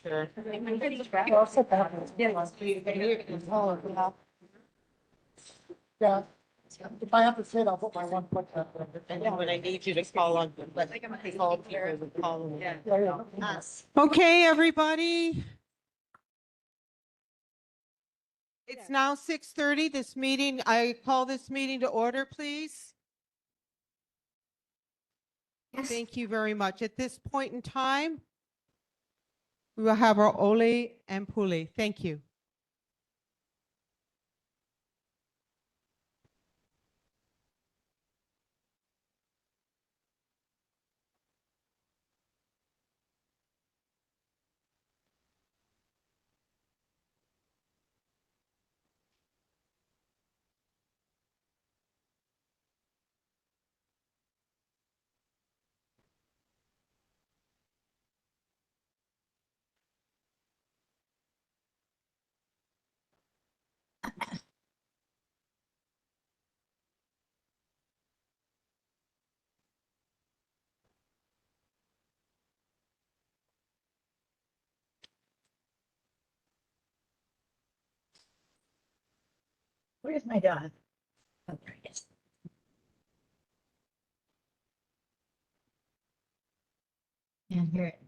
Chair. I'll sit down. Yeah. If I have to sit, I'll put my 1 foot down. And then when I need you to call on, let call people to call on. Yeah. Okay, everybody. It's now 6:30. I call this meeting to order, please. Thank you very much. At this point in time, we will have our Ole and Pule. Thank you. Where's my dog? Oh, there he is. Can't hear it.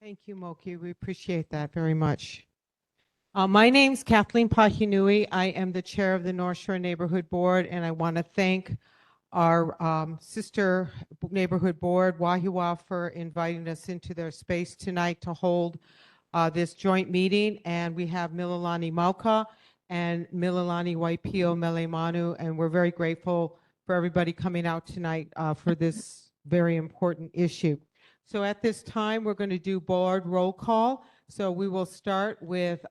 Thank you, Moki. We appreciate that very much. My name's Kathleen Pahinui. I am the chair of the North Shore Neighborhood Board, and I want to thank our sister neighborhood board, Wahiawā, for inviting us into their space tonight to hold this joint meeting. And we have Mililani-Mauka and Mililani-Waipiʻo Melemanu, and we're very grateful for everybody coming out tonight for this very important issue. So at this time, we're going to do board roll call. So we will start with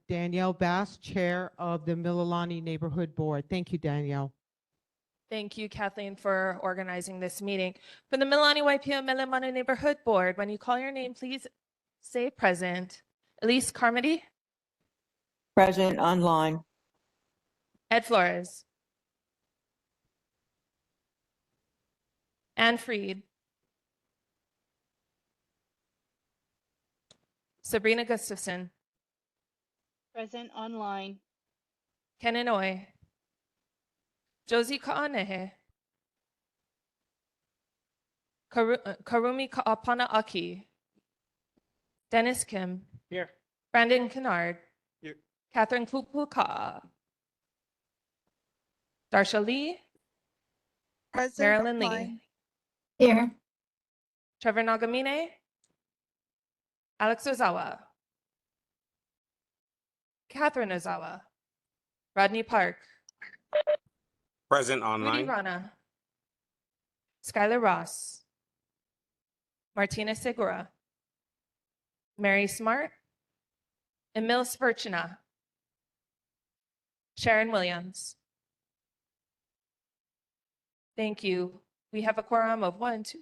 Danielle Bass, Chair of the Mililani Neighborhood Board. Thank you, Danielle. Thank you, Kathleen, for organizing this meeting. For the Mililani-Waipiʻo Melemanu Neighborhood Board, when you call your name, please say present. Elise Carmody. Present online. Ed Flores. Anne Freed. Sabrina Gustafson. Present online. Ken Inouye. Josie Ka'anehe. Karumi Ka'apana-Aki. Dennis Kim. Here. Brandon Kennard. Here. Catherine Kukuka'a. Darsha Lee. Present Marilyn online. Lee. Here. Trevor Nagamine. Alex Ozawa. Catherine Ozawa. Rodney Park. Present Rudy online. Rana. Skylar Ross. Martina Segura. Mary Smart. Emil Sperchina. Sharon Williams. Thank you. We have a quorum of 1, 2.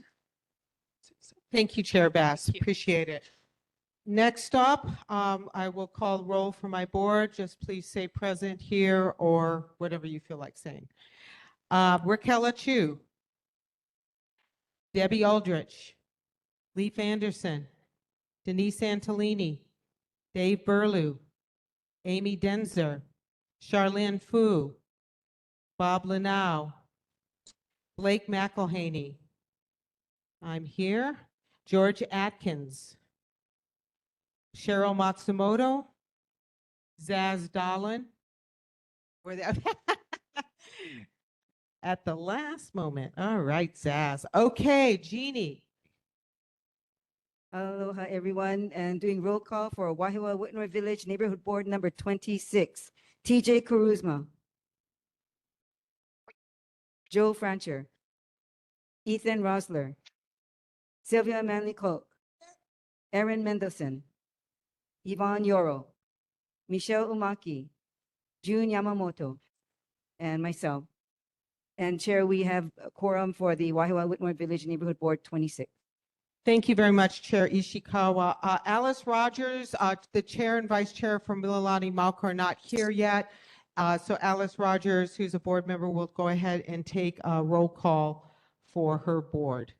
Thank you, Chair Bass. Thank you. Appreciate it. Next up, I will call roll for my board. Just please say present here or whatever you feel like saying. Raquel Chu, Debbie Aldrich, Leif Anderson, Denise Antolini, Dave Burlew, Amy Denzer, Charlene Fu, Bob Lanau, Blake McElhaney. I'm here. George Atkins, Cheryl Matsumoto, Zaz Dahlin. Were they at the last moment? All right, Zaz. Okay, Jeannie. Aloha, everyone, and doing roll call for Wahiawā Whitney Village Neighborhood Board number 26. TJ Karuzma. Joe Francher. Ethan Rosler. Sylvia Manley Cook. Erin Mendelson. Yvonne Yoro. Michelle Umaki. June Yamamoto. And myself. And Chair, we have a quorum for the Wahiawā Whitmore Village Neighborhood Board 26. Thank you very much, Chair Ishikawa. Alice Rogers, the Chair and Vice Chair from Mililani-Waipiʻo are not here yet. So Alice Rogers, who's a board member, will go ahead and take a roll call for her board.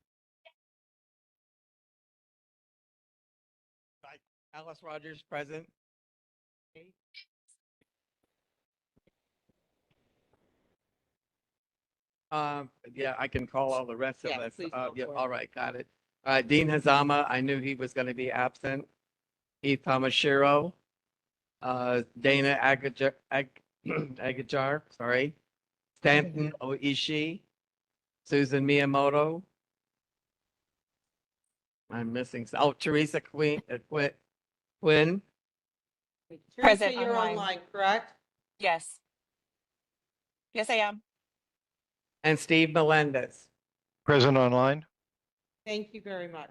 Alice Rogers, present. Yeah, I can call all the rest of Yeah, us. please go Yeah, for it. all right, got it. Dean Hazama, I knew he was going to be absent. Heath Tamashiro, Dana Agajar, sorry. Stanton Oishi, Susan Miyamoto. I'm missing, Teresa Quinn. Teresa, Present you're online. online, correct? Yes. Yes, I am. And Steve Melendez. Present online. Thank you very much.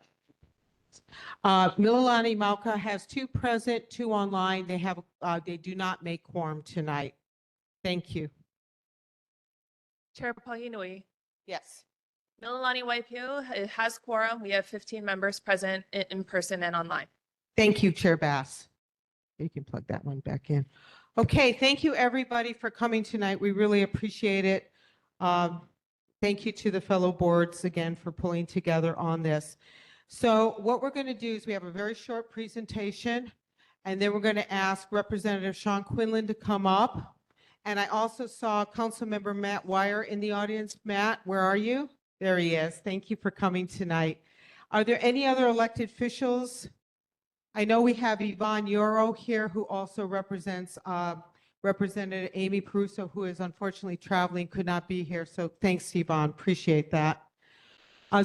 Mililani-Waipiʻo has 2 present, 2 online. They do not make quorum tonight. Thank you. Chair Pahinui. Yes. Mililani-Waipiʻo it has quorum. We have 15 members present in person and online. Thank you, Chair Bass. You can plug that one back in. Okay, thank you, everybody, for coming tonight. We really appreciate it. Thank you to the fellow boards again for pulling together on this. So what we're going to do is we have a very short presentation, and then we're going to ask Representative Sean Quinlan to come up. And I also saw Councilmember Matt Wire in the audience. Matt, where are you? There he is. Thank you for coming tonight. Are there any other elected officials? I know we have Yvonne Yoro here, who also represents Representative Amy Peruso, who is unfortunately traveling, could not be here. So thanks, Yvonne. Appreciate that.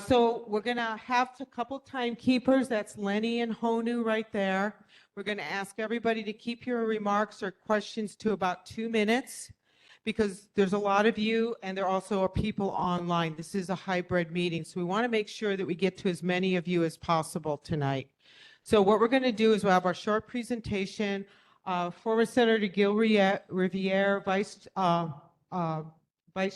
So we're going to have a couple timekeepers. That's Lenny and Honu right there. We're going to ask everybody to keep your remarks or questions to about 2 minutes because there's a lot of you and there also are people online. This is a hybrid meeting. So we want to make sure that we get to as many of you as possible tonight. So what we're going to do is we'll have our short presentation. Former Senator Gil Riviere, Vice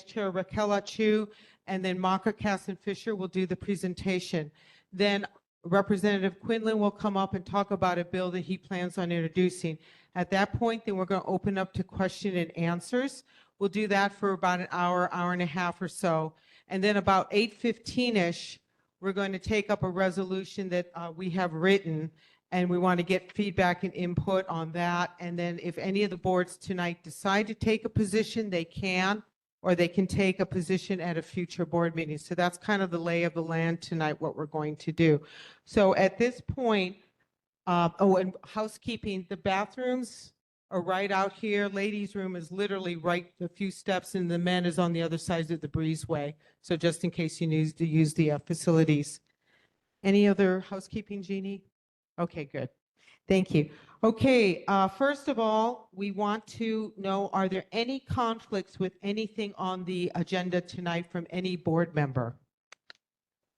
Chair Raquel Achu, and then Mauka Casson Fisher will do the presentation. Then Representative Quinlan will come up and talk about a bill that he plans on introducing. At that point, then we're going to open up to question and answers. We'll do that for about an hour, hour and a half or so. And then about 8:15-ish, we're going to take up a resolution that we have written, and we want to get feedback and input on that. And then if any of the boards tonight decide to take a position, they can, or they can take a position at a future board meeting. So that's kind of the lay of the land tonight, what we're going to do. So at this point, and housekeeping, the bathrooms are right out here. Ladies' room is literally right a few steps, and the men is on the other side of the breezeway. So just in case you need to use the facilities. Any other housekeeping, Jeannie? Okay, good. Thank you. Okay, first of all, we want to know, are there any conflicts with anything on the agenda tonight from any board member?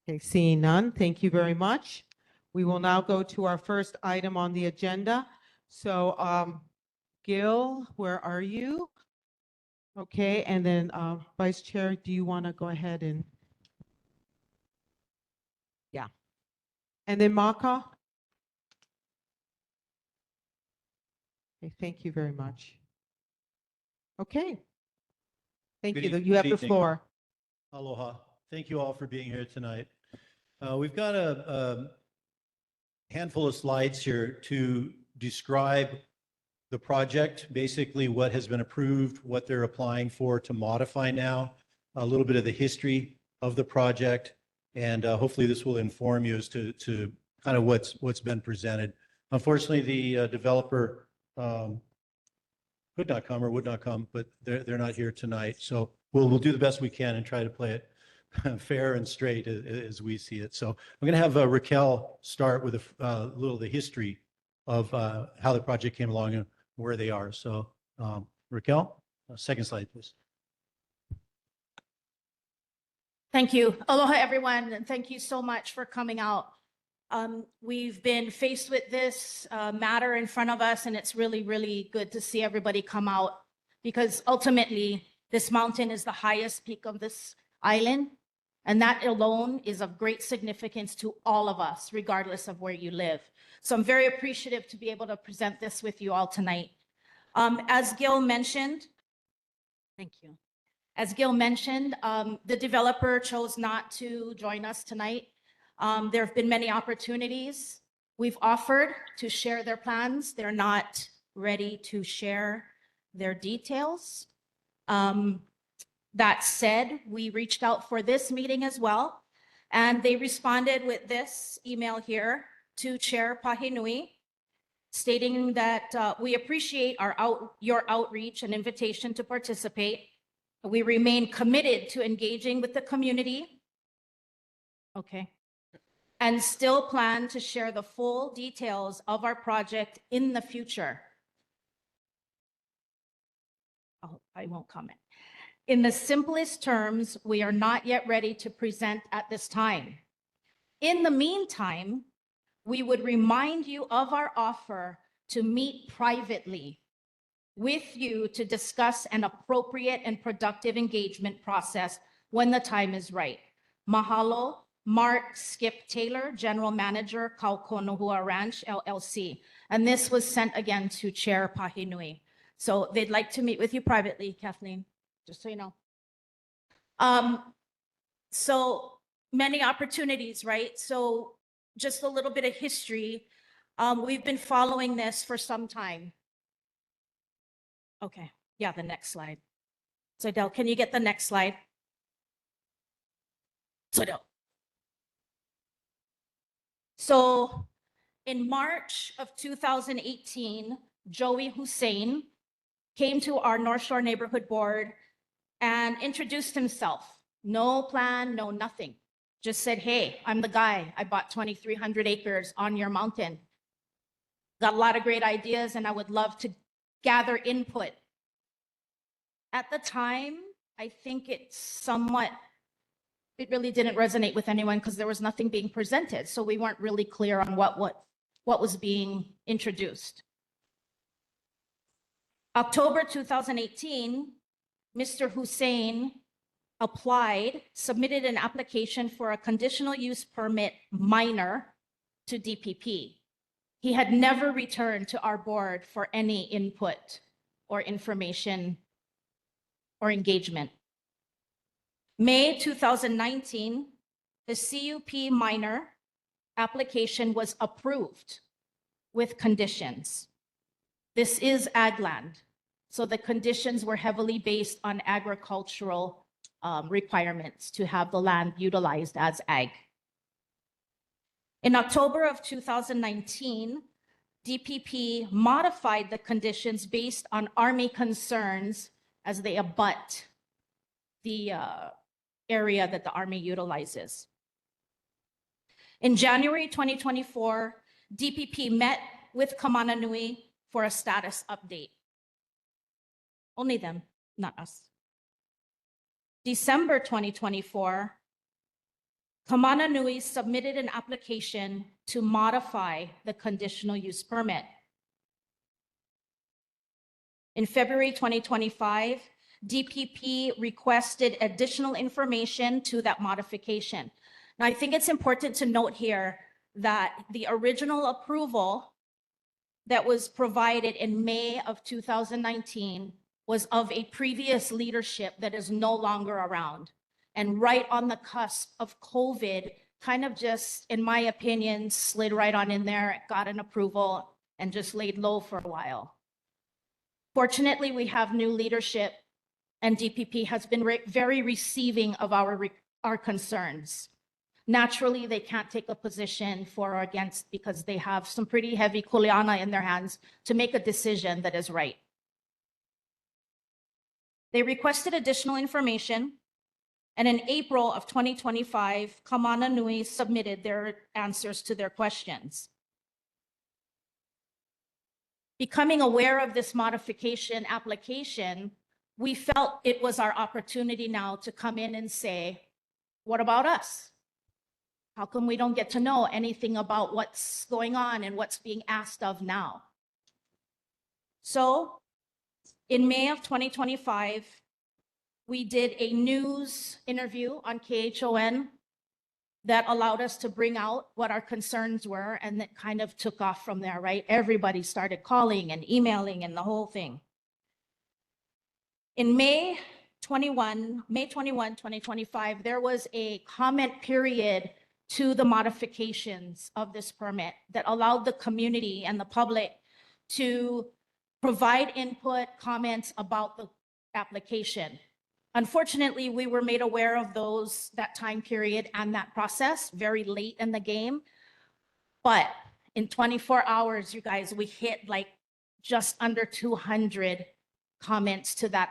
Okay, seeing none, thank you very much. We will now go to our first item on the agenda. So, Gil, where are you? Okay, and then Vice Chair, do you want to go ahead and? Yeah. And then Mauka? Okay, thank you very much. Okay. Thank Good you. eve- You have good the evening. floor. Aloha. Thank you all for being here tonight. We've got a handful of slides here to describe the project, basically what has been approved, what they're applying for to modify now, a little bit of the history of the project, and hopefully this will inform you as to kind of what's been presented. Unfortunately, the developer could not come or would not come, but they're not here tonight. So we'll do the best we can and try to play it fair and straight as we see it. So I'm going to have Raquel start with a little of the history of how the project came along and where they are. So Raquel, second slide, please. Thank you. Aloha, everyone, and thank you so much for coming out. We've been faced with this matter in front of us, and it's really, really good to see everybody come out because ultimately this mountain is the highest peak of this island, and that alone is of great significance to all of us, regardless of where you live. So I'm very appreciative to be able to present this with you all tonight. As Gil mentioned, thank you. As Gil mentioned, the developer chose not to join us tonight. There have been many opportunities. We've offered to share their plans. They're not ready to share their details. That said, we reached out for this meeting as well, and they responded with this email here to Chair Pahinui, stating that we appreciate your outreach and invitation to participate. We remain committed to engaging with the community. Okay. And still plan to share the full details of our project in the future. Oh, I won't comment. In the simplest terms, we are not yet ready to present at this time. In the meantime, we would remind you of our offer to meet privately with you to discuss an appropriate and productive engagement process when the time is right. Mahalo, Mark Skip Taylor, General Manager, Kaukonohua Ranch, LLC. And this was sent again to Chair Pahinui. So they'd like to meet with you privately, Kathleen, just so you know. So many opportunities, right? So just a little bit of history. We've been following this for some time. Okay, yeah, the next slide. So Del, can you get the next slide? So Del. So in March of 2018, Joey Hussein came to our North Shore Neighborhood Board and introduced himself. No plan, no nothing. Just said, hey, I'm the guy. I bought 2,300 acres on your mountain. Got a lot of great ideas and I would love to gather input. At the time, I think it really didn't resonate with anyone because there was nothing being presented. So we weren't really clear on what was being introduced. October 2018, Mr. Hussein submitted an application for a conditional use permit minor to DPP. He had never returned to our board for any input or information or engagement. May 2019, the CUP minor application was approved with conditions. This is ag land, so the conditions were heavily based on agricultural requirements to have the land utilized as ag. In October of 2019, DPP modified the conditions based on Army concerns as they abut the area that the Army utilizes. In January 2024, DPP met with Kamana Nui for a status update. Only them, not us. December 2024, Kamana Nui submitted an application to modify the conditional use permit. In February 2025, DPP requested additional information to that modification. Now, I think it's important to note here that the original approval that was provided in May of 2019 was of a previous leadership that is no longer around. And right on the cusp of COVID, kind of just, in my opinion, slid right on in there, got an approval, and just laid low for a while. Fortunately, we have new leadership, and DPP has been very receiving of our concerns. Naturally, they can't take a position for or against because they have some pretty heavy kuleana in their hands to make a decision that is right. They requested additional information, and in April of 2025, Kamana Nui submitted their answers to their questions. Becoming aware of this modification application, we felt it was our opportunity now to come in and say, what about us? How come we don't get to know anything about what's going on and what's being asked of now? So in May of 2025, we did a news interview on KHON that allowed us to bring out what our concerns were, and that kind of took off from there, right? Everybody started calling and emailing and the whole thing. In May 21, 2025, there was a comment period to the modifications of this permit that allowed the community and the public to provide input, comments about the application. Unfortunately, we were made aware of that time period and that process very late in the game. But in 24 hours, you guys, we hit like just under 200 comments to that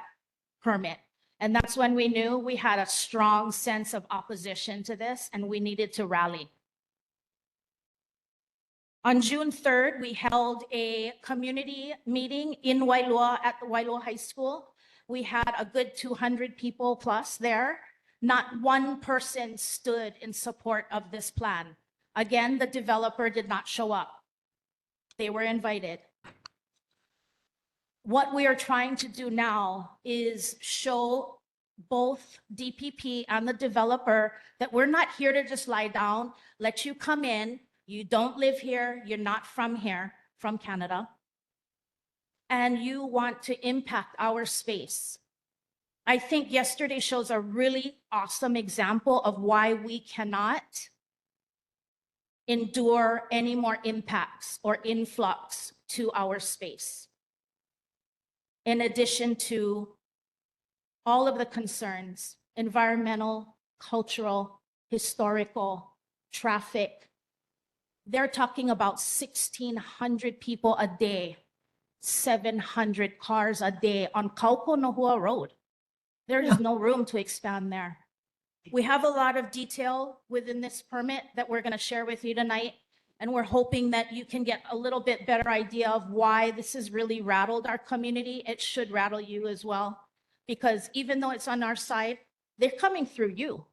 permit. And that's when we knew we had a strong sense of opposition to this and we needed to rally. On June 3rd, we held a community meeting in Wailoa at the Wailoa High School. We had a good 200 people plus there. Not one person stood in support of this plan. Again, the developer did not show up. They were invited. What we are trying to do now is show both DPP and the developer that we're not here to just lie down, let you come in. You don't live here. You're not from here, from Canada. And you want to impact our space. I think yesterday shows a really awesome example of why we cannot endure any more impacts or influx to our space. In addition to all of the concerns, environmental, cultural, historical, traffic, they're talking about 1,600 people a day, 700 cars a day on Kauponohua Road. There is no room to expand there. We have a lot of detail within this permit that we're going to share with you tonight, and we're hoping that you can get a little bit better idea of why this has really rattled our community. It should rattle you as well, because even though it's on our side, they're coming through you.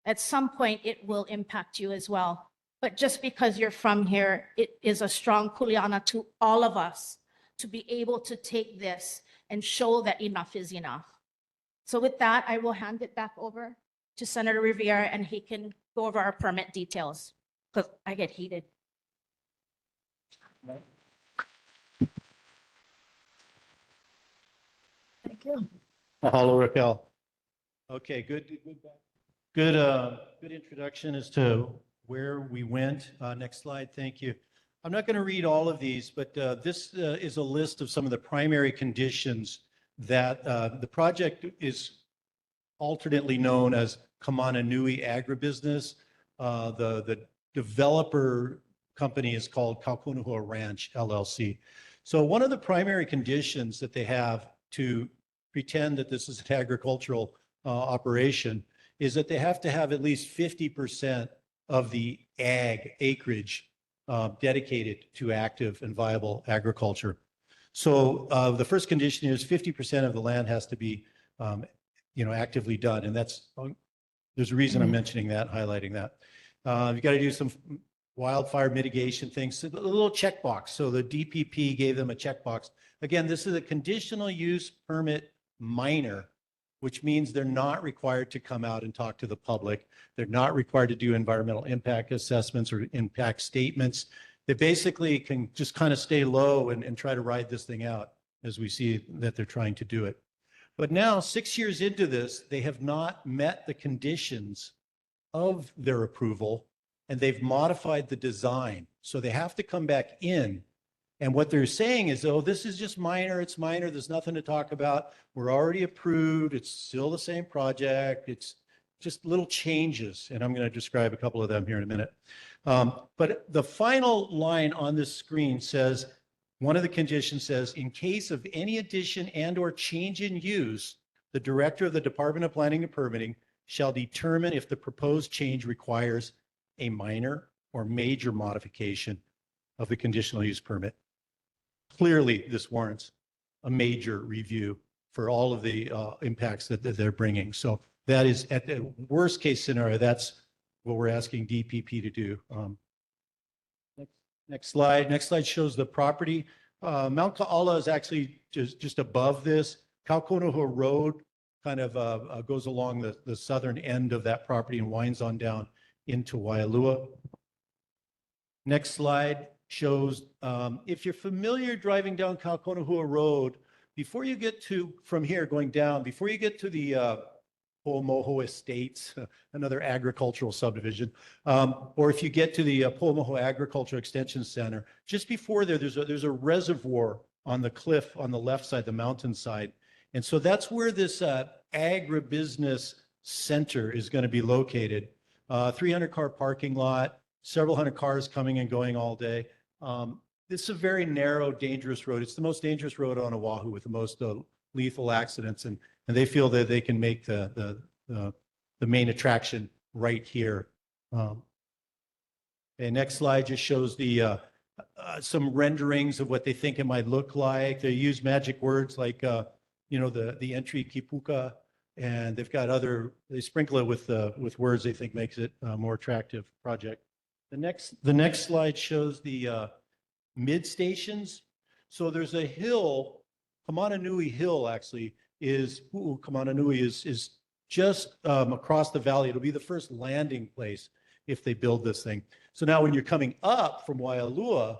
At some point, it will impact you as well. But just because you're from here, it is a strong kuleana to all of us to be able to take this and show that enough is enough. So with that, I will hand it back over to Senator Rivera, and he can go over our permit details, because I get heated. Thank you. Mahalo, Raquel. Okay, good introduction as to where we went. Next slide, thank you. I'm not going to read all of these, but this is a list of some of the primary conditions that the project is alternately known as Kamana Nui Agribusiness. The developer company is called Kauponohua Ranch, LLC. So one of the primary conditions that they have to pretend that this is an agricultural operation is that they have to have at least 50% of the ag acreage dedicated to active and viable agriculture. So the first condition is 50% of the land has to be actively done. And there's a reason I'm mentioning that, highlighting that. You've got to do some wildfire mitigation things, a little checkbox. So the DPP gave them a checkbox. Again, this is a conditional use permit minor, which means they're not required to come out and talk to the public. They're not required to do environmental impact assessments or impact statements. They basically can just kind of stay low and try to ride this thing out as we see that they're trying to do it. But now, 6 years into this, they have not met the conditions of their approval, and they've modified the design. So they have to come back in And what they're saying is, oh, this is just minor. It's minor. There's nothing to talk about. We're already approved. It's still the same project. It's just little changes. And I'm going to describe a couple of them here in a minute. But the final line on this screen says, one of the conditions says, in case of any addition and or change in use, the director of the Department of Planning and Permitting shall determine if the proposed change requires a minor or major modification of the conditional use permit. Clearly, this warrants a major review for all of the impacts that they're bringing. So that is, at the worst case scenario, that's what we're asking DPP to do. Next slide. Next slide shows the property. Mount Ka'ala is actually just above this. Kaukonohua Road kind of goes along the southern end of that property and winds on down into Waialua. Next slide shows, if you're familiar driving down Kaukonohua Road, before you get to, from here going down, before you get to the Po'omoho Estates, another agricultural subdivision, or if you get to the Po'omoho Agricultural Extension Center, just before there's a reservoir on the cliff on the left side, the mountain side. And so that's where this agribusiness center is going to be located. 300-car parking lot, several hundred cars coming and going all day. This is a very narrow, dangerous road. It's the most dangerous road on Oahu with the most lethal accidents. And they feel that they can make the main attraction right here. And next slide just shows the some renderings of what they think it might look like. They use magic words like, the entry kipuka, and they've got they sprinkle it with words they think makes it a more attractive project. The next slide shows the mid stations. So there's a hill, Kamananui Hill actually is just across the valley. It'll be the first landing place if they build this thing. So now when you're coming up from Waialua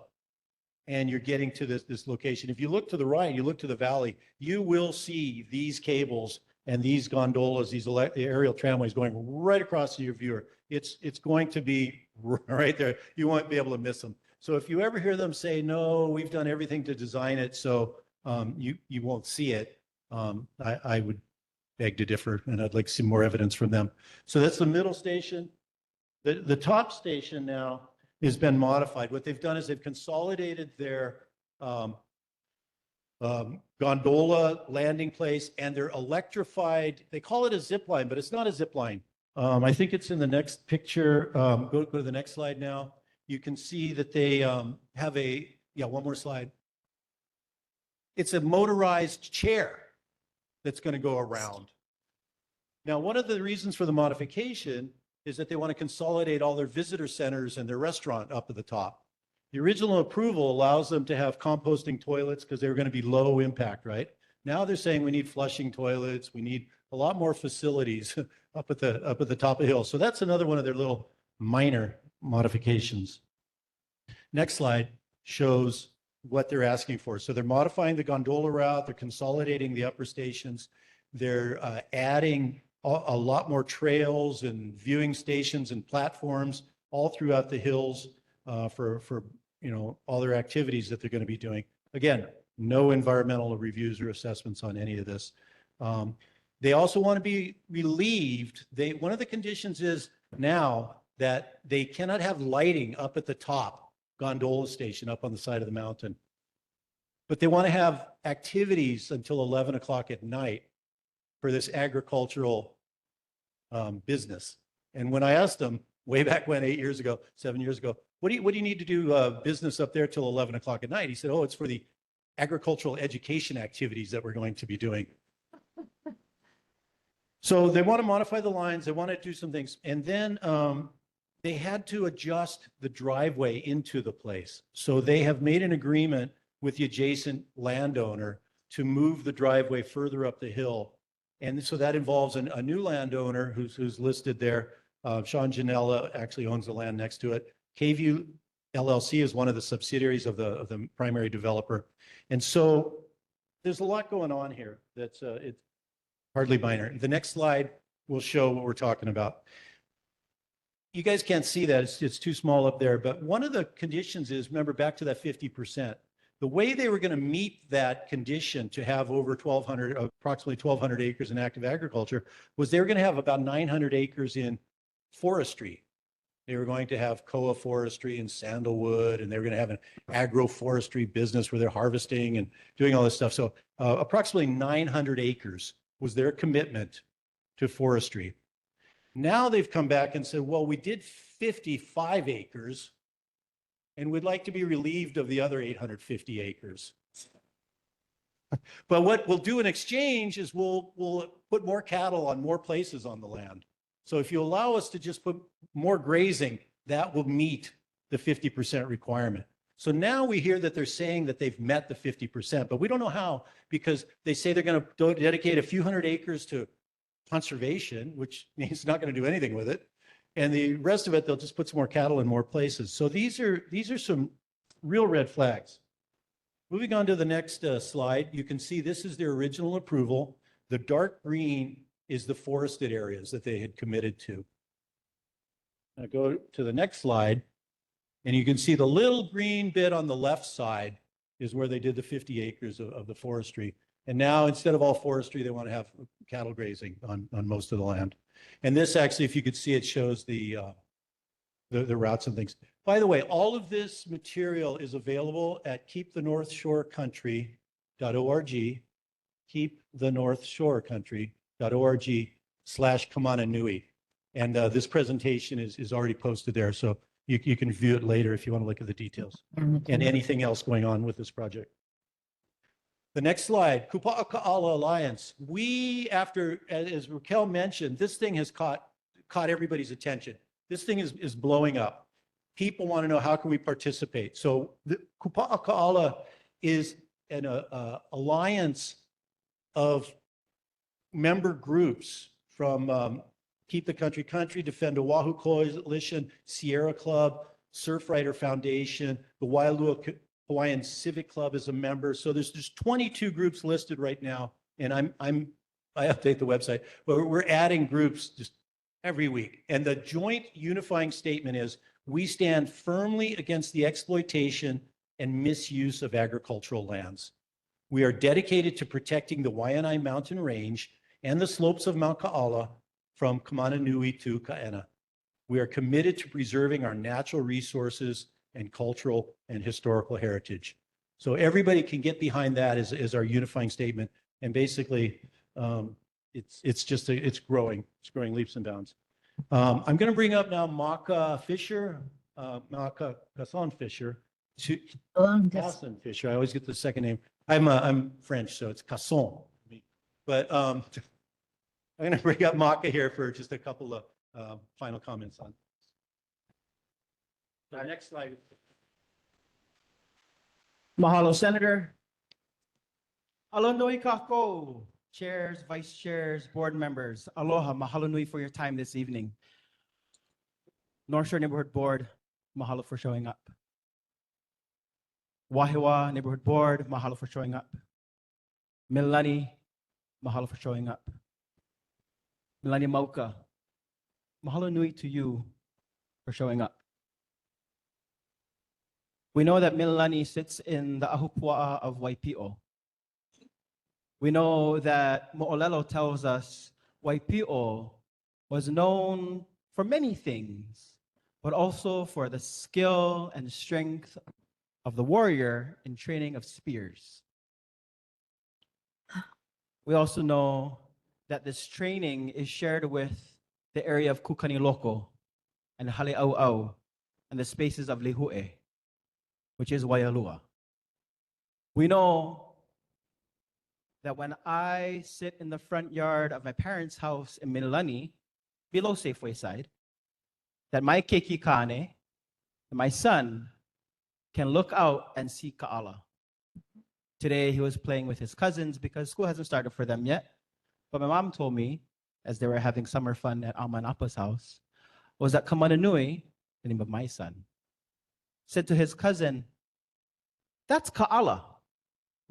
and you're getting to this location, if you look to the right, you look to the valley, you will see these cables and these gondolas, these aerial tramways going right across your viewer. It's going to be right there. You won't be able to miss them. So if you ever hear them say, no, we've done everything to design it, so you won't see it, I would beg to differ, and I'd like to see more evidence from them. So that's the middle station. The top station now has been modified. What they've done is they've consolidated their gondola landing place and their electrified, they call it a zip line, but it's not a zip line. I think it's in the next picture. Go to the next slide now. You can see that they have one more slide. It's a motorized chair that's going to go around. Now, one of the reasons for the modification is that they want to consolidate all their visitor centers and their restaurant up at the top. The original approval allows them to have composting toilets because they were going to be low impact, right? Now they're saying we need flushing toilets. We need a lot more facilities up at the top of the hill. So that's another one of their little minor modifications. Next slide shows what they're asking for. So they're modifying the gondola route. They're consolidating the upper stations. They're adding a lot more trails and viewing stations and platforms all throughout the hills for all their activities that they're going to be doing. Again, no environmental reviews or assessments on any of this. They also want to be relieved. One of the conditions is now that they cannot have lighting up at the top gondola station up on the side of the mountain. But they want to have activities until 11 o'clock at night for this agricultural business. And when I asked them way back when, 7 years ago, what do you need to do business up there till 11 o'clock at night? He said, oh, it's for the agricultural education activities that we're going to be doing. So they want to modify the lines. They want to do some things. And then they had to adjust the driveway into the place. So they have made an agreement with the adjacent landowner to move the driveway further up the hill. And so that involves a new landowner who's listed there. Sean Janella actually owns the land next to it. KView LLC is one of the subsidiaries of the primary developer. And so there's a lot going on here that's it's hardly minor. The next slide will show what we're talking about. You guys can't see that. It's too small up there. But one of the conditions is, remember back to that 50%. The way they were going to meet that condition to have over 1,200, approximately 1,200 acres in active agriculture was they were going to have about 900 acres in forestry. They were going to have koa forestry and sandalwood, and they were going to have an agroforestry business where they're harvesting and doing all this stuff. So approximately 900 acres was their commitment to forestry. Now they've come back and said, well, we did 55 acres, and we'd like to be relieved of the other 850 acres. But what we'll do in exchange is we'll put more cattle on more places on the land. So if you allow us to just put more grazing, that will meet the 50% requirement. So now we hear that they're saying that they've met the 50%, but we don't know how, because they say they're going to dedicate a few hundred acres to conservation, which means it's not going to do anything with it. And the rest of it, they'll just put some more cattle in more places. So these are some real red flags. Moving on to the next slide, you can see this is their original approval. The dark green is the forested areas that they had committed to. Now go to the next slide, and you can see the little green bit on the left side is where they did the 50 acres of the forestry. And now instead of all forestry, they want to have cattle grazing on most of the land. And this actually, if you could see, it shows the routes and things. By the way, all of this material is available at keepthenorthshorecountry.org, keepthenorthshorecountry.org/Kamananui. And this presentation is already posted there, so you can view it later if you want to look at the details and anything else going on with this project. The next slide, Kupa'aka'ala Alliance. We, as Raquel mentioned, this thing has caught everybody's attention. This thing is blowing up. People want to know, how can we participate? So the Kupa'aka'ala is an alliance of member groups from Keep the Country, Defend Oahu Coalition, Sierra Club, Surfrider Foundation, the Wailua Hawaiian Civic Club is a member. So there's 22 groups listed right now, and I update the website, but we're adding groups just every week. And the joint unifying statement is, we stand firmly against the exploitation and misuse of agricultural lands. We are dedicated to protecting the Waianae Mountain Range and the slopes of Mount Ka'ala from Kamananui to Ka'ena. We are committed to preserving our natural resources and cultural and historical heritage. So everybody can get behind that as our unifying statement. And basically, it's growing leaps and bounds. I'm going to bring up now Mauka Fisher, Mauka Kasson Fisher, Kasson Fisher. I always get the second name. I'm French, so it's Kasson. But I'm going to bring up Mauka here for just a couple of final comments on. The next slide. Mahalo, Senator. Aloha nui kako, chairs, vice chairs, board members. Aloha, mahalo nui for your time this evening. North Shore Neighborhood Board, mahalo for showing up. Wahiawā Neighborhood Board, mahalo for showing up. Mililani, mahalo for showing up. Mililani Mauka, mahalo nui to you for showing up. We know that Mililani sits in the ahupua'a of Waipiʻo. We know that Mo'olelo tells us Waipiʻo was known for many things, but also for the skill and strength of the warrior in training of spears. We also know that this training is shared with the area of Kukaniloko and Haleʻauʻau and the spaces of Lihue, which is Waialua. We know that when I sit in the front yard of my parents' house in Mililani, below Safeway side, that my keiki kane, my son, can look out and see Ka'ala. Today, he was playing with his cousins because school hasn't started for them yet. But my mom told me, as they were having summer fun at Ama and Apa's house, was that Kamananui, the name of my son, said to his cousin, that's Ka'ala.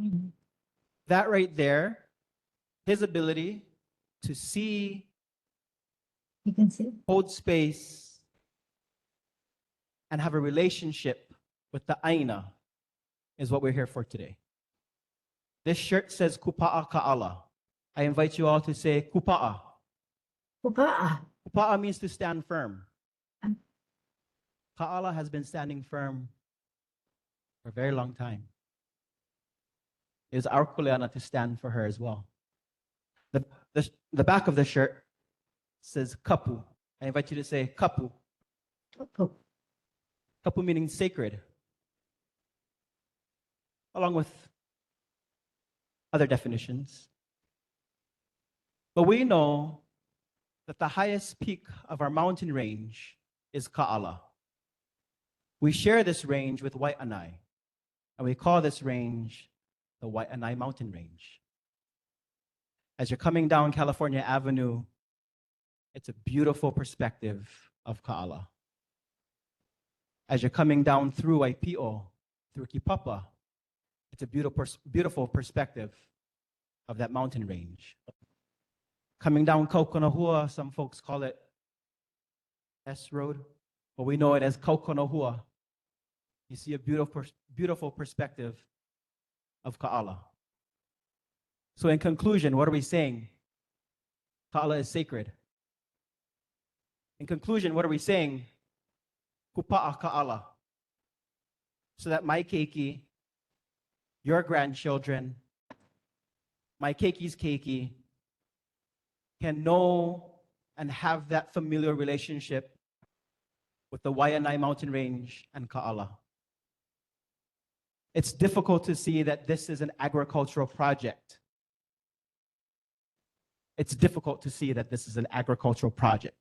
Mm-hmm. That right there, his ability to see, You can see. hold space, and have a relationship with the Aina is what we're here for today. This shirt says Kupa'a Ka'ala. I invite you all to say Kupa'a. Kupa'a. Kupa'a means to stand firm. Ka'ala has been standing firm for a very long time. It is our kuleana to stand for her as well. The back of the shirt says Kapu. I invite you to say Kapu. Kupu. Kapu meaning sacred, along with other definitions. But we know that the highest peak of our mountain range is Ka'ala. We share this range with Waiʻanae, and we call this range the Waiʻanae Mountain Range. As you're coming down California Avenue, it's a beautiful perspective of Ka'ala. As you're coming down through Waipiʻo, through Kipapa, it's a beautiful perspective of that mountain range. Coming down Kaukonahua, some folks call it S Road, but we know it as Kaukonahua. You see a beautiful perspective of Ka'ala. So in conclusion, what are we saying? Ka'ala is sacred. In conclusion, what are we saying? Kupa'a Ka'ala. So that my keiki, your grandchildren, my keiki's keiki, can know and have that familiar relationship with the Waiʻanae Mountain Range and Ka'ala. It's difficult to see that this is an agricultural project. It's difficult to see that this is an agricultural project.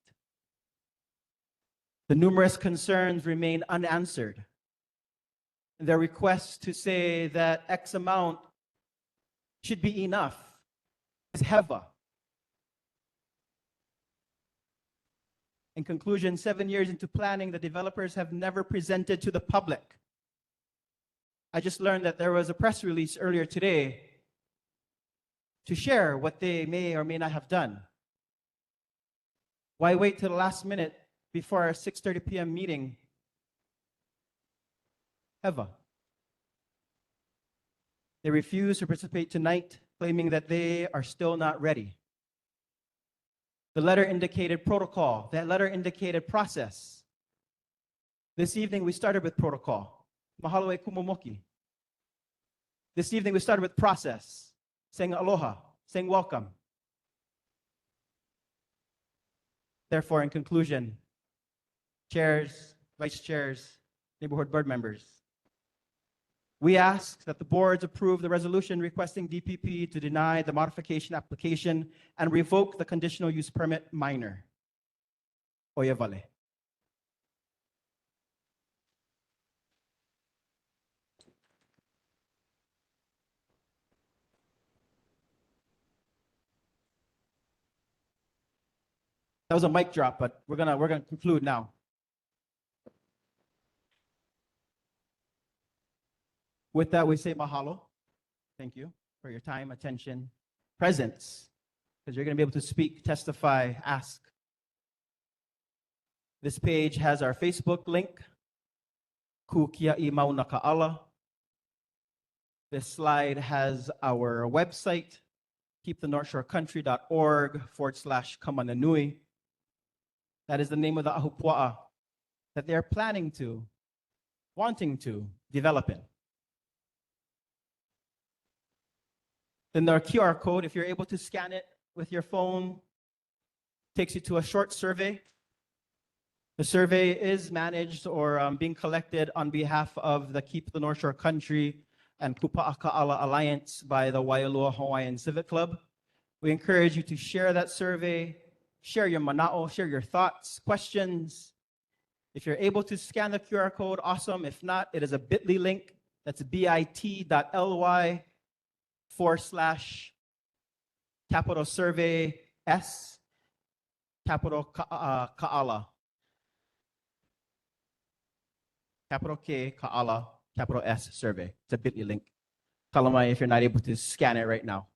The numerous concerns remain unanswered. Their requests to say that X amount should be enough is heva. In conclusion, 7 years into planning, the developers have never presented to the public. I just learned that there was a press release earlier today to share what they may or may not have done. Why wait till the last minute before our 6:30 p.m. meeting? Heva. They refuse to participate tonight, claiming that they are still not ready. The letter indicated protocol. That letter indicated process. This evening, we started with protocol. Mahalo e kumomoki. This evening, we started with process, saying aloha, saying welcome. Therefore, in conclusion, chairs, vice chairs, neighborhood board members, we ask that the boards approve the resolution requesting DPP to deny the modification application and revoke the conditional use permit minor. Oyevale. That was a mic drop, but we're gonna conclude now. With that, we say mahalo. Thank you for your time, attention, presence, because you're going to be able to speak, testify, ask. This page has our Facebook link, Kukia'i Mauna Ka'ala. This slide has our website, keepthenorthshorecountry.org/Kamananui. That is the name of the ahupua'a that they're planning to, wanting to develop in. Then our QR code, if you're able to scan it with your phone, takes you to a short survey. The survey is managed or being collected on behalf of the Keep the North Shore Country and Kupa'a Ka'ala Alliance by the Waialua Hawaiian Civic Club. We encourage you to share that survey, share your mana'o, share your thoughts, questions. If you're able to scan the QR code, awesome. If not, it is a bit.ly link. That's bit.ly/capital survey S, capital Ka'ala. Capital K, Ka'ala, capital S survey. It's a bit.ly link. Kalamai if you're not able to scan it right now.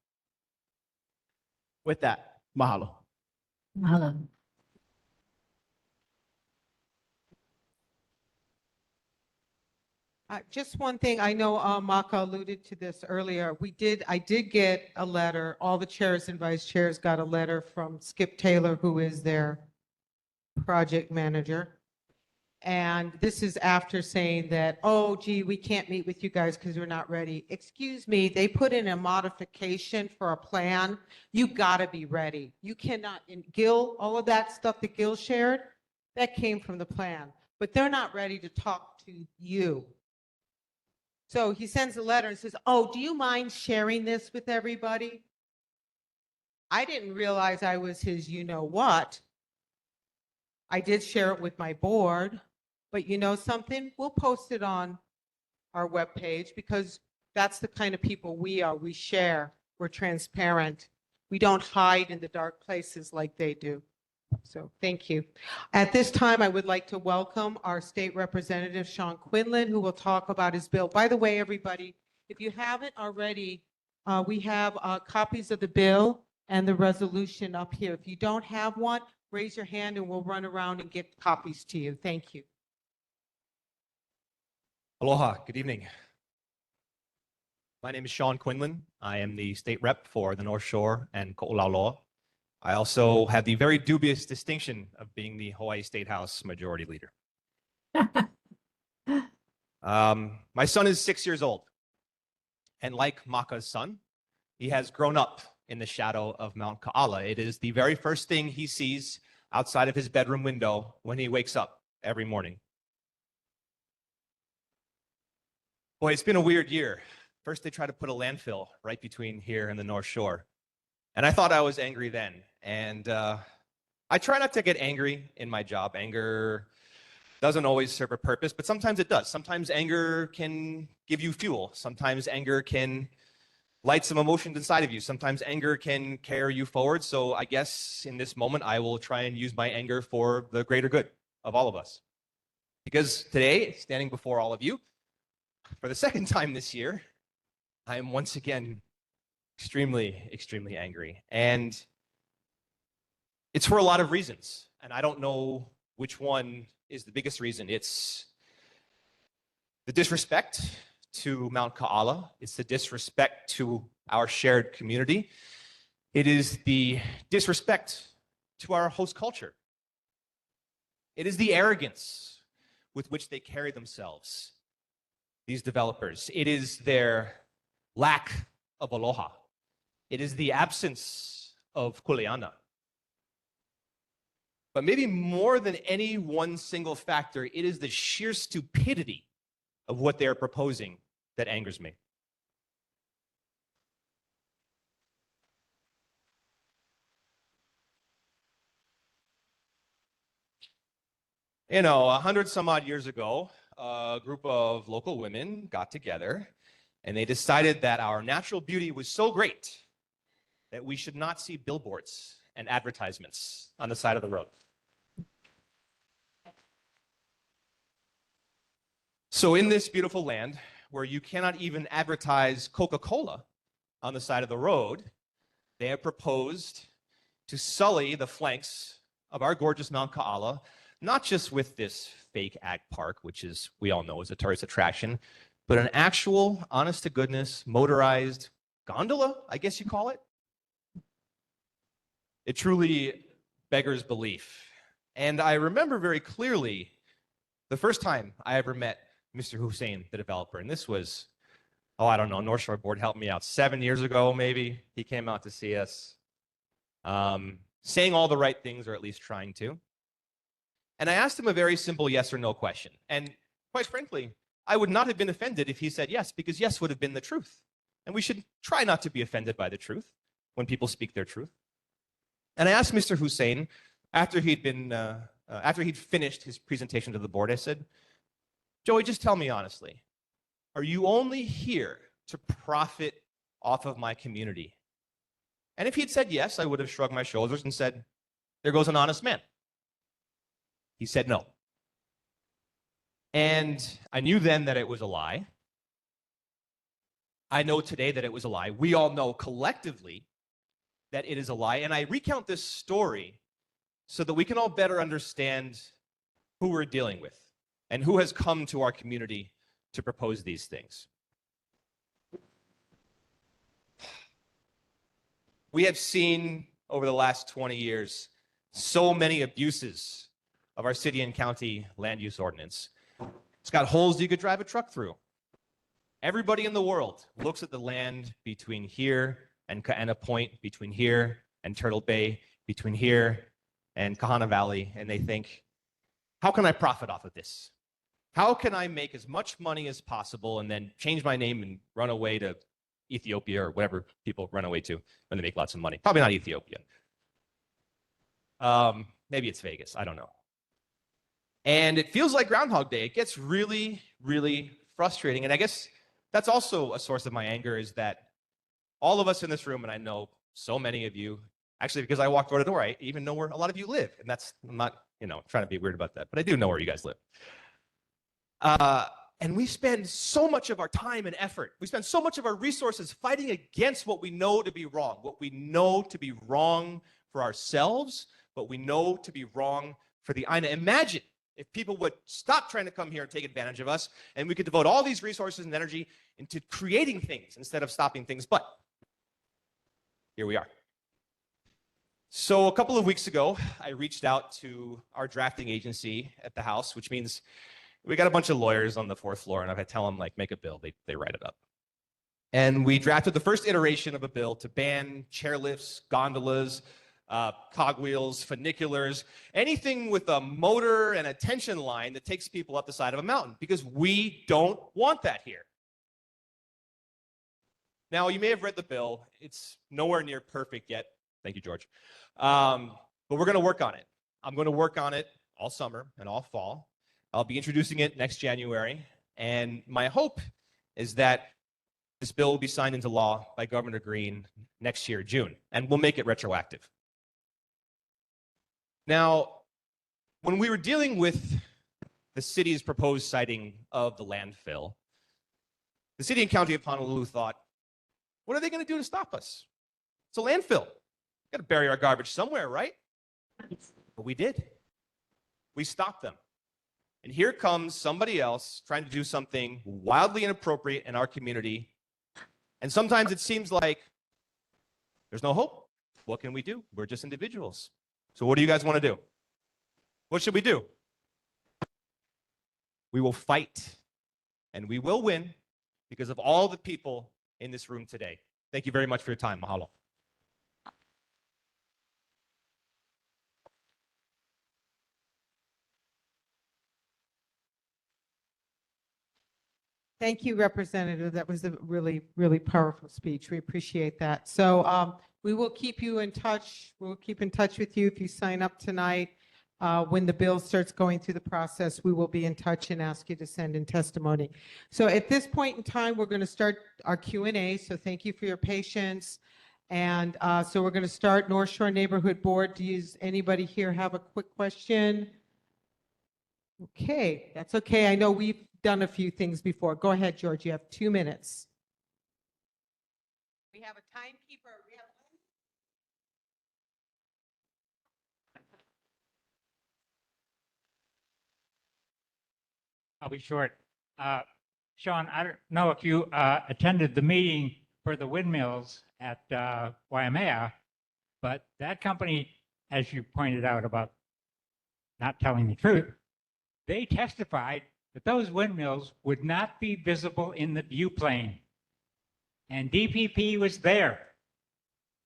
With that, mahalo. Mahalo. Just one thing, I know Mauka alluded to this earlier. I did get a letter, all the chairs and vice chairs got a letter from Skip Taylor, who is their project manager. And this is after saying that, oh, gee, we can't meet with you guys because we're not ready. Excuse me, they put in a modification for a plan. You gotta be ready. You cannot, and Gil, all of that stuff that Gil shared, that came from the plan, but they're not ready to talk to you. So he sends a letter and says, oh, do you mind sharing this with everybody? I didn't realize I was his you-know-what. I did share it with my board, but you know something? We'll post it on our webpage because that's the kind of people we are. We share, we're transparent. We don't hide in the dark places like they do. So thank you. At this time, I would like to welcome our state representative, Sean Quinlan, who will talk about his bill. By the way, everybody, if you haven't already, we have copies of the bill and the resolution up here. If you don't have one, raise your hand and we'll run around and get copies to you. Thank you. Aloha, good evening. My name is Sean Quinlan. I am the state rep for the North Shore and Ko'olauloa. I also have the very dubious distinction of being the Hawaii State House Majority Leader. My son is 6 years old. And like Mauka's son, he has grown up in the shadow of Mount Ka'ala. It is the very first thing he sees outside of his bedroom window when he wakes up every morning. Boy, it's been a weird year. First, they tried to put a landfill right between here and the North Shore. And I thought I was angry then. And I try not to get angry in my job. Anger doesn't always serve a purpose, but sometimes it does. Sometimes anger can give you fuel. Sometimes anger can light some emotions inside of you. Sometimes anger can carry you forward. So I guess in this moment, I will try and use my anger for the greater good of all of us. Because today, standing before all of you, for the second time this year, I am once again extremely, extremely angry. And it's for a lot of reasons. And I don't know which one is the biggest reason. It's the disrespect to Mount Ka'ala. It's the disrespect to our shared community. It is the disrespect to our host culture. It is the arrogance with which they carry themselves, these developers. It is their lack of aloha. It is the absence of kuleana. But maybe more than any one single factor, it is the sheer stupidity of what they are proposing that angers me. You know, 100 some odd years ago, a group of local women got together and they decided that our natural beauty was so great that we should not see billboards and advertisements on the side of the road. So in this beautiful land, where you cannot even advertise Coca-Cola on the side of the road, they have proposed to sully the flanks of our gorgeous Mount Ka'ala, not just with this fake ag park, which is, we all know, is a tourist attraction, but an actual, honest-to-goodness, motorized gondola, I guess you call it. It truly beggars belief. And I remember very clearly the first time I ever met Mr. Hussein, the developer. And this was, oh, I don't know, North Shore Board helped me out 7 years ago, maybe. He came out to see us, saying all the right things, or at least trying to. And I asked him a very simple yes or no question. And quite frankly, I would not have been offended if he said yes, because yes would have been the truth. And we should try not to be offended by the truth when people speak their truth. And I asked Mr. Hussein, after he'd finished his presentation to the board, I said, Joey, just tell me honestly, are you only here to profit off of my community? And if he'd said yes, I would have shrugged my shoulders and said, there goes an honest man. He said no. And I knew then that it was a lie. I know today that it was a lie. We all know collectively that it is a lie. And I recount this story so that we can all better understand who we're dealing with and who has come to our community to propose these things. We have seen over the last 20 years so many abuses of our city and county land use ordinance. It's got holes you could drive a truck through. Everybody in the world looks at the land between here and Kaena Point, between here and Turtle Bay, between here and Kahana Valley, and they think, how can I profit off of this? How can I make as much money as possible and then change my name and run away to Ethiopia or whatever people run away to when they make lots of money? Probably not Ethiopia. Maybe it's Vegas. I don't know. And it feels like Groundhog Day. It gets really, really frustrating. And I guess that's also a source of my anger, is that all of us in this room, and I know so many of you, actually, because I walk door to door, I even know where a lot of you live. And that's, I'm not, trying to be weird about that, but I do know where you guys live. And we spend so much of our time and effort, we spend so much of our resources fighting against what we know to be wrong, what we know to be wrong for ourselves, but we know to be wrong for the Aina. Imagine if people would stop trying to come here and take advantage of us, and we could devote all these resources and energy into creating things instead of stopping things. But here we are. So a couple of weeks ago, I reached out to our drafting agency at the House, which means we got a bunch of lawyers on the fourth floor, and if I tell them, like, make a bill, they write it up. And we drafted the first iteration of a bill to ban chairlifts, gondolas, cogwheels, funiculars, anything with a motor and a tension line that takes people up the side of a mountain, because we don't want that here. Now, you may have read the bill. It's nowhere near perfect yet. Thank you, George. But we're going to work on it. I'm going to work on it all summer and all fall. I'll be introducing it next January. And my hope is that this bill will be signed into law by Governor Green next year, June, and we'll make it retroactive. Now, when we were dealing with the city's proposed siting of the landfill, the city and county of Honolulu thought, what are they going to do to stop us? It's a landfill. We've got to bury our garbage somewhere, right? But we did. We stopped them. And here comes somebody else trying to do something wildly inappropriate in our community. And sometimes it seems like there's no hope. What can we do? We're just individuals. So what do you guys want to do? What should we do? We will fight, and we will win because of all the people in this room today. Thank you very much for your time. Mahalo. Thank you, Representative. That was a really, really powerful speech. We appreciate that. So we will keep you in touch. We'll keep in touch with you if you sign up tonight. When the bill starts going through the process, we will be in touch and ask you to send in testimony. So at this point in time, we're going to start our Q&A. So thank you for your patience. And so we're going to start North Shore Neighborhood Board. Does anybody here have a quick question? Okay, that's okay. I know we've done a few things before. Go ahead, George. You have 2 minutes. We have a timekeeper. I'll be short. Sean, I don't know if you attended the meeting for the windmills at Wahiawā, but that company, as you pointed out about not telling the truth, they testified that those windmills would not be visible in the view plane. And DPP was there.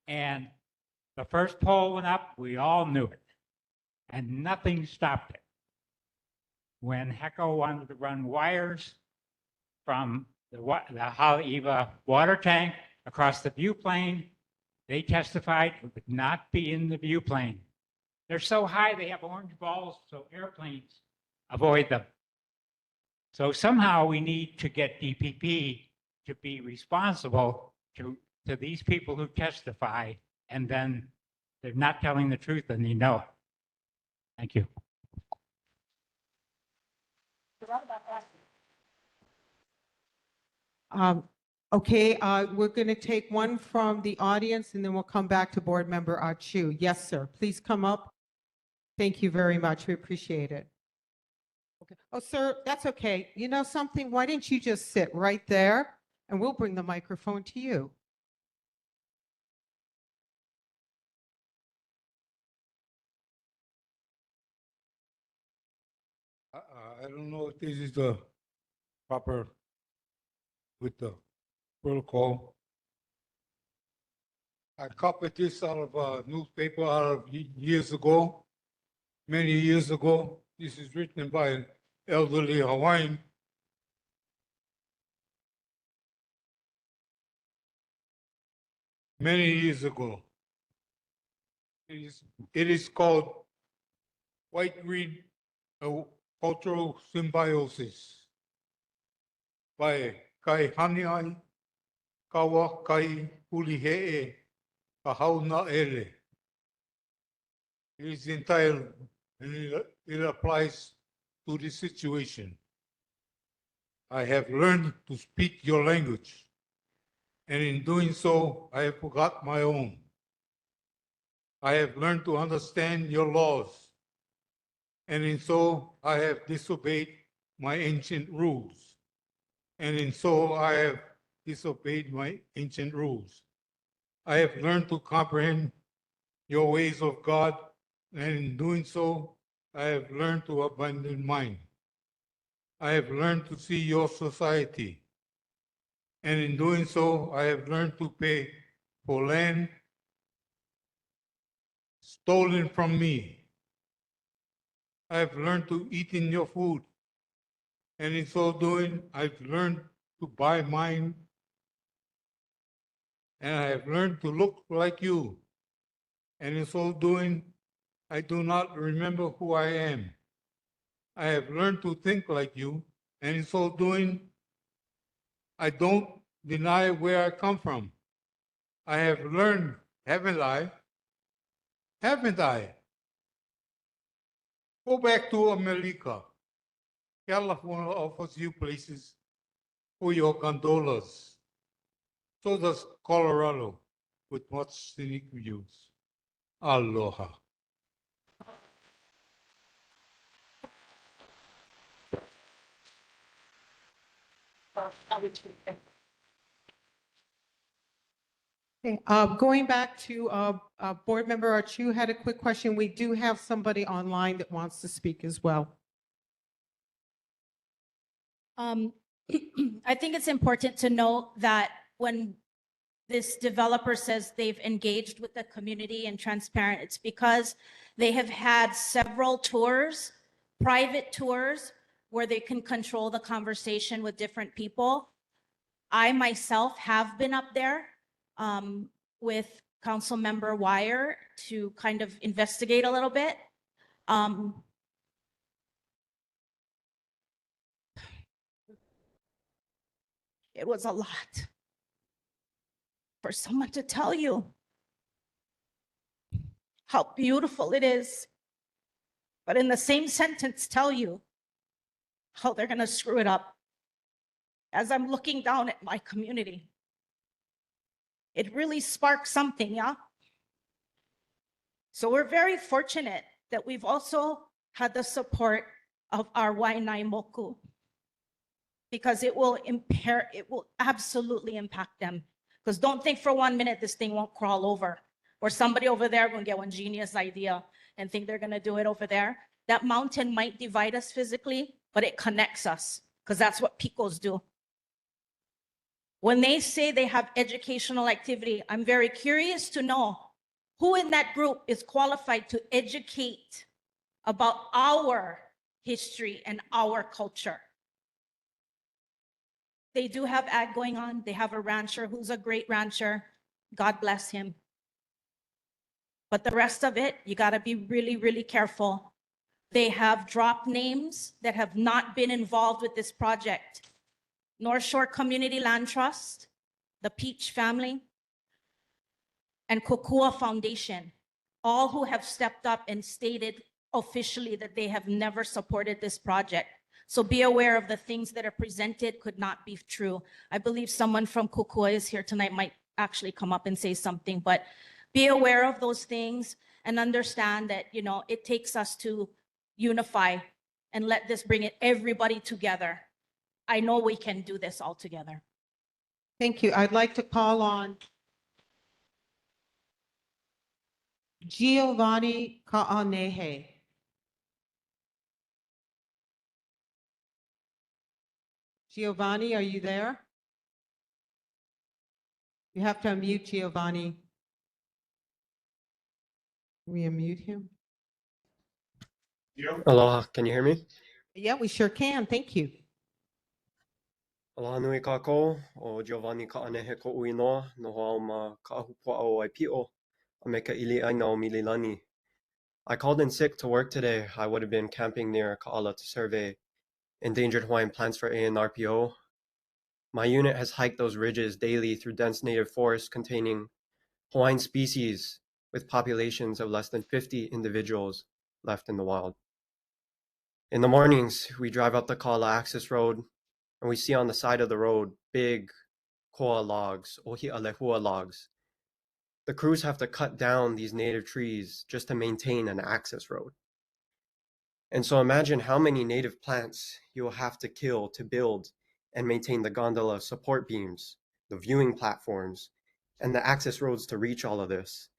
And the first pole went up, we all knew it. And nothing stopped it. When HECO wanted to run wires from the Haleiwa water tank across the view plane, they testified it would not be in the view plane. They're so high, they have orange balls, so airplanes avoid them. So somehow we need to get DPP to be responsible to these people who testify, and then they're not telling the truth and you know it. Thank you. Okay, we're going to take one from the audience and then we'll come back to Board Member Achu. Yes, sir. Please come up. Thank you very much. We appreciate it. Okay. Oh, sir, that's okay. You know something? Why didn't you just sit right there and we'll bring the microphone to you? I don't know if this is the proper with the protocol. I copied this out of a newspaper out of years ago, many years ago. This is written by an elderly Hawaiian. Many years ago. It is called White Reed Cultural Symbiosis by Kai Haniai Kawa Kai Pulihe'e Kahauna Ele. It is entitled, and it applies to this situation. I have learned to speak your language, and in doing so, I have forgot my own. I have learned to understand your laws, and in so I have disobeyed my ancient rules, and in so I have disobeyed my ancient rules. I have learned to comprehend your ways of God, and in doing so, I have learned to abandon mine. I have learned to see your society, and in doing so, I have learned to pay for land stolen from me. I have learned to eat in your food, and in so doing, I've learned to buy mine, and I have learned to look like you, and in so doing, I do not remember who I am. I have learned to think like you, and in so doing, I don't deny where I come from. I have learned, haven't I? Haven't I? Go back to America. California offers you places for your gondolas. So does Colorado, with much scenic views. Aloha. Okay, going back to Board Member Archu had a quick question. We do have somebody online that wants to speak as well. I think it's important to note that when this developer says they've engaged with the community and transparent, it's because they have had several tours, private tours, where they can control the conversation with different people. I myself have been up there with Council Member Wire to kind of investigate a little bit. It was a lot for someone to tell you how beautiful it is, but in the same sentence tell you how they're gonna screw it up. As I'm looking down at my community, it really sparks something, yeah? So we're very fortunate that we've also had the support of our Waianae Moku, because it will absolutely impact them. Because don't think for 1 minute this thing won't crawl over, or somebody over there will get one genius idea and think they're gonna do it over there. That mountain might divide us physically, but it connects us, because that's what picos do. When they say they have educational activity, I'm very curious to know who in that group is qualified to educate about our history and our culture. They do have ag going on. They have a rancher who's a great rancher. God bless him. But the rest of it, you got to be really, really careful. They have dropped names that have not been involved with this project. North Shore Community Land Trust, the Peach family, and Kokua Foundation, all who have stepped up and stated officially that they have never supported this project. So be aware of the things that are presented could not be true. I believe someone from Kokua is here tonight, might actually come up and say something, but be aware of those things and understand that, you know, it takes us to unify and let this bring everybody together. I know we can do this all together. Thank you. I'd like to call on Giovanni Ka'anehe. Giovanni, are you there? You have to unmute Giovanni. We unmute him? Aloha, can you hear me? Yeah, we sure can. Thank you. Aloha nui kākou, o Giovanni Ka'anehe ko uinoa, no hoa ma ka'ahupua Waipiʻo, a me ka ili aina o Mililani. I called in sick to work today. I would have been camping near Ka'ala to survey endangered Hawaiian plants for ANRPO. My unit has hiked those ridges daily through dense native forests containing Hawaiian species with populations of less than 50 individuals left in the wild. In the mornings, we drive up the Ka'ala access road and we see on the side of the road big koa logs, ohi'alehua logs. The crews have to cut down these native trees just to maintain an access road. And so imagine how many native plants you will have to kill to build and maintain the gondola support beams, the viewing platforms, and the access roads to reach all of this.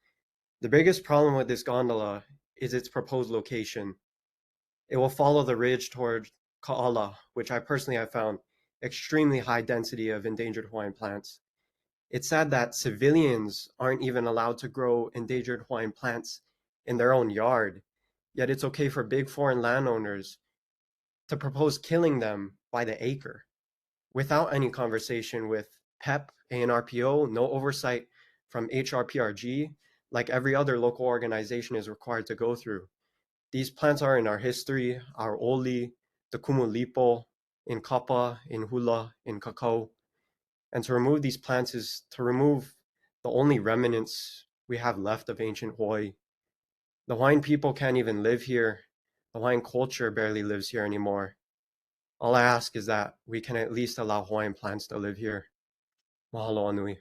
The biggest problem with this gondola is its proposed location. It will follow the ridge toward Ka'ala, which I personally have found extremely high density of endangered Hawaiian plants. It's sad that civilians aren't even allowed to grow endangered Hawaiian plants in their own yard, yet it's okay for big foreign landowners to propose killing them by the acre without any conversation with PEP, ANRPO, no oversight from HRPRG, like every other local organization is required to go through. These plants are in our history, our oli, the kumulipo, in kapa, in hula, in kakao. And to remove these plants is to remove the only remnants we have left of ancient Hawaii. The Hawaiian people can't even live here. The Hawaiian culture barely lives here anymore. All I ask is that we can at least allow Hawaiian plants to live here. Mahalo anui.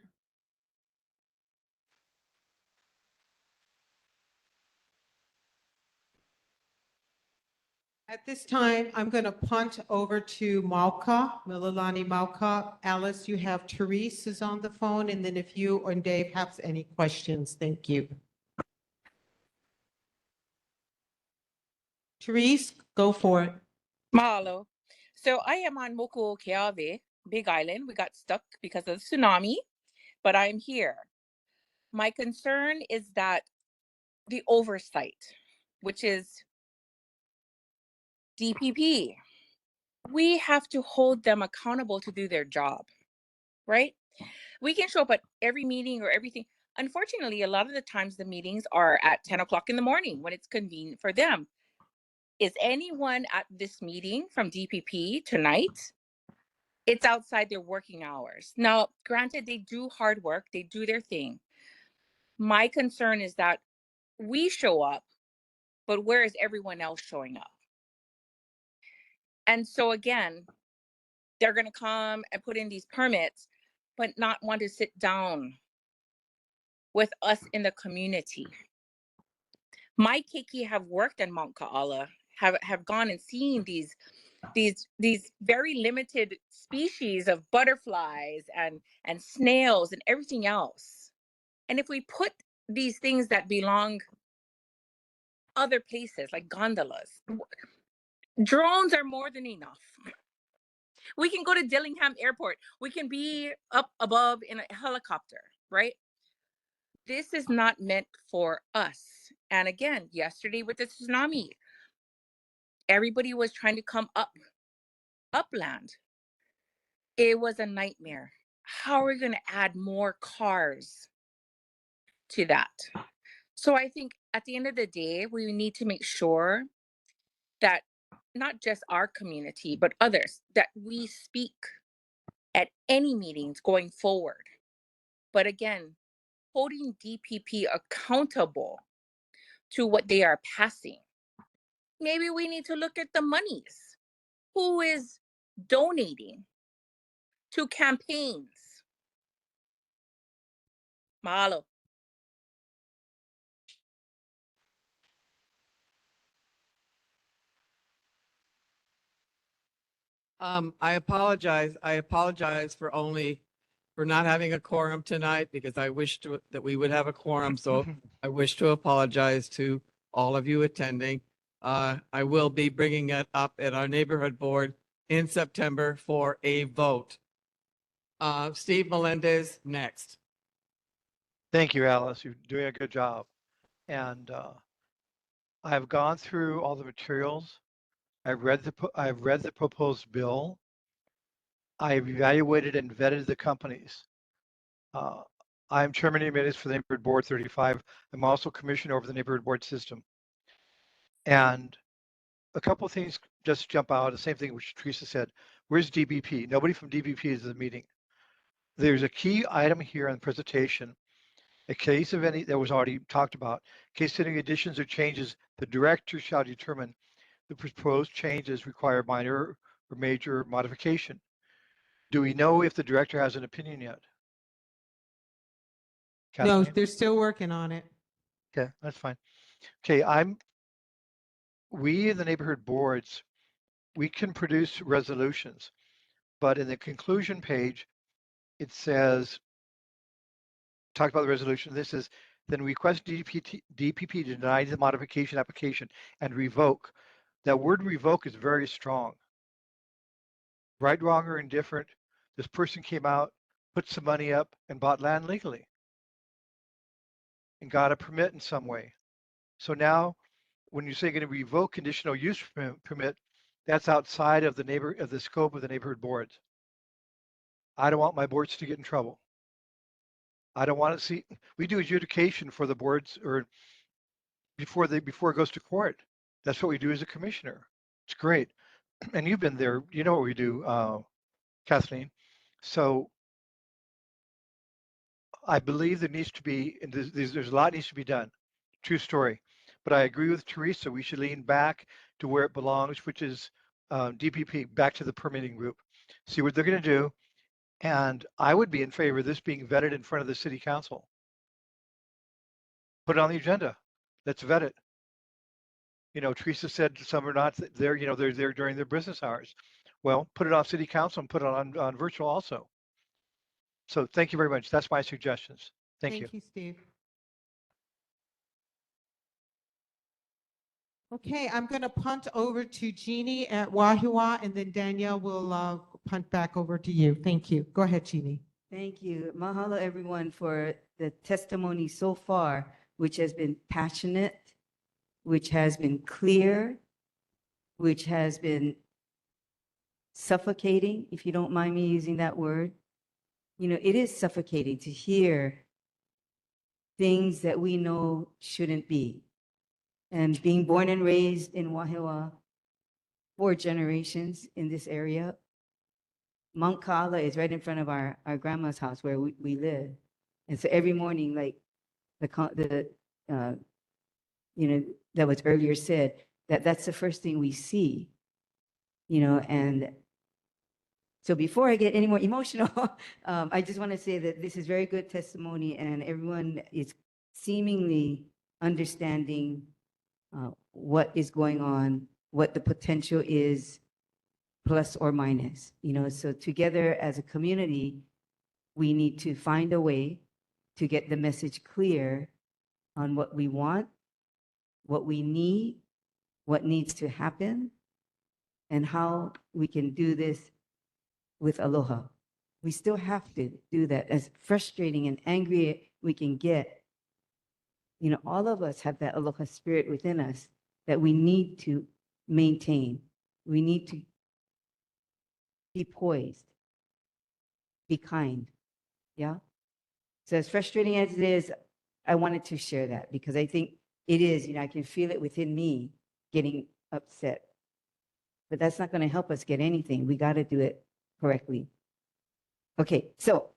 At this time, I'm going to punt over to Mauka, Mililani-Waipiʻo. Alice, you have Therese is on the phone, and then if you or Dave have any questions, thank you. Therese, go for it. Mahalo. So I am on Moku Keawe, Big Island. We got stuck because of the tsunami, but I'm here. My concern is that the oversight, which is DPP, we have to hold them accountable to do their job, right? We can show up at every meeting or everything. Unfortunately, a lot of the times the meetings are at 10 o'clock in the morning when it's convenient for them. Is anyone at this meeting from DPP tonight? It's outside their working hours. Now, granted, they do hard work, they do their thing. My concern is that we show up, but where is everyone else showing up? And so again, they're going to come and put in these permits, but not want to sit down with us in the community. My keiki have worked in Mount Ka'ala, have gone and seen these very limited species of butterflies and snails and everything else. And if we put these things that belong other places like gondolas, drones are more than enough. We can go to Dillingham Airport. We can be up above in a helicopter, right? This is not meant for us. And again, yesterday with the tsunami, everybody was trying to come upland. It was a nightmare. How are we going to add more cars to that? So I think at the end of the day, we need to make sure that not just our community, but others, that we speak at any meetings going forward. But again, holding DPP accountable to what they are passing. Maybe we need to look at the monies. Who is donating to campaigns? Mahalo. I apologize. I apologize for not having a quorum tonight because I wish that we would have a quorum. So I wish to apologize to all of you attending. I will be bringing it up at our neighborhood board in September for a vote. Steve Melendez, next. Thank you, Alice. You're doing a good job. And I've gone through all the materials. I've read the proposed bill. I've evaluated and vetted the companies. I'm chairman of the minutes for the neighborhood board 35. I'm also commissioner over the neighborhood board system. And a couple of things just jump out. The same thing which Teresa said. Where's DBP? Nobody from DBP is at the meeting. There's a key item here in the presentation. A case of any that was already talked about. Case any additions or changes, the director shall determine the proposed changes require minor or major modification. Do we know if the director has an opinion yet? No, Kathleen? they're still working on it. Okay, that's fine. Okay, we in the neighborhood boards, we can produce resolutions, but in the conclusion page, it says, talk about the resolution. This is then request DPP to deny the modification application and revoke. That word revoke is very strong. Right, wrong, or indifferent. This person came out, put some money up, and bought land legally and got a permit in some way. So now, when you say going to revoke conditional use permit, that's outside of the scope of the neighborhood boards. I don't want my boards to get in trouble. I don't want to see. We do adjudication for the boards or before it goes to court. That's what we do as a commissioner. It's great, and you've been there. You know what we do, Kathleen. So I believe there needs to be, and there's a lot needs to be done. True story. But I agree with Teresa. We should lean back to where it belongs, which is DPP, back to the permitting group. See what they're going to do. And I would be in favor of this being vetted in front of the city council. Put it on the agenda. Let's vet it. You know, Teresa said some are not there, they're there during their business hours. Well, put it on city council and put it on virtual also. So thank you very much. That's my suggestions. Thank you. Thank you, Steve. Okay, I'm going to punt over to Jeannie at Wahiawā, and then Danielle will punt back over to you. Thank you. Go ahead, Jeannie. Thank you. Mahalo, everyone, for the testimony so far, which has been passionate, which has been clear, which has been suffocating, if you don't mind me using that word. You know, it is suffocating to hear things that we know shouldn't be. And being born and raised in Wahiawā, 4 generations in this area, Mount Kala is right in front of our grandma's house where we live. And so every morning, like that was earlier said, that's the first thing we see, and so before I get any more emotional, I just want to say that this is very good testimony and everyone is seemingly understanding what is going on, what the potential is, plus or minus, so together as a community, we need to find a way to get the message clear on what we want, what we need, what needs to happen, and how we can do this with aloha. We still have to do that. As frustrating and angry we can get, all of us have that aloha spirit within us that we need to maintain. We need to be poised, be kind. Yeah. So as frustrating as it is, I wanted to share that because I think it is, I can feel it within me getting upset. But that's not going to help us get anything. We got to do it correctly. Okay, so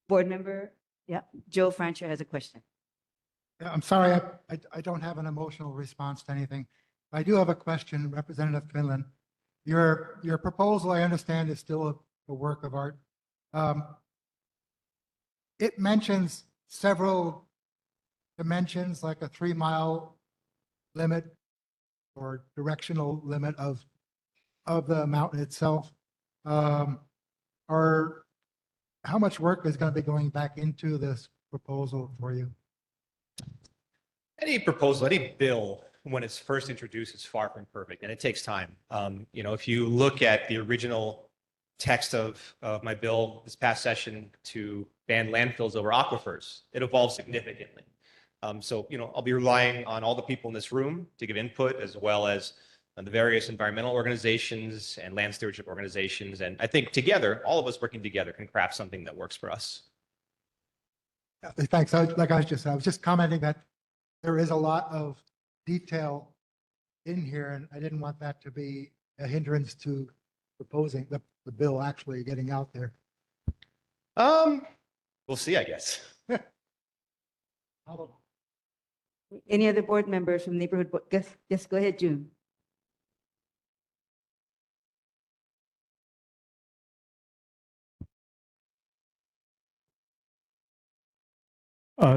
board member, Joe Francher has a question. Yeah, I'm sorry, I don't have an emotional response to anything. I do have a question, Representative Quinlan. Your proposal, I understand, is still a work of art. It mentions several dimensions, like a 3-mile limit or directional limit of of the mountain itself. How much work is going to be going back into this proposal for you? Any proposal, any bill, when it's first introduced, is far from perfect, and it takes time. If you look at the original text of my bill this past session to ban landfills over aquifers, it evolved significantly. I'll be relying on all the people in this room to give input, as well as the various environmental organizations and land stewardship organizations. And I think together, all of us working together can craft something that works for us. Thanks. I was just commenting that there is a lot of detail in here, and I didn't want that to be a hindrance to proposing the bill actually getting out there. We'll see, I guess. Any other board members from neighborhood? Yes, go ahead, June.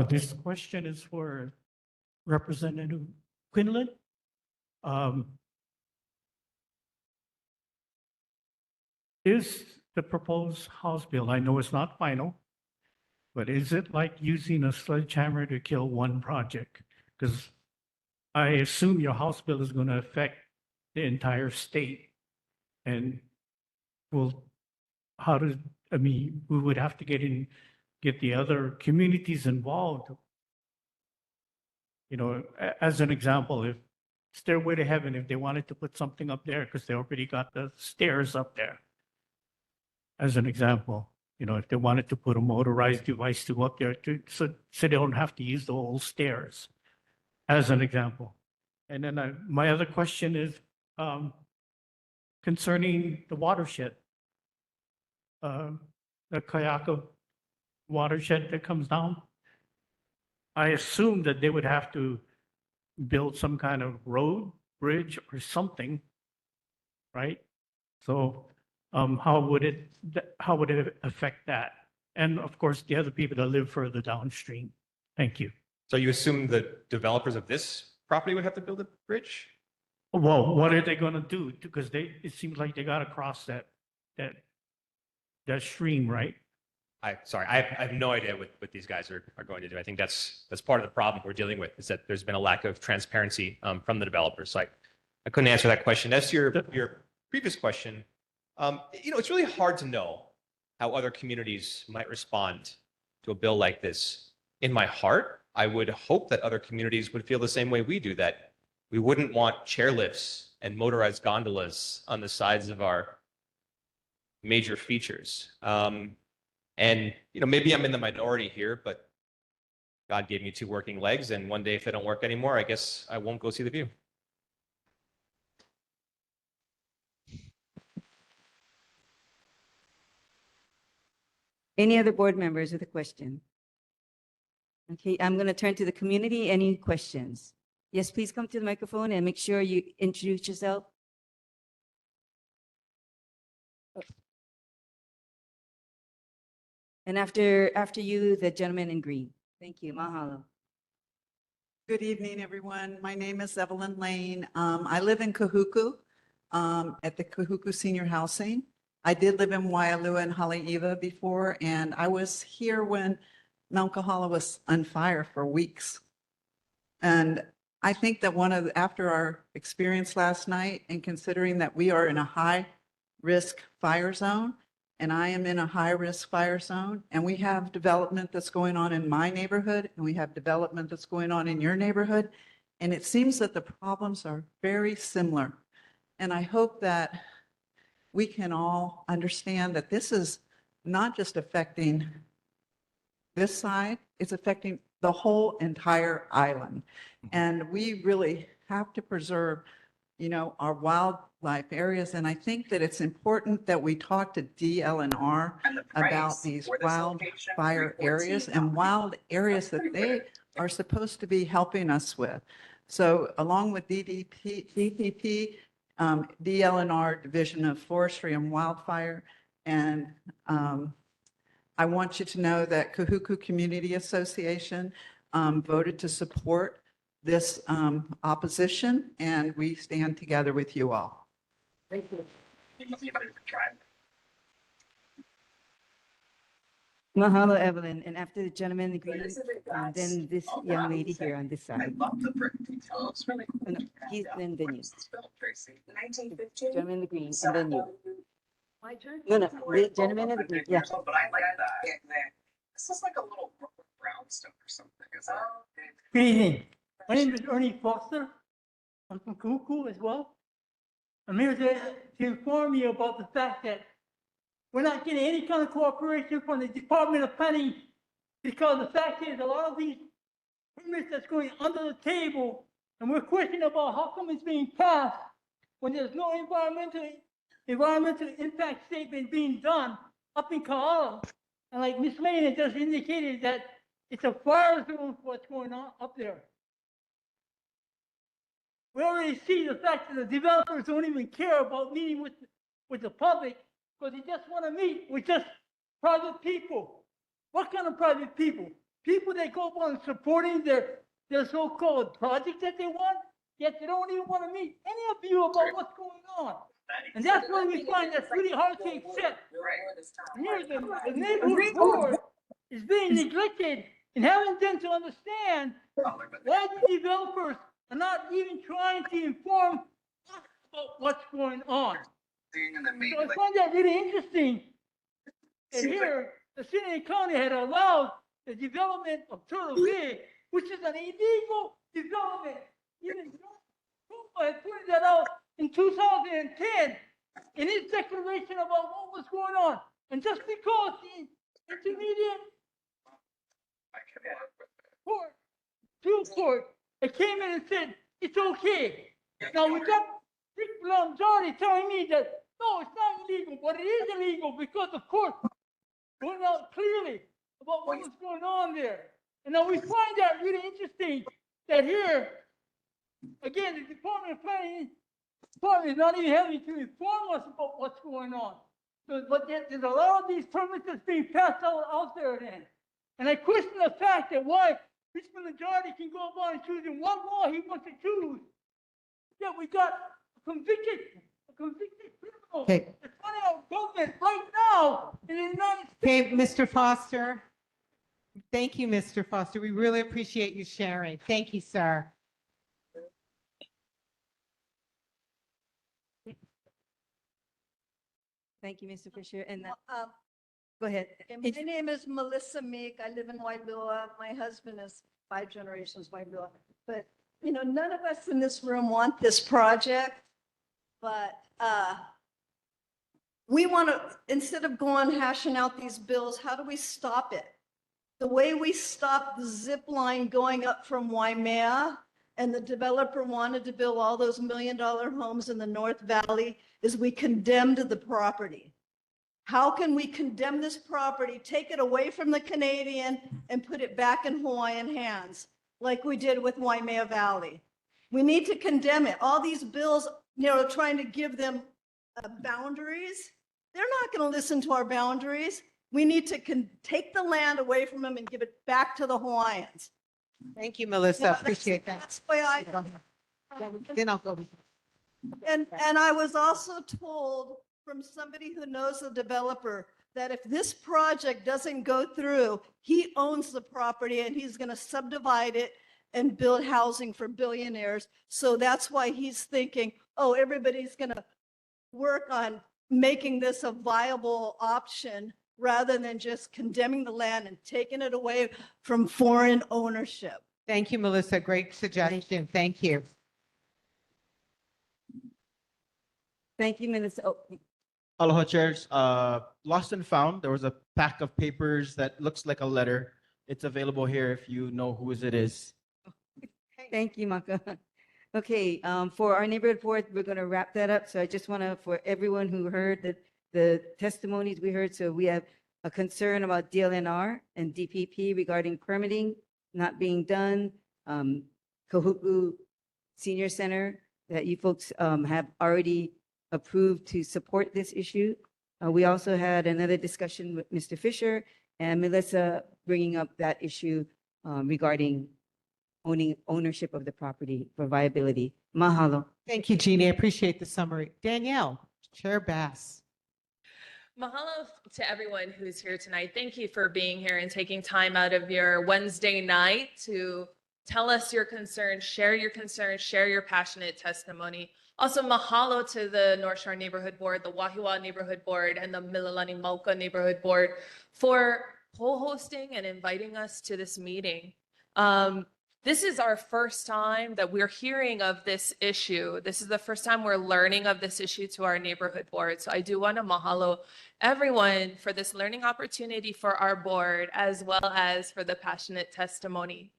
This question is for Representative Quinlan. Is the proposed House bill, I know it's not final, but is it like using a sledgehammer to kill one project? Because I assume your House bill is going to affect the entire state. And we would have to get the other communities involved. As an example, if Stairway to Heaven, if they wanted to put something up there, because they already got the stairs up there. As an example, if they wanted to put a motorized device to go up there so they don't have to use the old stairs, as an example. And then my other question is concerning the watershed, the Kayaka watershed that comes down. I assume that they would have to build some kind of road, bridge, or something, right? So how would it affect that? And of course, the other people that live further downstream. Thank you. So you assume the developers of this property would have to build a bridge? Well, what are they going to do? Because it seems like they got to cross that stream, right? I have no idea what these guys are going to do. I think that's part of the problem we're dealing with, is that there's been a lack of transparency from the developers. So I couldn't answer that question. As to your previous question, it's really hard to know how other communities might respond to a bill like this. In my heart, I would hope that other communities would feel the same way we do, that we wouldn't want chairlifts and motorized gondolas on the sides of our major features. And maybe I'm in the minority here, but God gave me two working legs, and one day if they don't work anymore, I guess I won't go see the view. Any other board members with a question? Okay, I'm going to turn to the community. Any questions? Yes, please come to the microphone and make sure you introduce yourself. And after you, the gentleman in green. Thank you. Mahalo. Good evening, everyone. My name is Evelyn Lane. I live in Kahuku at the Kahuku Senior Housing. I did live in Waialua and Haleiwa before, and I was here when Mount Kahala was on fire for weeks. And I think that after our experience last night, and considering that we are in a high-risk fire zone, and I am in a high-risk fire zone, and we have development that's going on in my neighborhood, and we have development that's going on in your neighborhood, and it seems that the problems are very similar. And I hope that we can all understand that this is not just affecting this side, it's affecting the whole entire island. And we really have to preserve, our wildlife areas. And I think that it's important that we talk to DLNR about these wildfire areas and wild areas that they are supposed to be helping us with. So along with DPP, DLNR, Division of Forestry and Wildfire, and I want you to know that Kahuku Community Association voted to support this opposition, and we stand together with you all. Mahalo, Evelyn. And after the gentleman in green, then this young lady here on this side. Oh, no, then you. Gentleman in the green, and then you. My turn? No, no, the gentleman in the green, yeah. But I like that. This is like a little brownstone or something, is that? Good evening. My name is Ernie Foster. I'm from Kahuku as well. I'm here to inform you about the fact that we're not getting any kind of cooperation from the Department of Planning because the fact is a lot of these permits that's going under the table, and we're questioning about how come it's being passed when there's no environmental impact statement being done up in Kahala. And like Ms. Lane has just indicated that it's a fire zone for what's going on up there. We already see the fact that the developers don't even care about meeting with the public because they just want to meet with just private people. What kind of private people? People that go on supporting their so-called project that they want, yet they don't even want to meet any of you about what's going on. And that's why we find that's really hard to accept. Here, the neighborhood board is being neglected and having them to understand why the developers are not even trying to inform us about what's going on. So I find that really interesting that here, the city and county had allowed the development of Turtle Bay, which is an illegal development. Even Trump had pointed that out in 2010 in his declaration about what was going on. And just because the intermediate court, it came in and said, it's okay. Now we got Rick Blanchard telling me that, no, it's not illegal, but it is illegal because the court going out clearly about what was going on there. And now we find that really interesting that here, again, the Department of Planning is not even having to inform us about what's going on. So, but there's a lot of these permits that's being passed out there then. And I question the fact that why Richmond majority can go about and choosing one law he wants to choose. Yeah, we got a convicted criminal Okay. that's running our government right now in the United States. Okay, Mr. Foster. Thank you, Mr. Foster. We really appreciate you sharing. Thank you, sir. Thank you, Mr. Fisher. And go ahead. My name is Melissa Meek. I live in Wailu'a. My husband is 5 generations Wailu'a. But, you know, none of us in this room want this project. But we want to, instead of going hashing out these bills, how do we stop it? The way we stopped the zip line going up from Waimea and the developer wanted to build all those $1 million homes in the North Valley is we condemned the property. How can we condemn this property, take it away from the Canadian and put it back in Hawaiian hands like we did with Waimea Valley? We need to condemn it. All these bills, you know, trying to give them boundaries. They're not going to listen to our boundaries. We need to take the land away from them and give it back to the Hawaiians. Thank you, Melissa. Appreciate that. That's the way I. Then I'll go. And I was also told from somebody who knows the developer that if this project doesn't go through, he owns the property and he's going to subdivide it and build housing for billionaires. So that's why he's thinking, oh, everybody's going to work on making this a viable option rather than just condemning the land and taking it away from foreign ownership. Thank you, Melissa. Great suggestion. Thank you. Thank you, Minister. Oh, Aloha chairs, lost and found. There was a pack of papers that looks like a letter. It's available here if you know whose it is. thank you, Mauka. Okay, for our neighborhood board, we're going to wrap that up. So I just want to, for everyone who heard the testimonies we heard, so we have a concern about DLNR and DPP regarding permitting not being done. Kahuku Senior Center that you folks have already approved to support this issue. We also had another discussion with Mr. Fisher and Melissa bringing up that issue regarding ownership of the property for viability. Mahalo. Thank you, Jeannie. I appreciate the summary. Danielle, Chair Bass. Mahalo to everyone who's here tonight. Thank you for being here and taking time out of your Wednesday night to tell us your concerns, share your passionate testimony. Also, mahalo to the North Shore Neighborhood Board, the Wahiawā Neighborhood Board, and the Mililani-Mauka Neighborhood Board for co-hosting and inviting us to this meeting. This is our first time that we're hearing of this issue. This is the first time we're learning of this issue to our neighborhood board. So I do want to mahalo everyone for this learning opportunity for our board, as well as for the passionate testimony.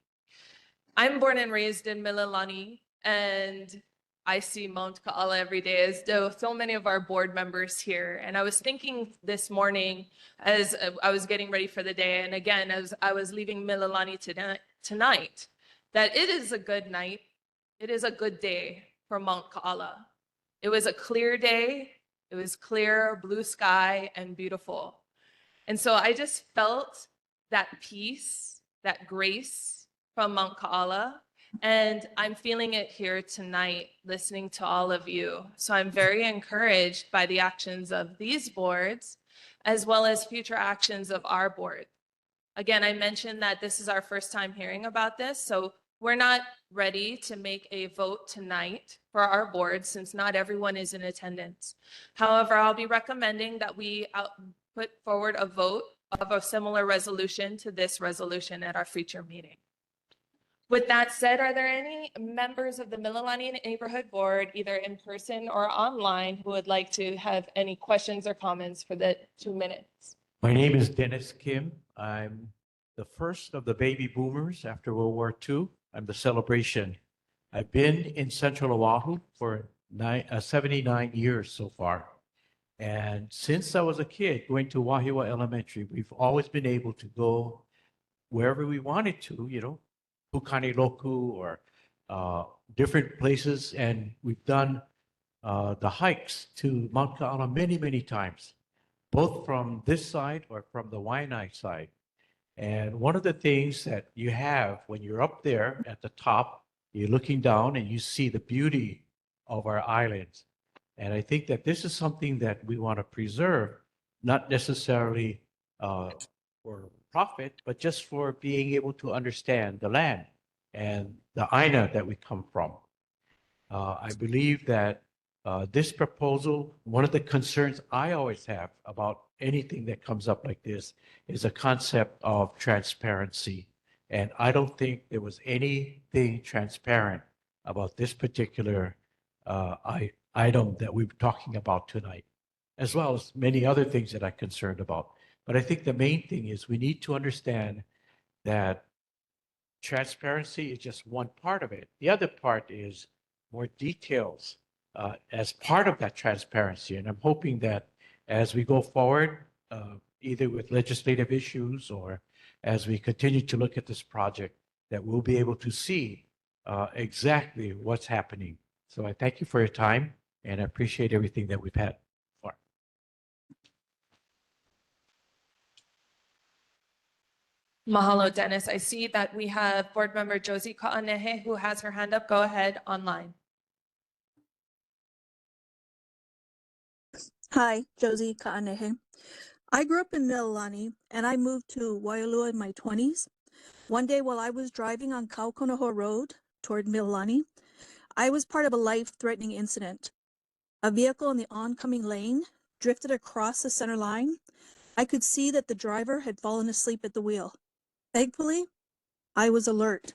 I'm born and raised in Mililani, and I see Mount Ka'ala every day, as do so many of our board members here. And I was thinking this morning as I was getting ready for the day, and again, as I was leaving Mililani tonight, that it is a good night. It is a good day for Mount Ka'ala. It was a clear day. It was clear, blue sky, and beautiful. And so I just felt that peace, that grace from Mount Ka'ala. And I'm feeling it here tonight, listening to all of you. So I'm very encouraged by the actions of these boards, as well as future actions of our board. Again, I mentioned that this is our first time hearing about this, so we're not ready to make a vote tonight for our board since not everyone is in attendance. However, I'll be recommending that we put forward a vote of a similar resolution to this resolution at our future meeting. With that said, are there any members of the Mililani Neighborhood Board, either in person or online, who would like to have any questions or comments for the 2 minutes? My name is Dennis Kim. I'm the first of the baby boomers after World War II. I'm the celebration. I've been in Central Oahu for 79 years so far. And since I was a kid going to Wahiawā Elementary, we've always been able to go wherever we wanted to, you know, Kukaniloku or different places. And we've done the hikes to Mount Ka'ala many, many times, both from this side or from the Waianae side. And one of the things that you have when you're up there at the top, you're looking down and you see the beauty of our islands. And I think that this is something that we want to preserve, not necessarily for profit, but just for being able to understand the land and the aina that we come from. I believe that this proposal, one of the concerns I always have about anything that comes up like this is a concept of transparency. And I don't think there was anything transparent about this particular item that we were talking about tonight, as well as many other things that I'm concerned about. But I think the main thing is we need to understand that transparency is just one part of it. The other part is more details as part of that transparency. And I'm hoping that as we go forward, either with legislative issues or as we continue to look at this project, that we'll be able to see exactly what's happening. So I thank you for your time and I appreciate everything that we've had. Mahalo, Dennis. I see that we have board member Josie Ka'anehe who has her hand up. Go ahead online. Hi, Josie Ka'anehe. I grew up in Mililani and I moved to Waialua in my 20s. One day while I was driving on Kaukonoho Road toward Mililani, I was part of a life-threatening incident. A vehicle in the oncoming lane drifted across the center line. I could see that the driver had fallen asleep at the wheel. Thankfully, I was alert.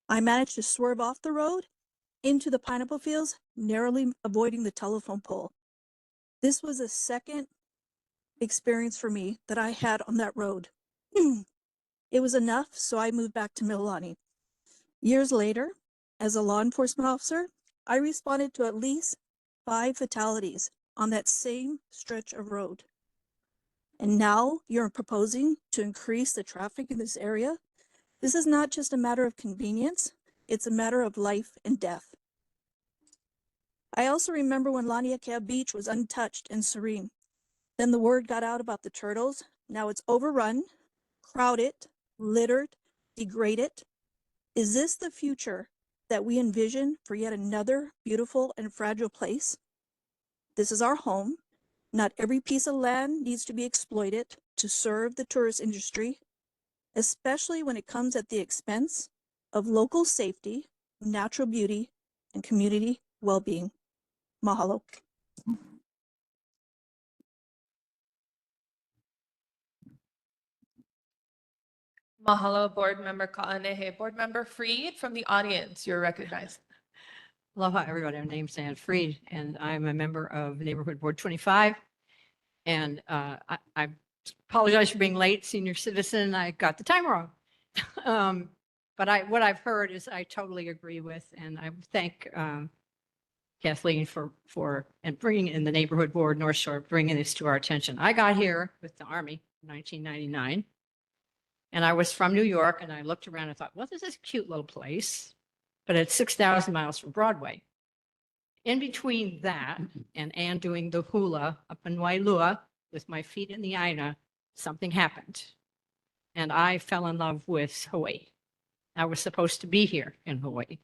I managed to swerve off the road into the pineapple fields, narrowly avoiding the telephone pole. This was a second experience for me that I had on that road. It was enough, so I moved back to Mililani. Years later, as a law enforcement officer, I responded to at least 5 fatalities on that same stretch of road. And now you're proposing to increase the traffic in this area? This is not just a matter of convenience, it's a matter of life and death. I also remember when Laniakea Beach was untouched and serene. Then the word got out about the turtles. Now it's overrun, crowded, littered, degraded. Is this the future that we envision for yet another beautiful and fragile place? This is our home. Not every piece of land needs to be exploited to serve the tourist industry, especially when it comes at the expense of local safety, natural beauty, and community well-being. Mahalo. Mahalo, Board Member Ka'anehe. Board Member Freed from the audience, you're recognized. Aloha, everybody. My name's Ann Freed, and I'm a member of Neighborhood Board 25. And I apologize for being late, senior citizen. I got the time wrong. But what I've heard is I totally agree with, and I thank Kathleen for and bringing in the Neighborhood Board North Shore, bringing this to our attention. I got here with the Army in 1999, and I was from New York, and I looked around and thought, well, this is a cute little place, but it's 6,000 miles from Broadway. In between that and Ann doing the hula up in Wailua with my feet in the Aina, something happened. And I fell in love with Hawaii. I was supposed to be here in Hawaii.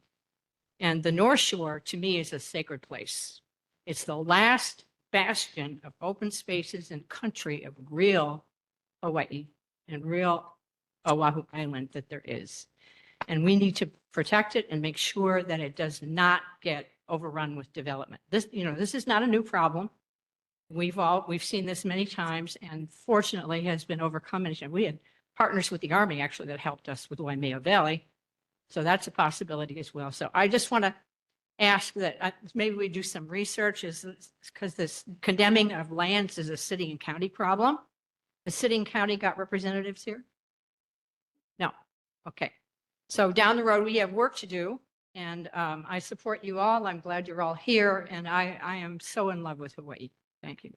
And the North Shore, to me, is a sacred place. It's the last bastion of open spaces and country of real Hawaii and real Oahu Island that there is. And we need to protect it and make sure that it does not get overrun with development. This is not a new problem. We've seen this many times, and fortunately has been overcome many times. We had partners with the Army actually that helped us with Waimea Valley. So that's a possibility as well. So I just want to ask that maybe we do some research, because this condemning of lands is a city and county problem. The city and county got representatives here? No. Okay. So down the road, we have work to do, and I support you all. I'm glad you're all here, and I am so in love with Hawaii. Thank you.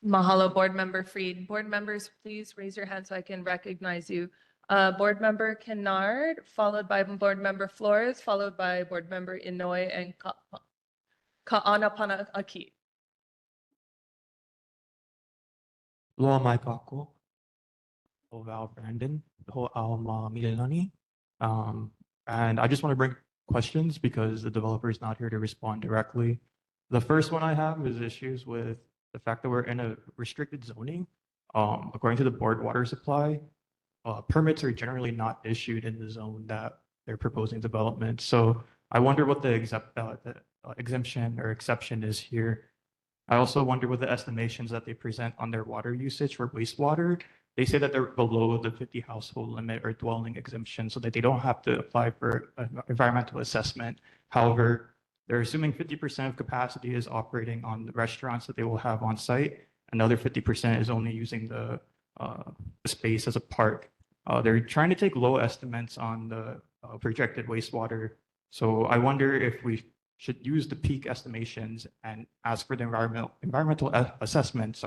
Mahalo, Board Member Freed. Board members, please raise your hand so I can recognize you. Board Member Kennard, followed by Board Member Flores, followed by Board Member Inouye and Ka'anapana'aki. Loa mai kako, o Val Brandon, ho ao ma Mililani. And I just want to bring questions because the developer is not here to respond directly. The first one I have is issues with the fact that we're in a restricted zoning. According to the board water supply, permits are generally not issued in the zone that they're proposing development. So I wonder what the exemption or exception is here. I also wonder what the estimations that they present on their water usage for wastewater. They say that they're below the 50 household limit or dwelling exemption so that they don't have to apply for an environmental assessment. However, they're assuming 50% of capacity is operating on the restaurants that they will have on site. Another 50% is only using the space as a park. They're trying to take low estimates on the projected wastewater. So I wonder if we should use the peak estimations and ask for the environmental assessment,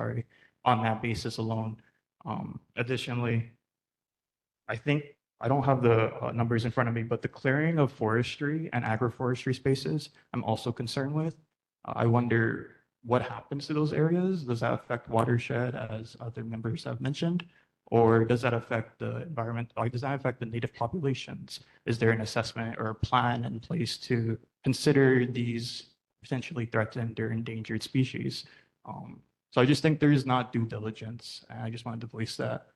on that basis alone. Additionally, I think I don't have the numbers in front of me, but the clearing of forestry and agroforestry spaces, I'm also concerned with. I wonder what happens to those areas. Does that affect watershed, as other members have mentioned? Or does that affect the environment? Like, does that affect the native populations? Is there an assessment or a plan in place to consider these potentially threatened or endangered species? So I just think there is not due diligence, and I just wanted to voice that.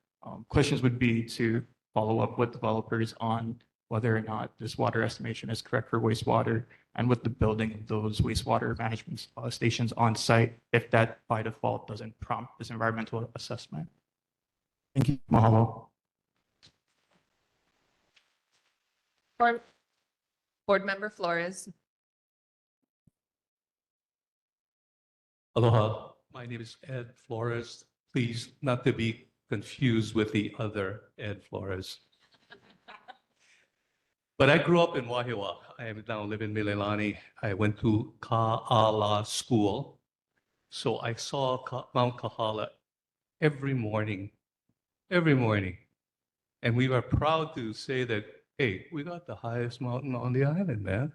Questions would be to follow up with developers on whether or not this water estimation is correct for wastewater, and with the building of those wastewater management stations on site, if that by default doesn't prompt this environmental assessment. Thank you. Mahalo. Board Member Flores. Aloha, my name is Ed Flores. Please not to be confused with the other Ed Flores. But I grew up in Wahiawā. I now live in Mililani. I went to Ka'ala school. So I saw Mount Kahala every morning. And we were proud to say that, hey, we got the highest mountain on the island, man.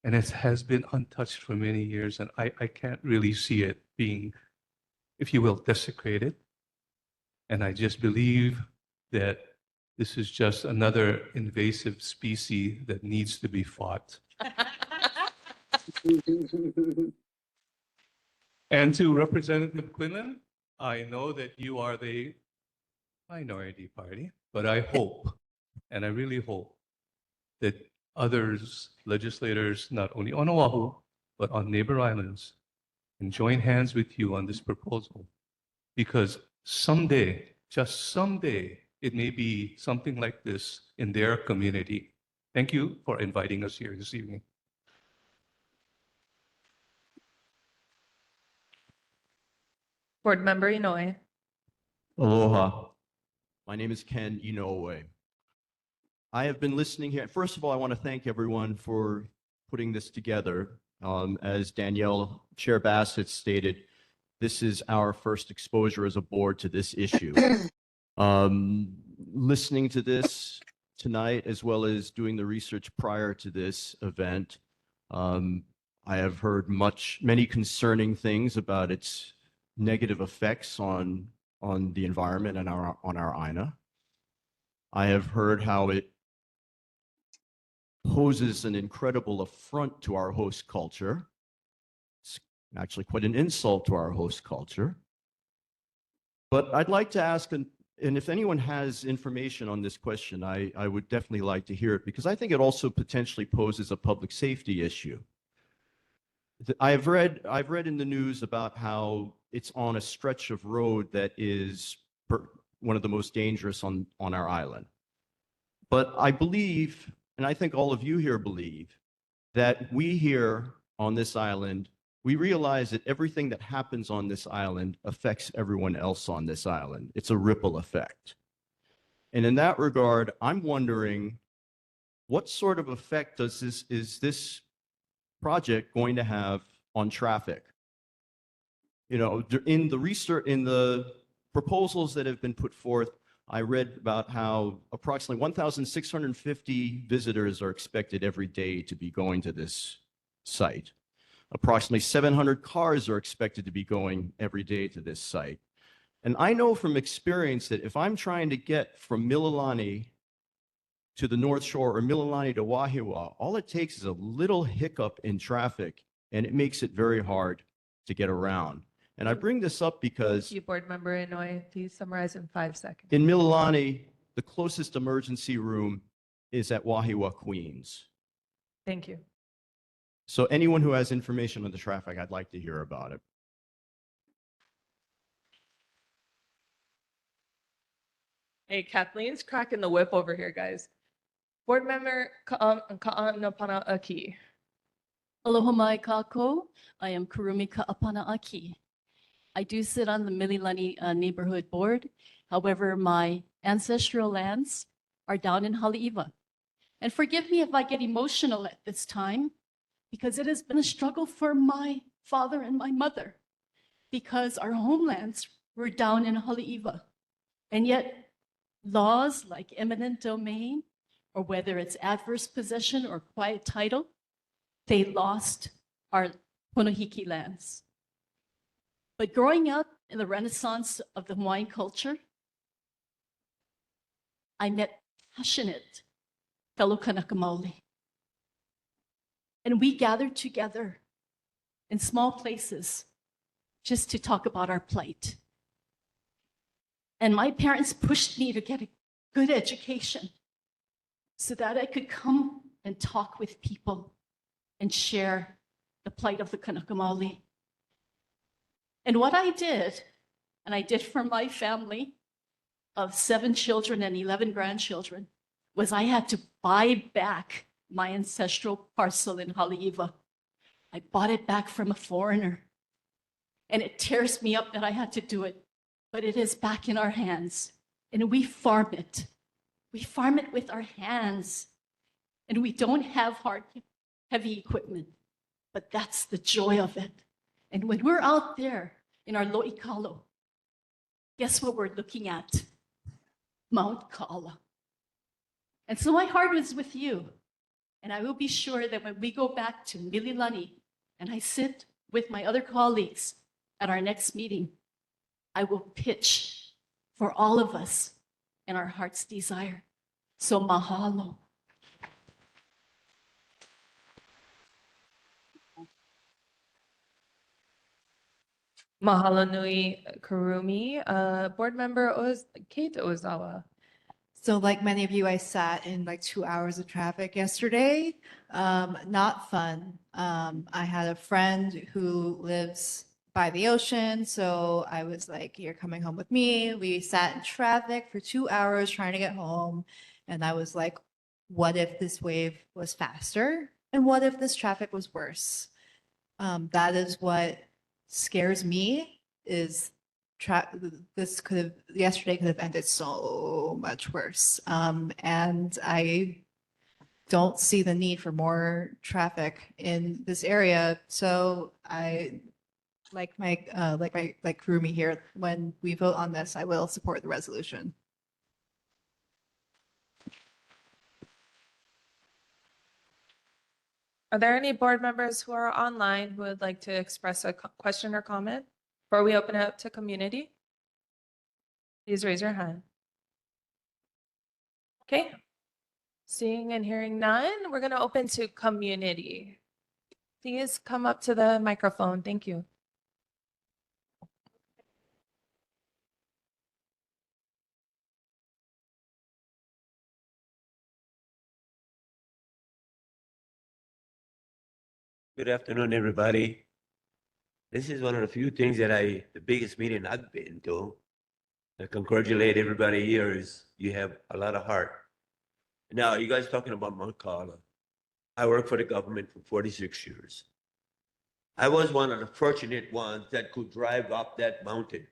And it has been untouched for many years, and I can't really see it being if you will, desecrated. And I just believe that this is just another invasive species that needs to be fought. And to Representative Quinlan, I know that you are the minority party, but I hope, and I really hope, that others, legislators, not only on Oahu, but on neighbor islands, can join hands with you on this proposal. Because someday, just someday, it may be something like this in their community. Thank you for inviting us here this evening. Board Member Inouye. Aloha. My name is Ken Inoue. I have been listening here. First of all, I want to thank everyone for putting this together. As Danielle Chair Bassett stated, this is our first exposure as a board to this issue. Listening to this tonight, as well as doing the research prior to this event, I have heard many concerning things about its negative effects on the environment and on our INA. I have heard how it poses an incredible affront to our host culture. It's actually quite an insult to our host culture. But I'd like to ask, and if anyone has information on this question, I would definitely like to hear it, because I think it also potentially poses a public safety issue. I've read in the news about how it's on a stretch of road that is one of the most dangerous on our island. But I believe, and I think all of you here believe, that we here on this island, we realize that everything that happens on this island affects everyone else on this island. It's a ripple effect. And in that regard, I'm wondering, what sort of effect is this project going to have on traffic? You know, in the research, in the proposals that have been put forth, I read about how approximately 1,650 visitors are expected every day to be going to this site. Approximately 700 cars are expected to be going every day to this site. And I know from experience that if I'm trying to get from Mililani to the North Shore or Mililani to Wahiawā, all it takes is a little hiccup in traffic, and it makes it very hard to get around. And I bring this up because Thank you, Board Member Inouye. Please summarize in 5 seconds. in Mililani, the closest emergency room is at Wahiawā, Queens. Thank you. So anyone who has information on the traffic, I'd like to hear about it. Hey, Kathleen's cracking the whip over here, guys. Board Member Ka'anapanaʻaki. Aloha mai kākou. I am Kurumi Ka'apanaʻaki. I do sit on the Mililani Neighborhood Board. However, my ancestral lands are down in Haleiwa. And forgive me if I get emotional at this time, because it has been a struggle for my father and my mother, because our homelands were down in Haleiwa. And yet laws like eminent domain, or whether it's adverse possession or quiet title, they lost our Ponohiki lands. But growing up in the renaissance of the Hawaiian culture, I met passionate fellow Kanaka Maoli. And we gathered together in small places just to talk about our plight. And my parents pushed me to get a good education so that I could come and talk with people and share the plight of the Kanaka Maoli. And what I did, and I did for my family of 7 children and 11 grandchildren, was I had to buy back my ancestral parcel in Haleiwa. I bought it back from a foreigner. And it tears me up that I had to do it, but it is back in our hands. And we farm it. We farm it with our hands. And we don't have heavy equipment, but that's the joy of it. And when we're out there in our lo'ikalo, guess what we're looking at? Mount Ka'ala. And so my heart was with you. And I will be sure that when we go back to Mililani and I sit with my other colleagues at our next meeting, I will pitch for all of us and our heart's desire. So mahalo. Mahalo nui Kurumi, board member Kate Ozawa. So like many of you, I sat in like 2 hours of traffic yesterday. Not fun. I had a friend who lives by the ocean. So I was like, you're coming home with me. We sat in traffic for 2 hours trying to get home. And I was like, what if this wave was faster? And what if this traffic was worse? That is what scares me is yesterday could have ended so much worse. And I don't see the need for more traffic in this area. So I like Kurumi here, when we vote on this, I will support the resolution. Are there any board members who are online who would like to express a question or comment before we open it up to community? Please raise your hand. Okay. Seeing and hearing none, we're going to open to community. Please come up to the microphone. Thank you. Good afternoon, everybody. This is one of the few things the biggest meeting I've been to. I congratulate everybody here you have a lot of heart. Now, you guys talking about Mauka. I worked for the government for 46 years. I was one of the fortunate ones that could drive up that mountain.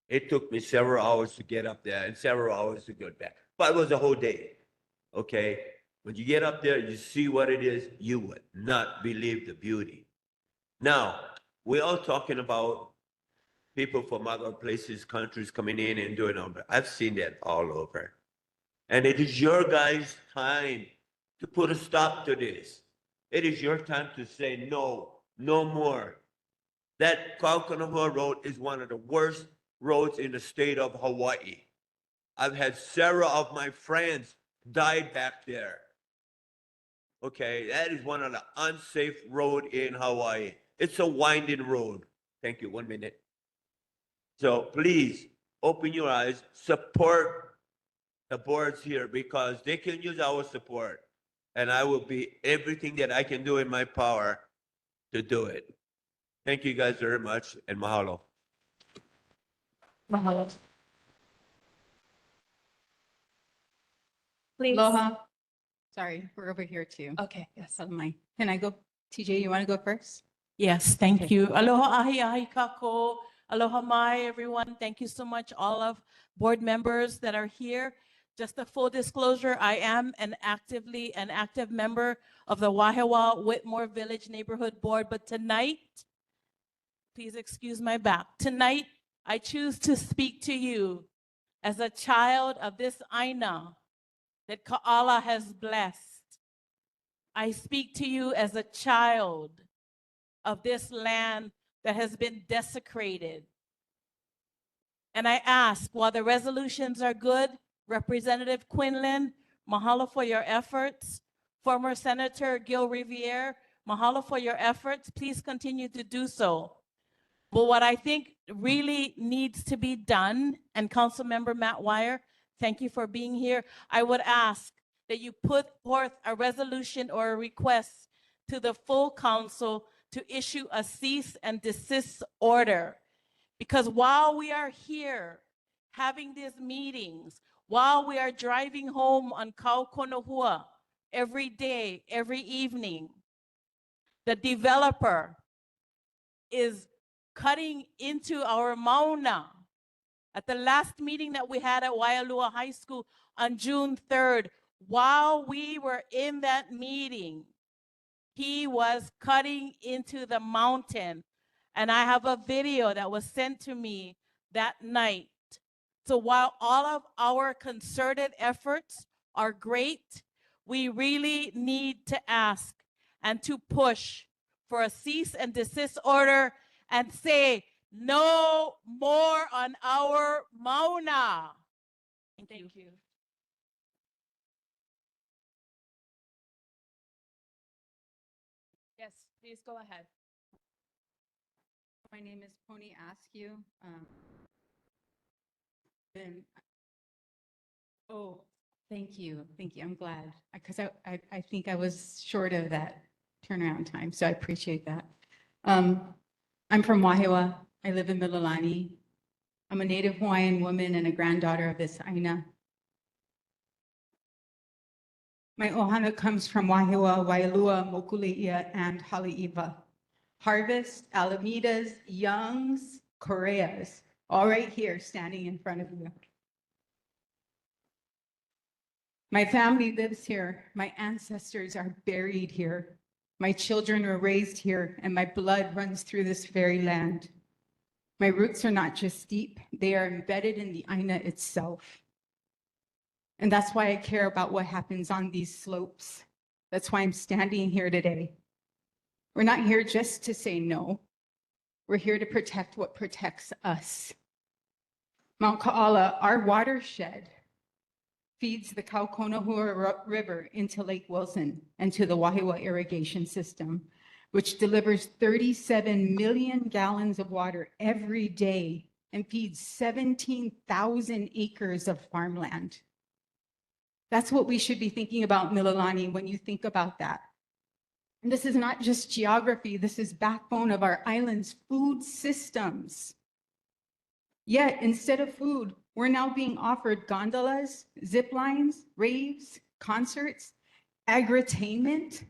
It took me several hours to get up there and several hours to get back, but it was a whole day, okay? When you get up there, you see what it is, you would not believe the beauty. Now, we're all talking about people from other places, countries coming in and doing all that. I've seen that all over. And it is your guys' time to put a stop to this. It is your time to say no, no more. That Kaukanahua Road is one of the worst roads in the state of Hawaii. I've had several of my friends die back there. Okay, that is one of the unsafe road in Hawaii. It's a winding road. Thank you, 1 minute. So please open your eyes, support the boards here because they can use our support. And I will be everything that I can do in my power to do it. Thank you guys very much and mahalo. Mahalo. Please. Aloha. Sorry, we're over here too. Okay, yes. Can I go? TJ, you want to go first? Yes, thank Okay. you. Aloha ahi ahi kako. Aloha mai, everyone. Thank you so much, all of board members that are here. Just a full disclosure, I am an active member of the Wahiawā Whitmore Village Neighborhood Board, but tonight, please excuse my back. Tonight, I choose to speak to you as a child of this Aina that Ka'ala has blessed. I speak to you as a child of this land that has been desecrated. And I ask, while the resolutions are good, Representative Quinlan, mahalo for your efforts. Former Senator Gil Riviere, mahalo for your efforts. Please continue to do so. But what I think really needs to be done, and Councilmember Matt Wire, thank you for being here. I would ask that you put forth a resolution or a request to the full council to issue a cease and desist order. Because while we are here having these meetings, while we are driving home on Kaukonahua every day, every evening, the developer is cutting into our mauna. At the last meeting that we had at Waialua High School on June 3rd, while we were in that meeting, he was cutting into the mountain. And I have a video that was sent to me that night. So while all of our concerted efforts are great, we really need to ask and to push for a cease and desist order and say No more on our Mauna. Thank you. Yes, please go ahead. My name is Pony Askew. Been, oh, thank you. Thank you. I'm glad because I think I was short of that turnaround time. So I appreciate that. I'm from Wahiawā. I live in Mililani. I'm a native Hawaiian woman and a granddaughter of this Aina. My ohana comes from Wahiawā, Waialua, Mokuleia, and Haleiwa. Harvest, Alamedas, Youngs, Koreas, all right here standing in front of you. My family lives here. My ancestors are buried here. My children were raised here, and my blood runs through this very land. My roots are not just deep, they are embedded in the Aina itself. And that's why I care about what happens on these slopes. That's why I'm standing here today. We're not here just to say no. We're here to protect what protects us. Mount Ka'ala, our watershed, feeds the Kaukonahua River into Lake Wilson and to the Wahiawā irrigation system, which delivers 37 million gallons of water every day and feeds 17,000 acres of farmland. That's what we should be thinking about, Mililani, when you think about that. And this is not just geography, this is backbone of our island's food systems. Yet, instead of food, we're now being offered gondolas, zip lines, raves, concerts, agritainment.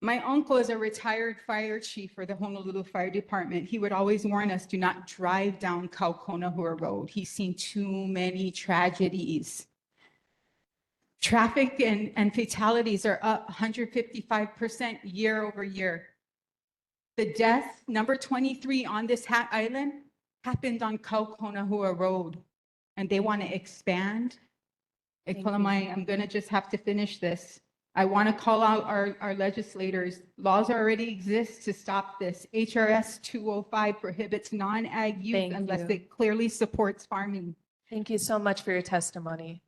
My uncle is a retired fire chief for the Honolulu Fire Department. He would always warn us, do not drive down Kaukonahua Road. He's seen too many tragedies. Traffic and fatalities are up 155% year over year. The death, number 23 on this island, happened on Kaukonahua Road, and they want to expand. I'm going to just have to finish this. I want to call out our legislators. Laws already exist to stop this. HRS 205 prohibits non-ag use unless it clearly supports farming. Thank you so much for your testimony.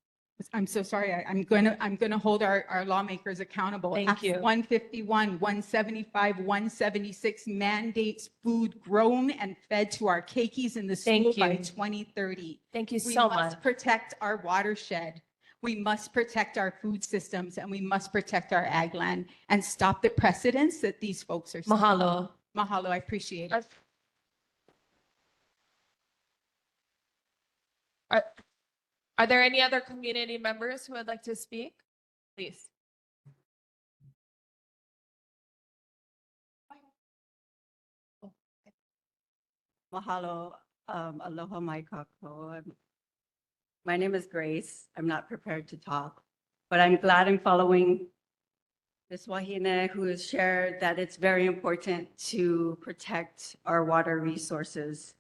I'm so sorry. I'm gonna hold our lawmakers accountable. Thank you. 151, 175, 176 mandates food grown and fed to our keikis in the school by 2030. Thank you We so must much. protect our watershed. We must protect our food systems, and we must protect our ag land and stop the precedents that these folks are setting. Mahalo. Mahalo. I appreciate it. Are there any other community members who would like to speak? Please. Mahalo, aloha mai kako. My name is Grace. I'm not prepared to talk, but I'm glad I'm following this wahine who has shared that it's very important to protect our water resources.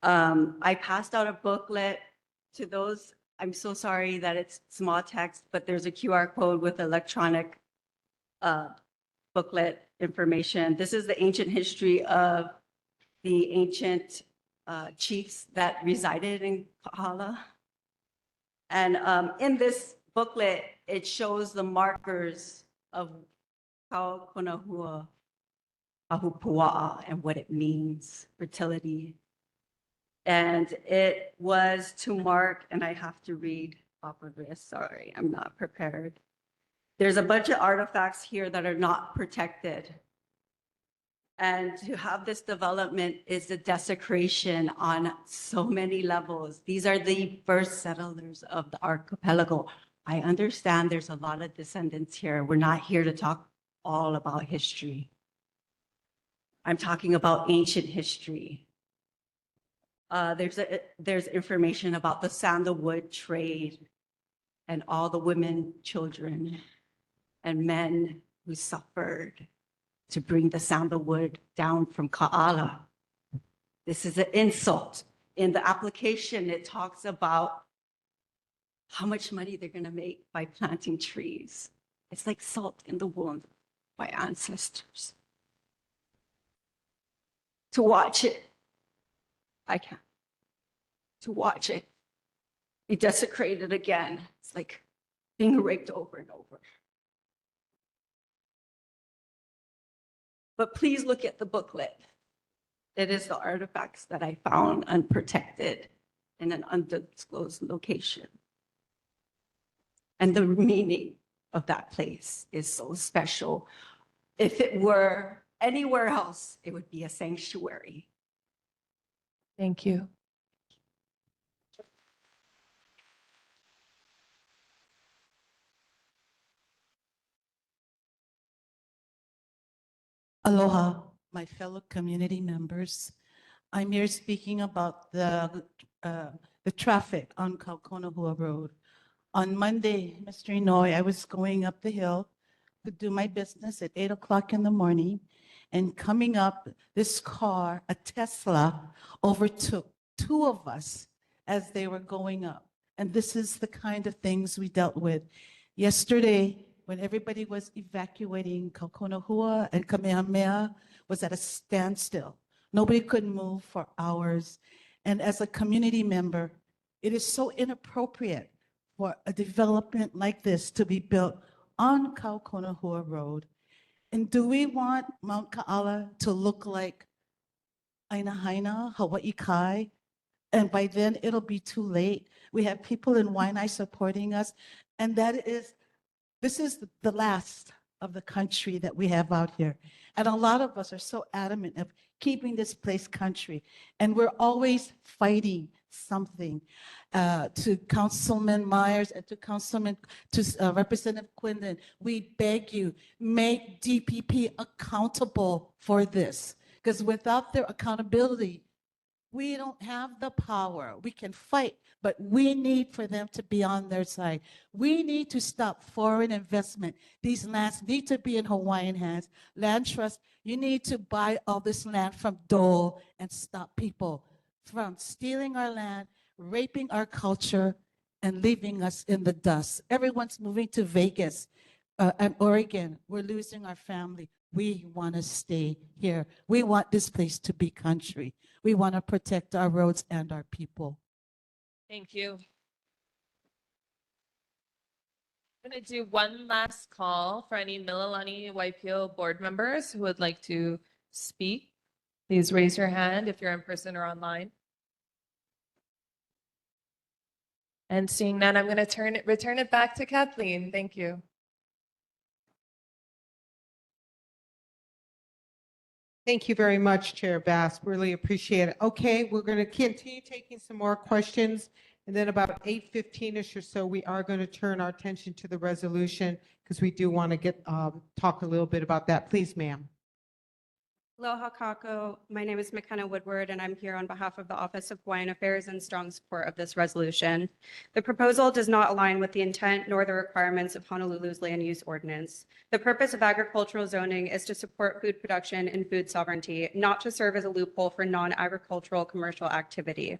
I passed out a booklet to those. I'm so sorry that it's small text, but there's a QR code with electronic booklet information. This is the ancient history of the ancient chiefs that resided in Kahala. And in this booklet, it shows the markers of Kaukonahua Ahupua'a and what it means, fertility. And it was to mark, and I have to read off of this, sorry, I'm not prepared. There's a bunch of artifacts here that are not protected. And to have this development is a desecration on so many levels. These are the first settlers of the archipelago. I understand there's a lot of descendants here. We're not here to talk all about history. I'm talking about ancient history. There's information about the sandalwood trade and all the women, children, and men who suffered to bring the sandalwood down from Ka'ala. This is an insult. In the application, it talks about how much money they're going to make by planting trees. It's like salt in the wound by ancestors. to watch it. I can't. To watch it be desecrated again. It's like being raped over and over. But please look at the booklet. It is the artifacts that I found unprotected in an undisclosed location. And the meaning of that place is so special. If it were anywhere else, it would be a sanctuary. Thank you. Aloha, my fellow community members. I'm here speaking about the traffic on Kaukonahua Road. On Monday, Mr. Inouye, I was going up the hill to do my business at 8 o'clock in the morning, and coming up, this car, a Tesla, overtook two of us as they were going up. And this is the kind of things we dealt with. Yesterday, when everybody was evacuating, Kaukonahua and Kamehameha was at a standstill. Nobody could move for hours. And as a community member, it is so inappropriate for a development like this to be built on Kaukonahua Road. And do we want Mount Ka'ala to look like Aina, Hawaii Kai? And by then it'll be too late. We have people in Waianae supporting us. And this is the last of the country that we have out here. And a lot of us are so adamant of keeping this place country. And we're always fighting something. To Councilman Myers and to Representative Quinlan, we beg you, make DPP accountable for this. Because without their accountability, we don't have the power. We can fight, but we need for them to be on their side. We need to stop foreign investment. These lands need to be in Hawaiian hands. Land trust, you need to buy all this land from Dole and stop people from stealing our land, raping our culture, and leaving us in the dust. Everyone's moving to Vegas and Oregon. We're losing our family. We want to stay here. We want this place to be country. We want to protect our roads and our people. Thank you. I'm going to do one last call for any Mililani-Waipiʻo board members who would like to speak. Please raise your hand if you're in person or online. And seeing none, I'm going to return it back to Kathleen. Thank you. Thank you very much, Chair Bass. Really appreciate it. Okay, we're going to continue taking some more questions. And then about 8:15-ish or so, we are going to turn our attention to the resolution because we do want to talk a little bit about that. Please, ma'am. Aloha kako. My name is McKenna Woodward, and I'm here on behalf of the Office of Hawaiian Affairs in strong support of this resolution. The proposal does not align with the intent nor the requirements of Honolulu's land use ordinance. The purpose of agricultural zoning is to support food production and food sovereignty, not to serve as a loophole for non-agricultural commercial activity.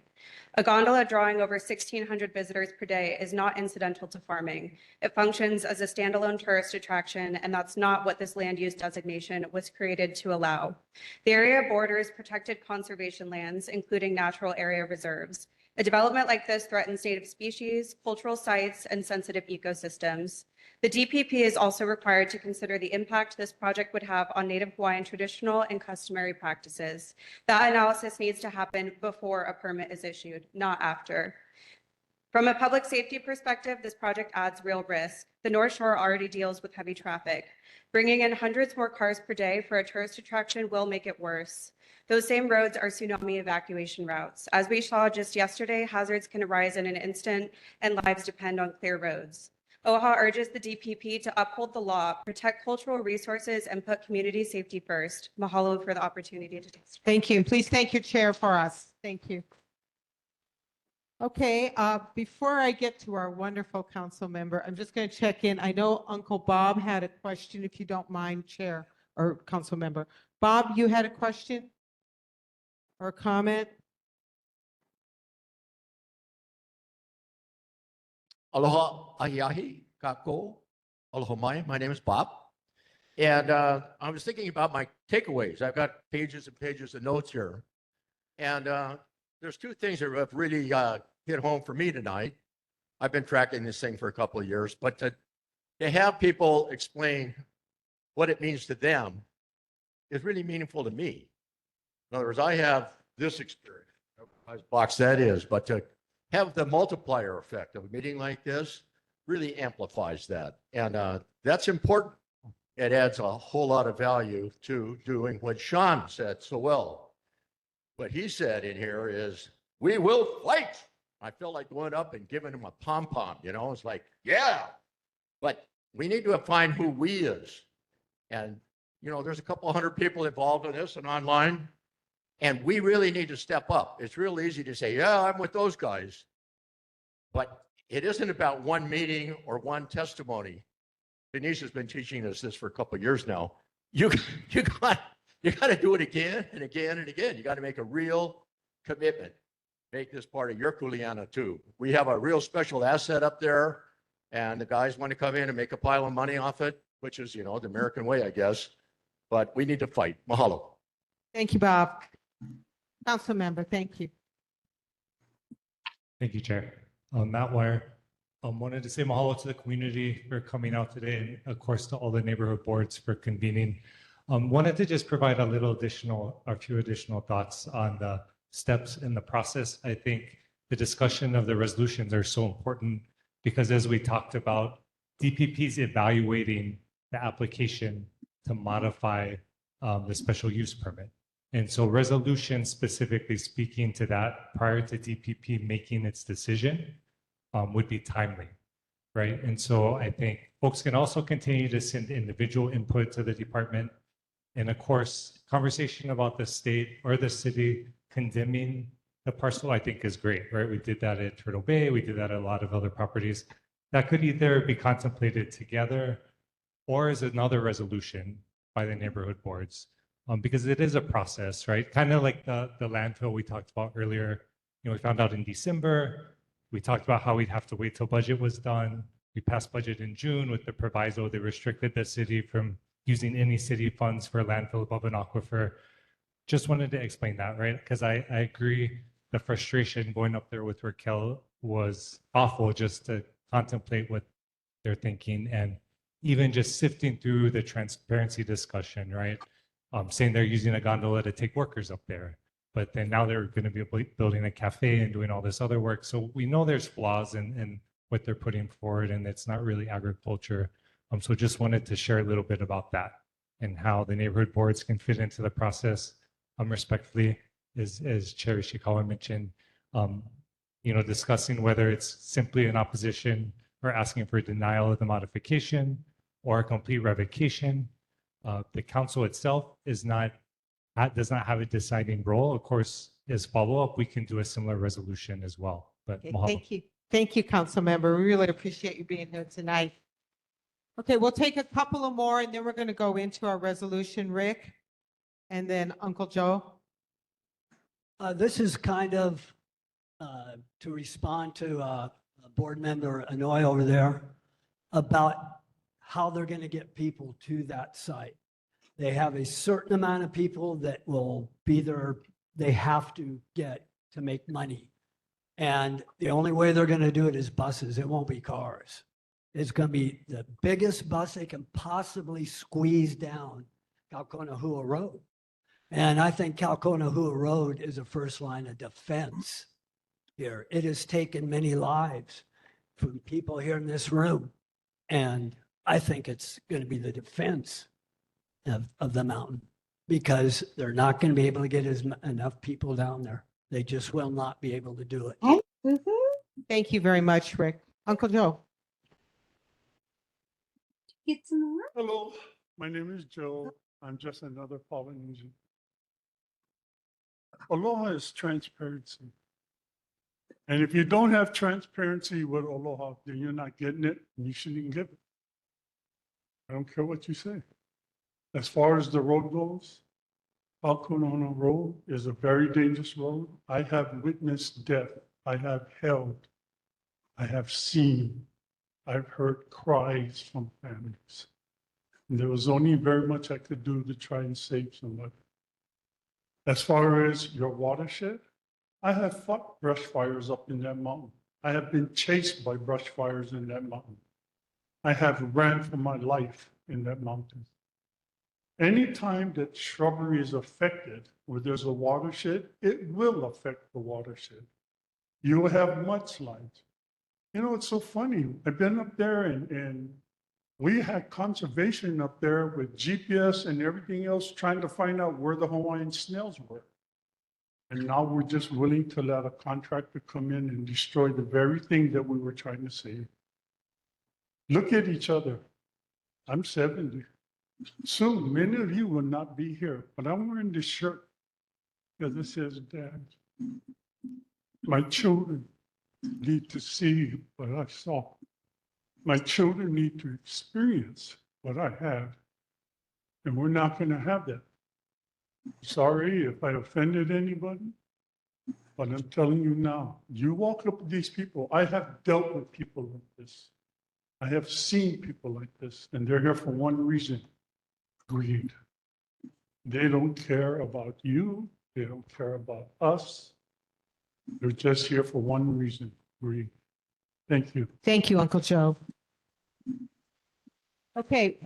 A gondola drawing over 1,600 visitors per day is not incidental to farming. It functions as a standalone tourist attraction, and that's not what this land use designation was created to allow. The area borders protected conservation lands, including natural area reserves. A development like this threatens native species, cultural sites, and sensitive ecosystems. The DPP is also required to consider the impact this project would have on Native Hawaiian traditional and customary practices. That analysis needs to happen before a permit is issued, not after. From a public safety perspective, this project adds real risk. The North Shore already deals with heavy traffic. Bringing in hundreds more cars per day for a tourist attraction will make it worse. Those same roads are tsunami evacuation routes. As we saw just yesterday, hazards can arise in an instant and lives depend on clear roads. OHA urges the DPP to uphold the law, protect cultural resources, and put community safety first. Mahalo for the opportunity to take. Thank you. Please thank your chair for us. Thank you. Okay, before I get to our wonderful council member, I'm just going to check in. I know Uncle Bob had a question, if you don't mind, Chair or council member. Bob, you had a question or a comment? Aloha ahi kako. Aloha mai. My name is Bob. And I was thinking about my takeaways. I've got pages and pages of notes here. And there's two things that have really hit home for me tonight. I've been tracking this thing for a couple of years, but to have people explain what it means to them is really meaningful to me. In other words, I have this experience, as box that is, but to have the multiplier effect of a meeting like this really amplifies that. And that's important. It adds a whole lot of value to doing what Sean said so well. What he said in here is, we will fight. I felt like going up and giving him a pom-pom, you know, it's like, yeah, but we need to find who we is. And, you know, there's a couple hundred people involved in this and online, and we really need to step up. It's real easy to say, yeah, I'm with those guys, but it isn't about one meeting or one testimony. Denise has been teaching us this for a couple of years now. You got to do it again and again and again. You got to make a real commitment. Make this part of your Kuleana too. We have a real special asset up there, and the guys want to come in and make a pile of money off it, which is, you know, the American way, I guess. But we need to fight. Mahalo. Thank you, Bob. Council member, thank you. Thank you, Chair. Matt Wire. Wanted to say mahalo to the community for coming out today, and of course to all the neighborhood boards for convening. Wanted to just provide a few additional thoughts on the steps in the process. I think the discussion of the resolutions are so important because, as we talked about, DPP is evaluating the application to modify the special use permit. And so resolutions specifically speaking to that prior to DPP making its decision would be timely, right? And so I think folks can also continue to send individual input to the department. And of course, conversation about the state or the city condemning the parcel, I think is great, right? We did that at Turtle Bay. We did that at a lot of other properties. That could either be contemplated together or as another resolution by the neighborhood boards, because it is a process, right? Kind of like the landfill we talked about earlier. You know, we found out in December. We talked about how we'd have to wait till budget was done. We passed budget in June with the proviso that restricted the city from using any city funds for landfill above an aquifer. Just wanted to explain that, right? Because I agree the frustration going up there with Raquel was awful just to contemplate what they're thinking and even just sifting through the transparency discussion, right? Saying they're using a gondola to take workers up there, but then now they're going to be building a cafe and doing all this other work. So we know there's flaws in what they're putting forward, and it's not really agriculture. So just wanted to share a little bit about that and how the neighborhood boards can fit into the process. Respectfully, as Chair Ishikawa mentioned, you know, discussing whether it's simply an opposition or asking for a denial of the modification or a complete revocation. The council itself does not have a deciding role. Of course, as follow-up, we can do a similar resolution as well. But Okay, mahalo. thank you. Thank you, council member. We really appreciate you being here tonight. Okay, we'll take a couple of more and then we're going to go into our resolution, Rick, and then Uncle Joe. This is kind of to respond to board member Anoy over there about how they're going to get people to that site. They have a certain amount of people that will be there. They have to get to make money. And the only way they're going to do it is buses. It won't be cars. It's going to be the biggest bus they can possibly squeeze down Kaukonahua Road. And I think Kaukonahua Road is a first line of defense here. It has taken many lives from people here in this room. And I think it's going to be the defense of the mountain because they're not going to be able to get enough people down there. They just will not be able to do it. Thank you very much, Rick. Uncle Joe. Hello, my name is Joe. I'm just another Polynesian. Aloha is transparency. And if you don't have transparency with aloha, then you're not getting it and you shouldn't give it. I don't care what you say. As far as the road goes, Kaukonahua Road is a very dangerous road. I have witnessed death. I have held. I have seen. I've heard cries from families. And there was only very much I could do to try and save somebody. As far as your watershed, I have fought brush fires up in that mountain. I have been chased by brush fires in that mountain. I have ran for my life in that mountain. Anytime that shrubbery is affected, where there's a watershed, it will affect the watershed. You will have mudslides. You know, it's so funny. I've been up there and we had conservation up there with GPS and everything else trying to find out where the Hawaiian snails were. And now we're just willing to let a contractor come in and destroy the very thing that we were trying to save. Look at each other. I'm 70. Soon, many of you will not be here, but I'm wearing this shirt because it says Dad. My children need to see what I saw. My children need to experience what I had. And we're not going to have that. Sorry if I offended anybody, but I'm telling you now, you walk up with these people. I have dealt with people like this. I have seen people like this, and they're here for one reason, greed. They don't care about you. They don't care about us. They're just here for one reason, greed. Thank you. Thank you, Uncle Joe. Okay.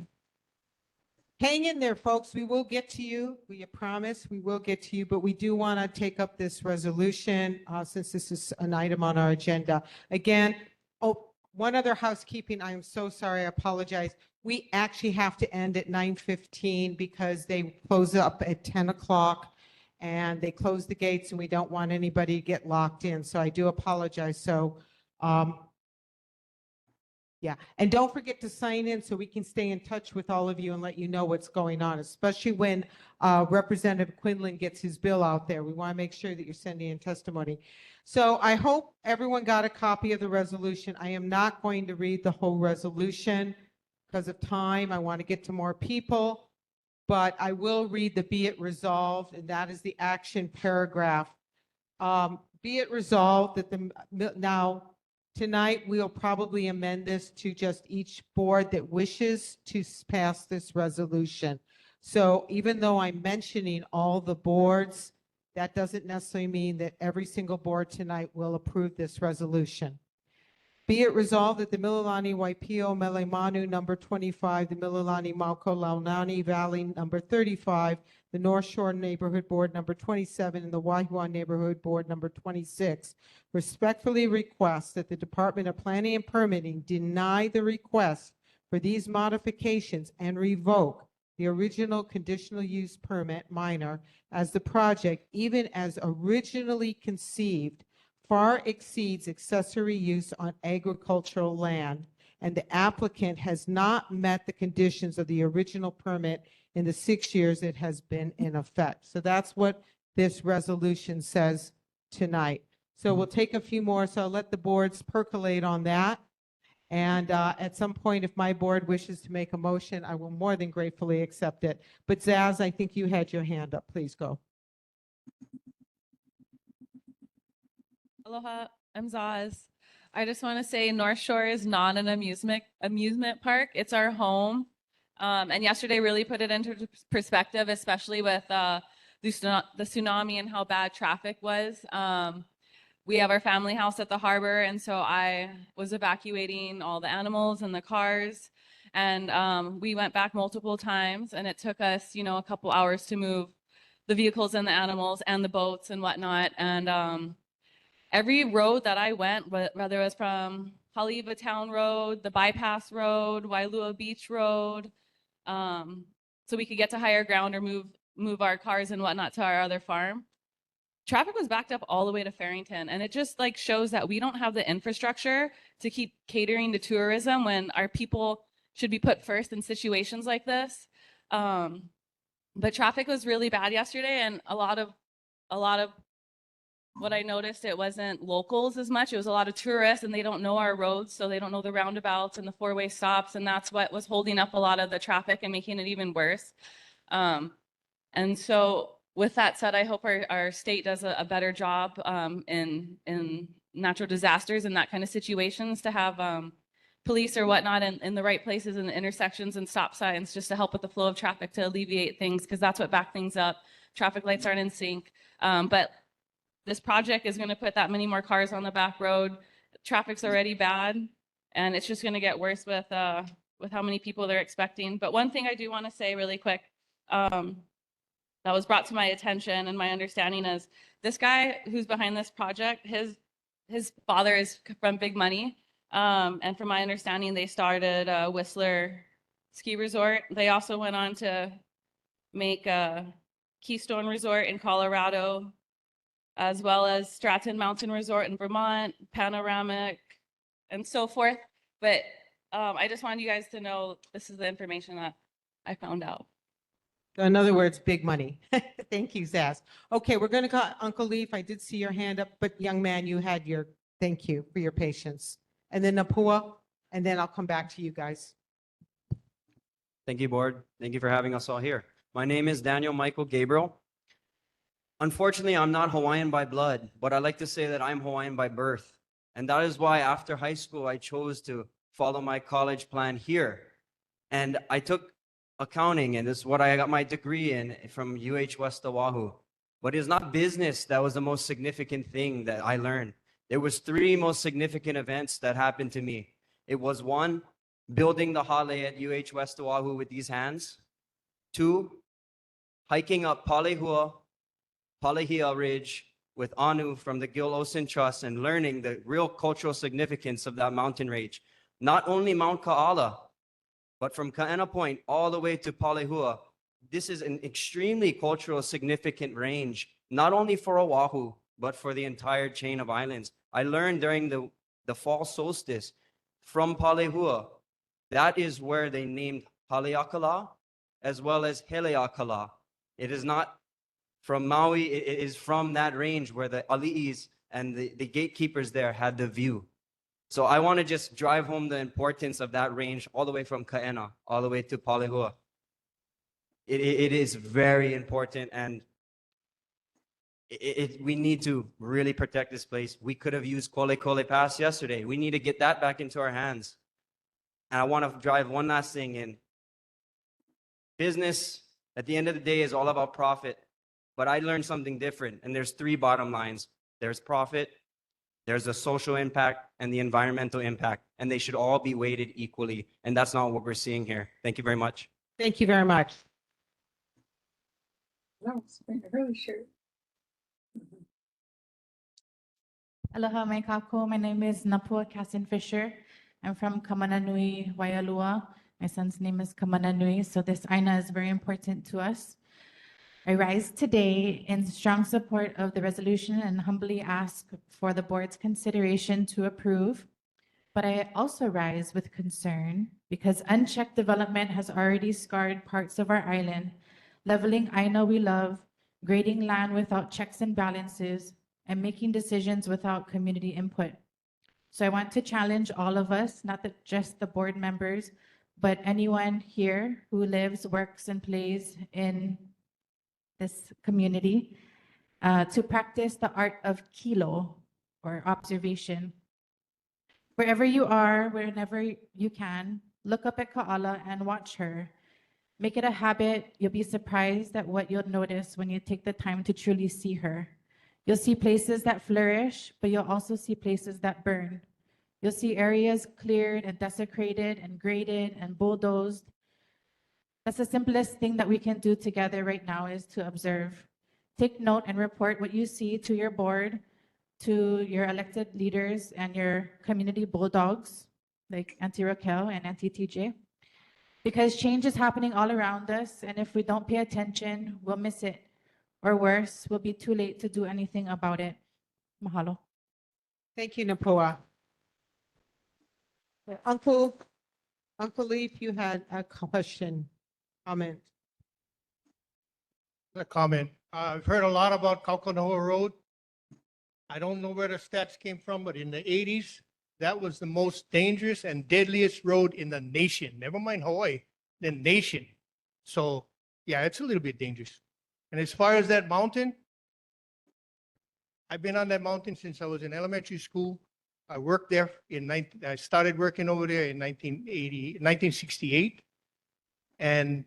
Hang in there, folks. We will get to you. We promise we will get to you, but we do want to take up this resolution since this is an item on our agenda. Again, one other housekeeping. I am so sorry. I apologize. We actually have to end at 9:15 because they close up at 10 o'clock and they close the gates and we don't want anybody to get locked in. So I do apologize. So, yeah, and don't forget to sign in so we can stay in touch with all of you and let you know what's going on, especially when Representative Quinlan gets his bill out there. We want to make sure that you're sending in testimony. So I hope everyone got a copy of the resolution. I am not going to read the whole resolution because of time. I want to get to more people, but I will read the be it resolved, and that is the action paragraph. Be it resolved that tonight, we'll probably amend this to just each board that wishes to pass this resolution. So even though I'm mentioning all the boards, that doesn't necessarily mean that every single board tonight will approve this resolution. Be it resolved that the Mililani-Waipiʻo Mele Manu number 25, the Mililani-Mauka Launani Valley number 35, the North Shore Neighborhood Board number 27, and the Wahiawā Neighborhood Board number 26 respectfully request that the Department of Planning and Permitting deny the request for these modifications and revoke the original conditional use permit minor as the project, even as originally conceived, far exceeds accessory use on agricultural land, and the applicant has not met the conditions of the original permit in the 6 years it has been in effect. So that's what this resolution says tonight. So we'll take a few more, so I'll let the boards percolate on that. And at some point, if my board wishes to make a motion, I will more than gratefully accept it. But Zaz, I think you had your hand up. Please go. Aloha, I'm Zaz. I just want to say North Shore is not an amusement park. It's our home. And yesterday really put it into perspective, especially with the tsunami and how bad traffic was. We have our family house at the harbor, and so I was evacuating all the animals and the cars. And we went back multiple times, and it took us, a couple hours to move the vehicles and the animals and the boats and whatnot. And every road that I went, whether it was from Haleiwa Town Road, the Bypass Road, Wailua Beach Road, so we could get to higher ground or move our cars and whatnot to our other farm. Traffic was backed up all the way to Farrington, and it just shows that we don't have the infrastructure to keep catering to tourism when our people should be put first in situations like this. But traffic was really bad yesterday, and a lot of what I noticed, it wasn't locals as much. It was a lot of tourists, and they don't know our roads, so they don't know the roundabouts and the four-way stops, and that's what was holding up a lot of the traffic and making it even worse. And so with that said, I hope our state does a better job in natural disasters and that kind of situations to have police or whatnot in the right places in the intersections and stop signs just to help with the flow of traffic to alleviate things because that's what back things up. Traffic lights aren't in sync. But this project is going to put that many more cars on the back road. Traffic's already bad, and it's just going to get worse with how many people they're expecting. But one thing I do want to say really quick that was brought to my attention and my understanding is this guy who's behind this project, his father is from Big Money. And from my understanding, they started Whistler Ski Resort. They also went on to make a Keystone Resort in Colorado, as well as Stratton Mountain Resort in Vermont, Panoramic, and so forth. But I just wanted you guys to know this is the information that I found out. In other words, big money. Thank you, Zaz. Okay, we're going to call Uncle Leaf. I did see your hand up, but young man, you had your, thank you for your patience. And then Napua, and then I'll come back to you guys. Thank you, board. Thank you for having us all here. My name is Daniel Michael Gabriel. Unfortunately, I'm not Hawaiian by blood, but I like to say that I'm Hawaiian by birth. And that is why after high school, I chose to follow my college plan here. And I took accounting, and this is what I got my degree in from West Oahu. But it's not business that was the most significant thing that I learned. There was three most significant events that happened to me. It was one, building the hale at West Oahu with these hands. Two, hiking up Palehia Ridge with Anu from the Gil Ocean Trust and learning the real cultural significance of that mountain range. Not only Mount Ka'ala, but from Kaena Point all the way to Palehua. This is an extremely cultural significant range, not only for Oahu, but for the entire chain of islands. I learned during the fall solstice from Palehua, that is where they named Haleakala as well as Heleakala. It is not from Maui, it is from that range where the ali'is and the gatekeepers there had the view. So I want to just drive home the importance of that range all the way from Kaena, all the way to Palehua. It is very important, and we need to really protect this place. We could have used Kole Kole Pass yesterday. We need to get that back into our hands. And I want to drive one last thing in. Business, at the end of the day, is all about profit. But I learned something different, and there's three bottom lines. There's profit, there's the social impact, and the environmental impact, and they should all be weighted equally. And that's not what we're seeing here. Thank you very much. Thank you very much. Really sure. Aloha mai kākou. My name is Napua Cassin Fisher. I'm from Kamananui, Waialua. My son's name is Kamananui, so this aina is very important to us. I rise today in strong support of the resolution and humbly ask for the board's consideration to approve. But I also rise with concern because unchecked development has already scarred parts of our island, leveling aina we love, grading land without checks and balances, and making decisions without community input. So I want to challenge all of us, not just the board members, but anyone here who lives, works, and plays in this community to practice the art of kilo, or observation. Wherever you are, whenever you can, look up at Ka'ala and watch her. Make it a habit. You'll be surprised at what you'll notice when you take the time to truly see her. You'll see places that flourish, but you'll also see places that burn. You'll see areas cleared and desecrated and graded and bulldozed. That's the simplest thing that we can do together right now, is to observe. Take note and report what you see to your board, to your elected leaders and your community bulldogs, like Auntie Raquel and Auntie TJ. Because change is happening all around us, and if we don't pay attention, we'll miss it. Or worse, we'll be too late to do anything about it. Mahalo. Thank you, Napua. Uncle Leaf, you had a question, comment. A comment. I've heard a lot about Kaukanoa Road. I don't know where the stats came from, but in the 80s, that was the most dangerous and deadliest road in the nation. Never mind Hawaii, the nation. So yeah, it's a little bit dangerous. And as far as that mountain, I've been on that mountain since I was in elementary school. I worked there I started working over there in 1968. And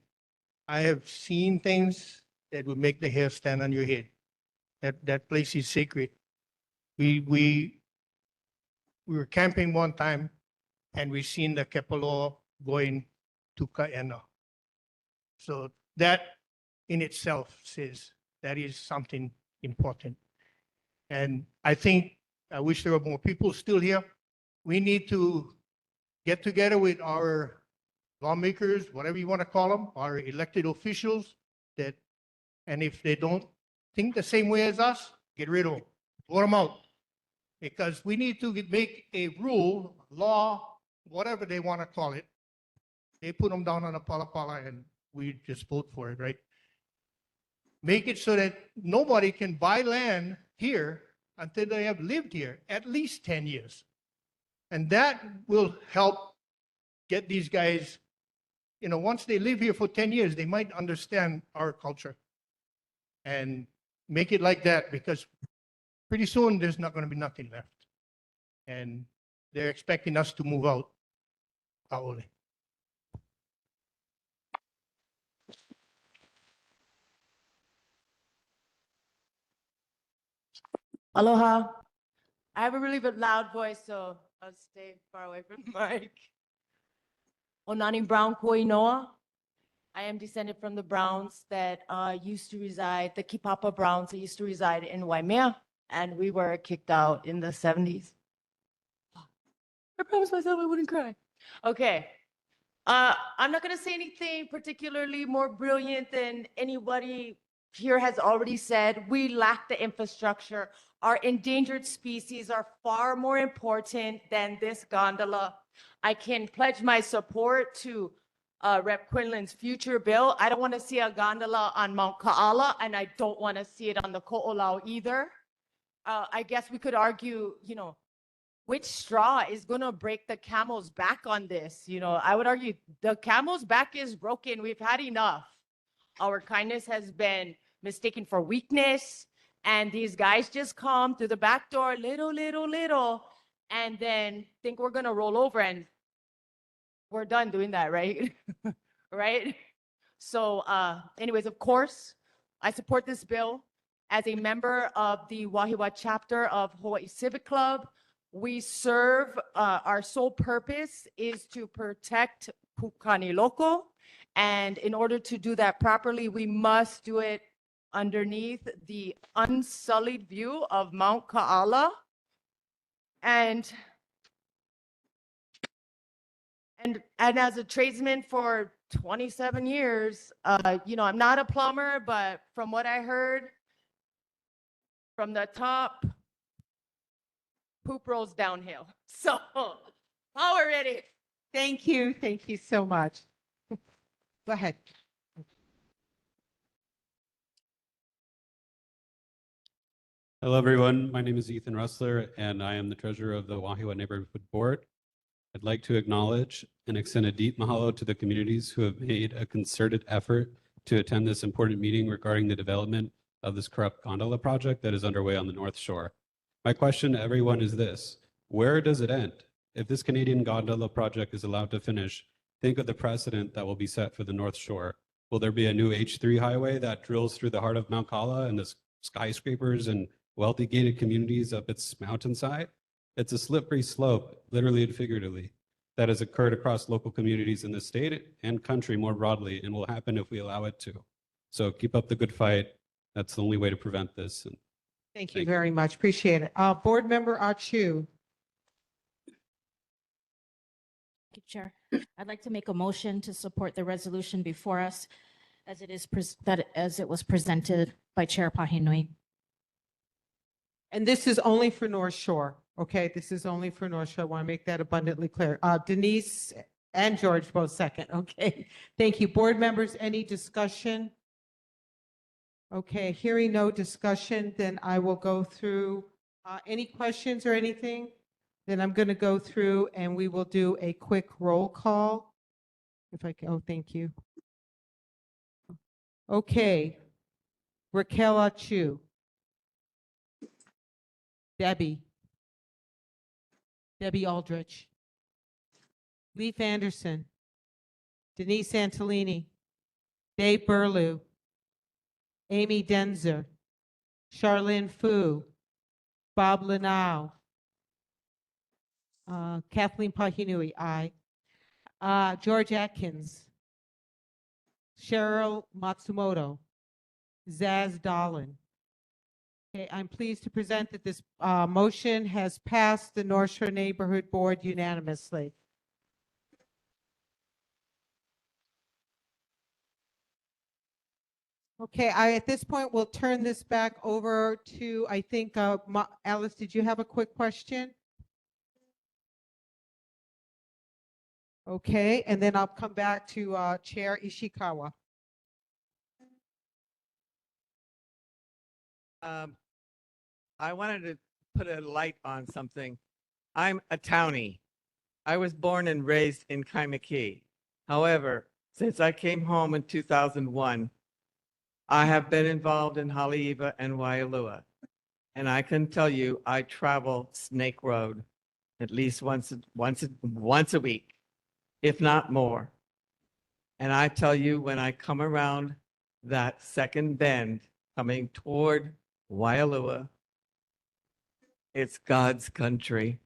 I have seen things that would make the hair stand on your head. That place is sacred. We were camping one time and we seen the Kepalo going to Kaena. So that in itself says that is something important. And I wish there were more people still here. We need to get together with our lawmakers, whatever you want to call them, our elected officials and if they don't think the same way as us, get rid of them, vote them out. Because we need to make a rule, law, whatever they want to call it. They put them down on a pala and we just vote for it, right? Make it so that nobody can buy land here until they have lived here at least 10 years. And that will help get these guys, once they live here for 10 years, they might understand our culture. And make it like that, because pretty soon there's not going to be nothing left. And they're expecting us to move out. Aole. Aloha. I have a really loud voice, so I'll stay far away from the mic. Onani Brown Koinoa. I am descended from the Browns that used to reside, the Kipapa Browns that used to reside in Waimea, and we were kicked out in the 70s. I promised myself I wouldn't cry. Okay. I'm not going to say anything particularly more brilliant than anybody here has already said. We lack the infrastructure. Our endangered species are far more important than this gondola. I can pledge my support to Rep. Quinlan's future bill. I don't want to see a gondola on Mount Ka'ala, and I don't want to see it on the Ko'olau either. I guess we could argue, which straw is going to break the camel's back on this? I would argue the camel's back is broken. We've had enough. Our kindness has been mistaken for weakness, and these guys just come through the back door, little, and then think we're going to roll over, and we're done doing that, right? Right? So anyways, of course, I support this bill. As a member of the Wahiawā chapter of Hawaii Civic Club, we serve, our sole purpose is to protect Pukani Loko. And in order to do that properly, we must do it underneath the unsullied view of Mount Ka'ala. And as a tradesman for 27 years, I'm not a plumber, but from what I heard, from the top, poop rolls downhill. So, power ready. Thank you. Thank you so much. Go ahead. Hello, everyone. My name is Ethan Russler, and I am the treasurer of the Wahiawā Neighborhood Board. I'd like to acknowledge and extend a deep mahalo to the communities who have made a concerted effort to attend this important meeting regarding the development of this corrupt gondola project that is underway on the North Shore. My question to everyone is this: where does it end? If this Canadian gondola project is allowed to finish, think of the precedent that will be set for the North Shore. Will there be a new H3 highway that drills through the heart of Mount Kala and the skyscrapers and wealthy gated communities up its mountainside? It's a slippery slope, literally and figuratively, that has occurred across local communities in the state and country more broadly, and will happen if we allow it to. So keep up the good fight. That's the only way to prevent this. And Thank you very much. Appreciate it. Board Member Achu. Thank you, Chair. I'd like to make a motion to support the resolution before us as it was presented by Chair Pahinui. And this is only for North Shore, okay? This is only for North Shore. I want to make that abundantly clear. Denise and George both second, okay? Thank you. Board members, any discussion? Okay, hearing no discussion, then I will go through any questions or anything. Then I'm going to go through and we will do a quick roll call. If I can, oh, thank you. Okay, Raquel Achu. Debbie. Debbie Aldrich, Leif Anderson, Denise Antolini, Dave Burlew, Amy Denzer, Charlene Fu, Bob Lanau, Kathleen Pahinui, aye. George Atkins, Cheryl Matsumoto, Zaz Dolan. Okay, I'm pleased to present that this motion has passed the North Shore Neighborhood Board unanimously. Okay, at this point, we'll turn this back over to, I think, Alice, did you have a quick question? Okay, and then I'll come back to Chair Ishikawa. I wanted to put a light on something. I'm a townie. I was born and raised in Kaimaki. However, since I came home in 2001, I have been involved in Haleiwa and Waialua. And I can tell you, I travel Snake Road at least once a week, if not more. And I tell you, when I come around that second bend coming toward Waialua, it's God's country.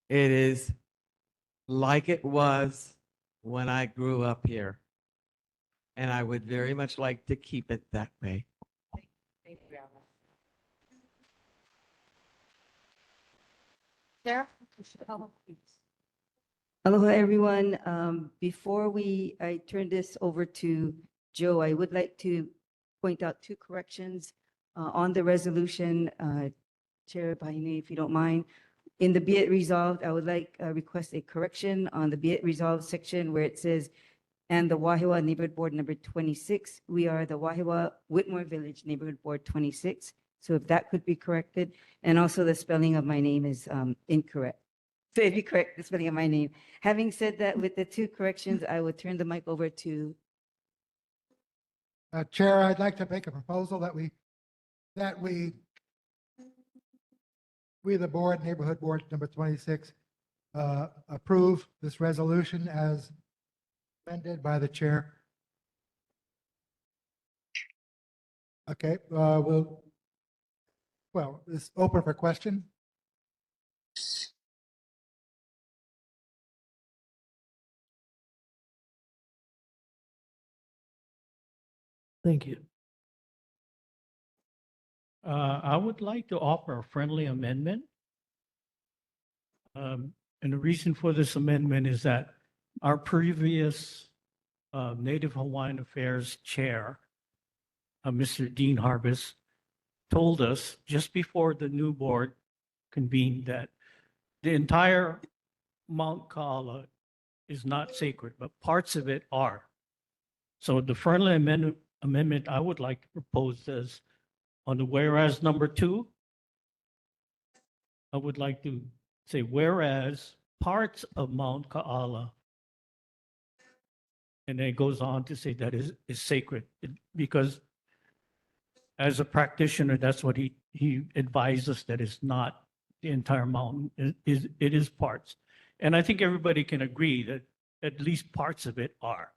It is like it was when I grew up here. And I would very much like to keep it that way. Thank you, Alice. Sarah? Aloha, everyone. Before I turn this over to Joe, I would like to point out two corrections on the resolution. Chair Pahinui, if you don't mind. In the be it resolved, I would like request a correction on the be it resolved section where it says, and the Wahiawā Neighborhood Board number 26. We are the Wahiawā Whitmore Village Neighborhood Board 26. So if that could be corrected, and also the spelling of my name is incorrect. So if you correct the spelling of my name. Having said that, with the two corrections, I would turn the mic over to. Chair, I'd like to make a proposal that we, the board, Neighborhood Board number 26, approve this resolution as amended by the chair. Okay, it's open for question. Thank you. I would like to offer a friendly amendment. And the reason for this amendment is that our previous Native Hawaiian Affairs Chair, Mr. Dean Harbis, told us just before the new board convened that the entire Mount Kaala is not sacred, but parts of it are. So the friendly amendment I would like to propose is on the whereas number 2, I would like to say whereas parts of Mount Kaala, and then it goes on to say that is sacred because as a practitioner, that's what he advised us, that it's not the entire mountain, it is parts. And I think everybody can agree that at least parts of it are.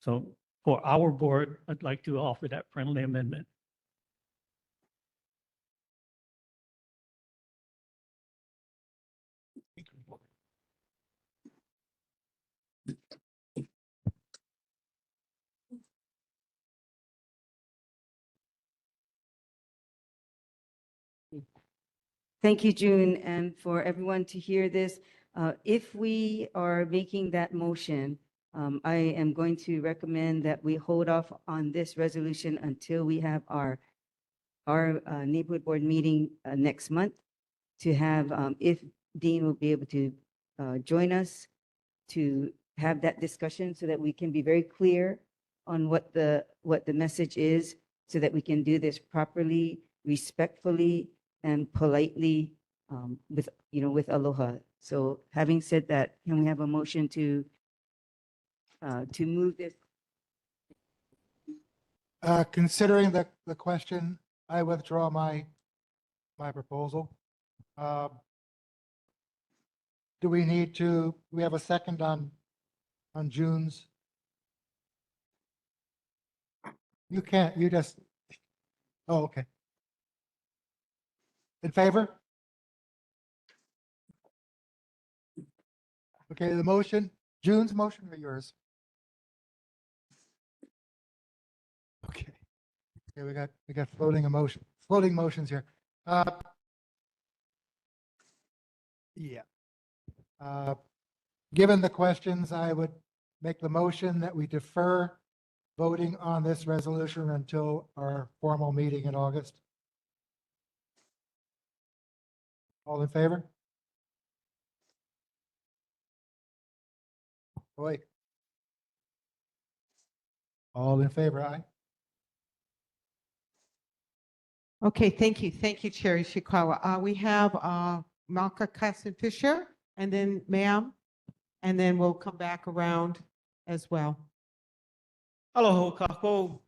So for our board, I'd like to offer that friendly amendment. Thank you, June, and for everyone to hear this. If we are making that motion, I am going to recommend that we hold off on this resolution until we have our neighborhood board meeting next month to have, if Dean will be able to join us to have that discussion so that we can be very clear on what the message is so that we can do this properly, respectfully, and politely with aloha. So having said that, can we have a motion to move this? Considering the question, I withdraw my proposal. do we need to, we have a second on June's? You can't, you just, oh, okay. In favor? Okay, the motion, June's motion or yours? Okay. Okay, we got floating motions here. Yeah. Given the questions, I would make the motion that we defer voting on this resolution until our formal meeting in August. All in favor? Boy. All in favor, aye? Okay, thank you. Thank you, Chair Ishikawa. We have Mauka Casson Fisher, and then ma'am, and then we'll come back around as well. Aloha kako.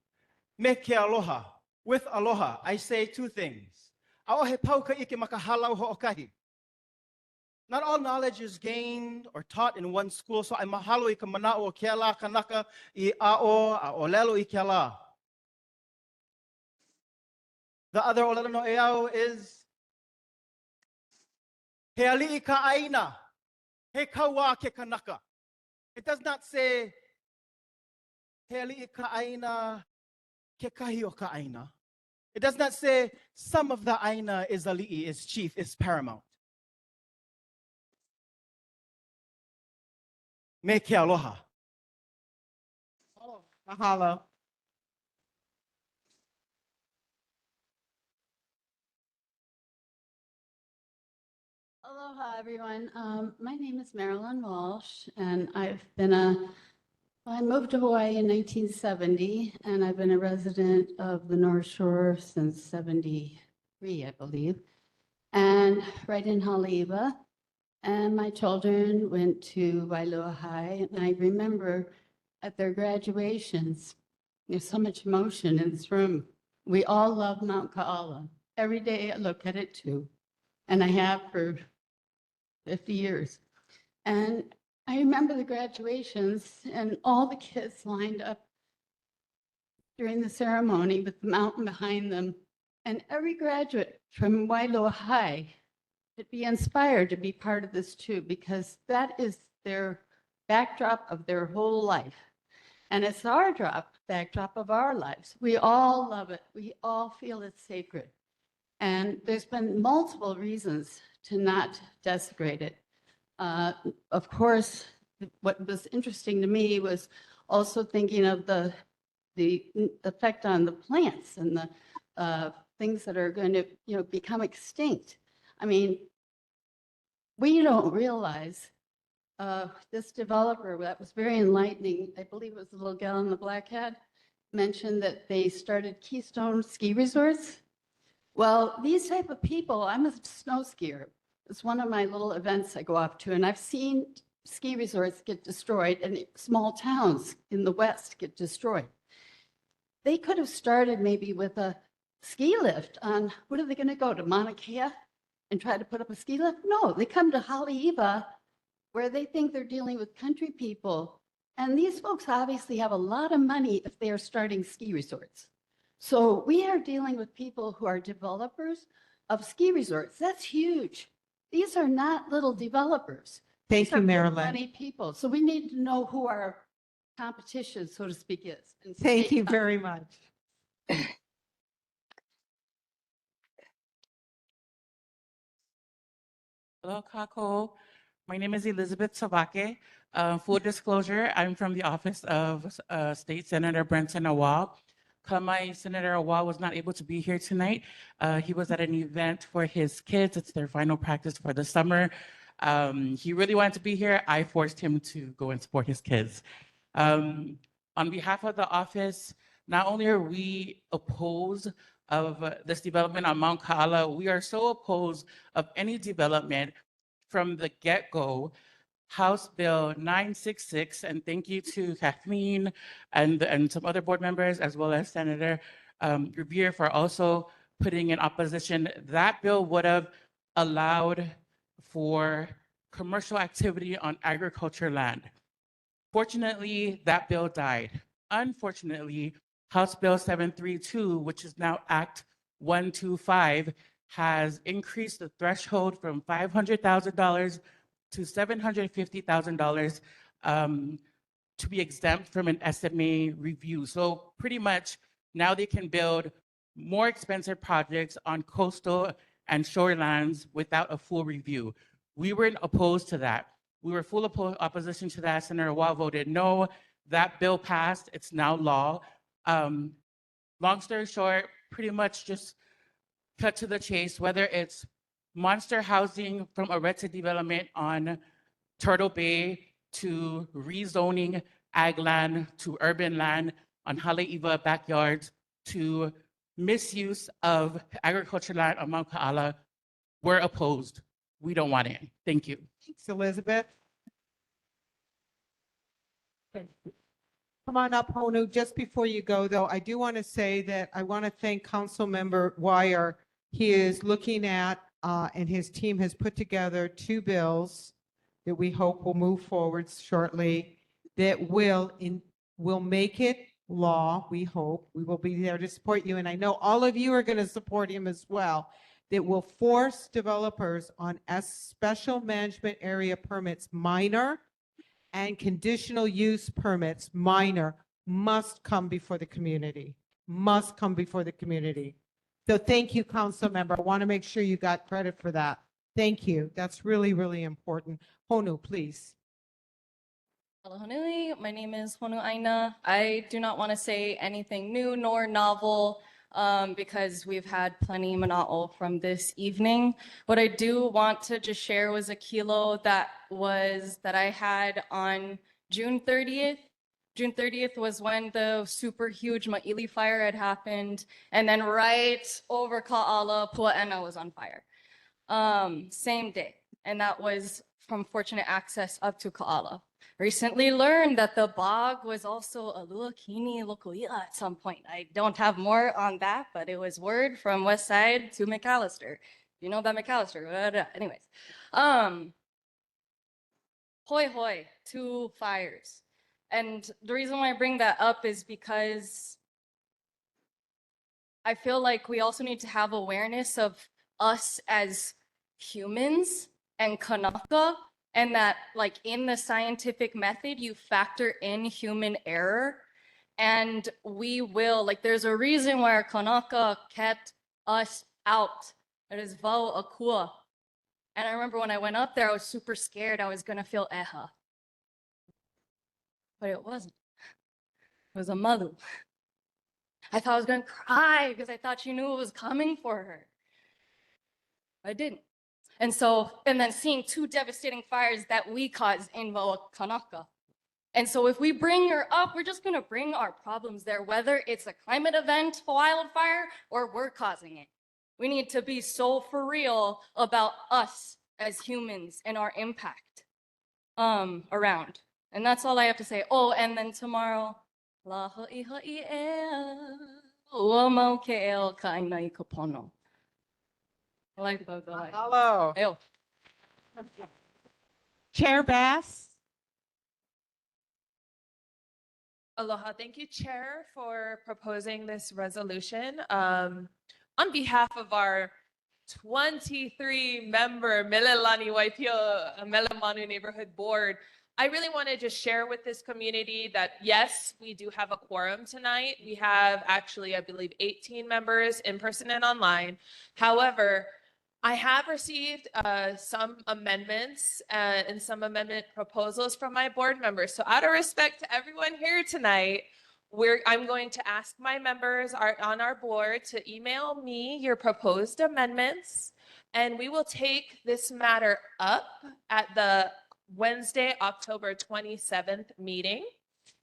Me ke aloha. With aloha, I say two things. Aohe pauka ike makahalau ho'okahi. Not all knowledge is gained or taught in one school, so I mahalo i ka mana'o o ke ala kanaka I a'o a olelo I ke ala. The other olelo no eao is he ali'i ka aina, he kaua ke kanaka. It does not say he ali'i ka aina, ke kahi o ka aina. It does not say some of the aina is ali'i, is chief, is paramount. Me ke aloha. Mahalo. Aloha, everyone. My name is Marilyn Walsh, and I moved to Hawaii in 1970, and I've been a resident of the North Shore since 73, I believe, and right in Haleiwa. And my children went to Wailua High, and I remember at their graduations, there's so much emotion in this room. We all love Mount Ka'ala. Every day I look at it too, and I have for 50 years. And I remember the graduations and all the kids lined up during the ceremony with the mountain behind them. And every graduate from Wailua High would be inspired to be part of this too, because that is their backdrop of their whole life. And it's our backdrop of our lives. We all love it. We all feel it's sacred. And there's been multiple reasons to not desecrate it. Of course, what was interesting to me was also thinking of the effect on the plants and the things that are going to become extinct. I mean, we don't realize this developer, that was very enlightening. I believe it was the little gal in the black hat, mentioned that they started Keystone ski resorts. Well, these type of people, I'm a snow skier. It's one of my little events I go off to, and I've seen ski resorts get destroyed and small towns in the West get destroyed. They could have started maybe with a ski lift on, what are they going to go to Mauna Kea and try to put up a ski lift? No, they come to Haleiwa where they think they're dealing with country people. And these folks obviously have a lot of money if they are starting ski resorts. So we are dealing with people who are developers of ski resorts. That's huge. These are not little developers. Thank These you, are big Marilyn. money people. So we need to know who our competition, so to speak, is. and Thank stay you up. very much. Hello, Kako. My name is Elizabeth Savake. Full disclosure, I'm from the office of State Senator Brenton Awal. Kamai Senator Awal was not able to be here tonight. He was at an event for his kids. It's their final practice for the summer. He really wanted to be here. I forced him to go and support his kids. On behalf of the office, not only are we opposed of this development on Mount Ka'ala, we are so opposed of any development from the get-go. House Bill 966, and thank you to Kathleen and some other board members, as well as Senator Revere for also putting in opposition. That bill would have allowed for commercial activity on agriculture land. Fortunately, that bill died. Unfortunately, House Bill 732, which is now Act 125, has increased the threshold from $500,000 to $750,000 to be exempt from an SMA review. So pretty much now they can build more expensive projects on coastal and shorelands without a full review. We weren't opposed to that. We were full opposition to that. Senator Waugh voted no. That bill passed. It's now law. Long story short, pretty much just cut to the chase, whether it's monster housing from Areta development on Turtle Bay to rezoning ag land to urban land on Haleiwa backyards to misuse of agriculture land on Mauka, we're opposed. We don't want it. Thank you. Thanks, Elizabeth. Come on up, Honu. Just before you go, though, I do want to say that I want to thank Council Member Wire. He is looking at, and his team has put together 2 bills that we hope will move forward shortly that will make it law, we hope. We will be there to support you. And I know all of you are going to support him as well. That will force developers on special management area permits, minor and conditional use permits, minor, must come before the community, must come before the community. So thank you, Council Member. I want to make sure you got credit for that. Thank you. That's really, really important. Honu, please. Aloha nui. My name is Honu Aina. I do not want to say anything new nor novel because we've had plenty mana'o from this evening. What I do want to just share was a kilo that I had on June 30th. June 30th was when the super huge Ma'ili fire had happened, and then right over Ka'ala, Pua'ena was on fire. Same day, and that was from Fortunate Access up to Ka'ala. Recently learned that the bog was also a Luakini Lokoila at some point. I don't have more on that, but it was word from West Side to McAllister. You know about McAllister. Anyways, hoi hoi, 2 fires. And the reason why I bring that up is because I feel like we also need to have awareness of us as humans and Kanaka, and that like in the scientific method, you factor in human error, and we will, like there's a reason why our Kanaka kept us out. It is Vau Akua. And I remember when I went up there, I was super scared I was gonna feel eha. But it wasn't. It was a mother. I thought I was gonna cry because I thought she knew it was coming for her. I didn't. And then seeing 2 devastating fires that we caused in Kanaka. And so if we bring her up, we're just gonna bring our problems there, whether it's a climate event, wildfire, or we're causing it. We need to be so for real about us as humans and our impact around. And that's all I have to say. Oh, and then tomorrow, la ha'i ha'i e, ua mau ke eo ka ina I ka pono. I like those. Hello. Ew. Chair Bass. Aloha. Thank you, Chair, for proposing this resolution. On behalf of our 23-member Mililani-Waipiʻo Melamanu Neighborhood Board, I really want to just share with this community that, yes, we do have a quorum tonight. We have actually, I believe, 18 members in person and online. However, I have received some amendments and some amendment proposals from my board members. So out of respect to everyone here tonight, I'm going to ask my members on our board to email me your proposed amendments, and we will take this matter up at the Wednesday, October 27th meeting.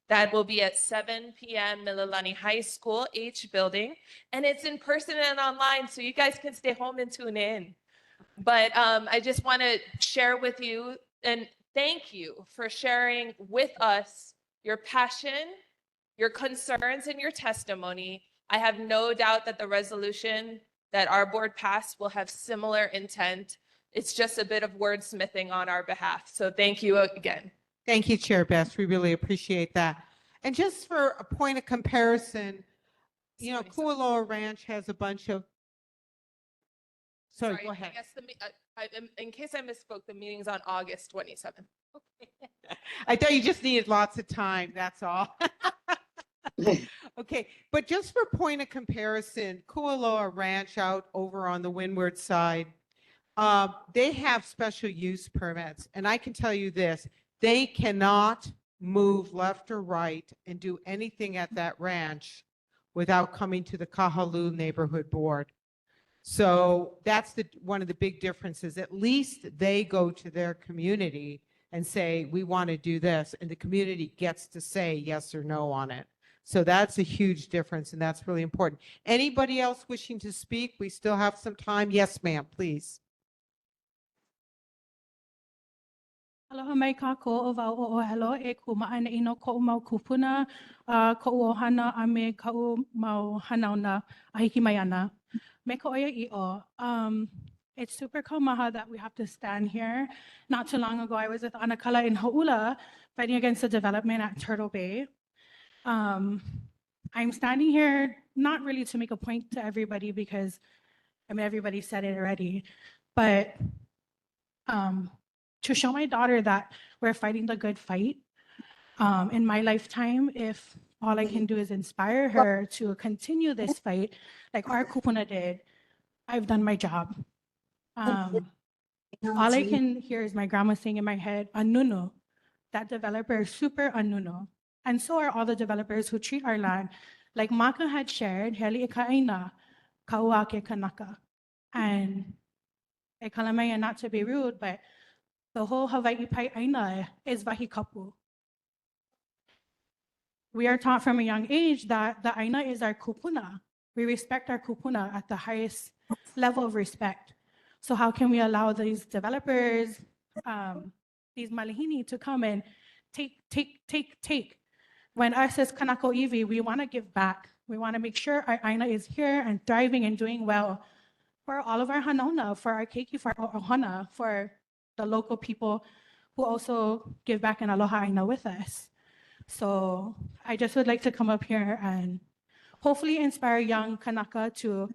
That will be at 7 p.m. Mililani High School, H building. And it's in person and online, so you guys can stay home and tune in. But I just want to share with you and thank you for sharing with us your passion, your concerns, and your testimony. I have no doubt that the resolution that our board passed will have similar intent It's just a bit of wordsmithing on our behalf. So thank you again. Thank you, Chair Best. We really appreciate that. And just for a point of comparison, you know, Kualoa Ranch has a bunch of, sorry, go ahead. I guess in case I misspoke, the meeting's on August 27th. I thought you just needed lots of time, that's all. Okay, but just for point of comparison, Kualoa Ranch out over on the windward side, they have special use permits. And I can tell you this, they cannot move left or right and do anything at that ranch without coming to the Kahaluu Neighborhood Board. So that's one of the big differences. At least they go to their community and say, we want to do this, and the community gets to say yes or no on it. So that's a huge difference, and that's really important. Anybody else wishing to speak? We still have some time. Yes, ma'am, please. Aloha mai kako o wau o ohelo e kuma'aina ino ko'u mau kupuna, ko'u ohana a me ko'u mau hanauna a hiki mai ana. Me ko oia i'o, it's super kaumaha that we have to stand here. Not too long ago, I was with Anakala in Hau'ula fighting against the development at Turtle Bay. I'm standing here not really to make a point to everybody because, I mean, everybody said it already, but to show my daughter that we're fighting the good fight. In my lifetime, if all I can do is inspire her to continue this fight, like our kupuna did, I've done my job. All I can hear is my grandma saying in my head, "Anunu." That developer is super anunu. And so are all the developers who treat our land. Like Mauka had shared, heli e ka'aina, kaua ke kanaka. And e kalamaya, not to be rude, but the whole Hawaii pai aina is wahikapu. We are taught from a young age that the aina is our kupuna. We respect our kupuna at the highest level of respect. So how can we allow these developers, these malihini to come and take? When us as Kanako Iwi, we want to give back. We want to make sure our aina is here and thriving and doing well for all of our hanauna, for our keiki, for our ohana, for the local people who also give back an aloha aina with us. So I just would like to come up here and hopefully inspire young Kanaka to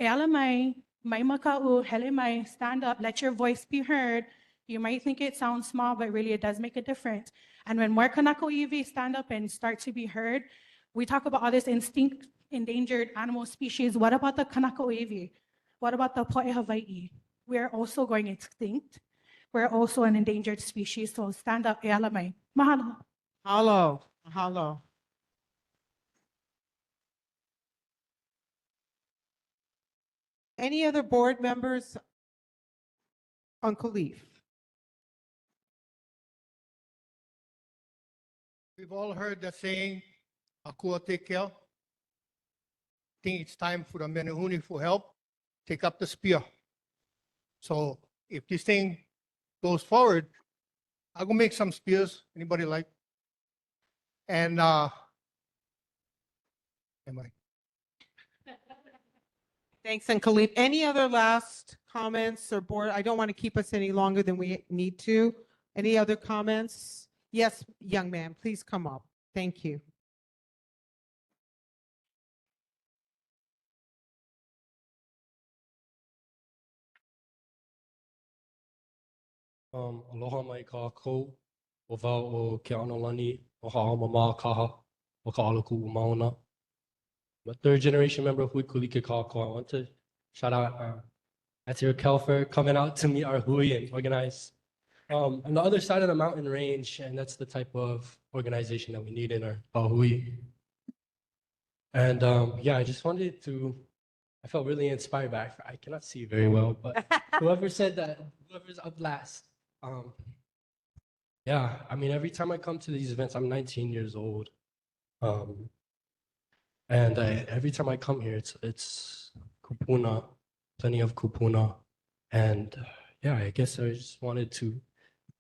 e ala mai maka'u, hele mai, stand up, let your voice be heard. You might think it sounds small, but really it does make a difference. And when more Kanako iwi stand up and start to be heard, we talk about all this endangered animal species. What about the Kanako iwi? What about the po'e Hawaii? We are also going extinct. We're also an endangered species, so stand up, e ala mai. Mahalo. Mahalo. Mahalo. Any other board members? Uncle Leaf. We've all heard the saying, "Akua te kea." I think it's time for the Menehune for help. Take up the spear. So if this thing goes forward, I'll go make some spears. Anybody like? And am I? Thanks, Uncle Leaf. Any other last comments or board? I don't want to keep us any longer than we need to. Any other comments? Yes, young man, please come up. Thank you. Aloha mai ka kou, o wau o ke anolani, o ka mama kaha, o ka alaku mauna. I'm a third generation member of Huikulike Kako. I want to shout out Atir Kelfer coming out to meet our hui and organize on the other side of the mountain range, and that's the type of organization that we need in our hui. And yeah, I just wanted to, I felt really inspired by, I cannot see very well, but whoever said that, whoever's up last. Yeah, I mean, every time I come to these events, I'm 19 years old. And every time I come here, it's kupuna, plenty of kupuna. And yeah, I guess I just wanted to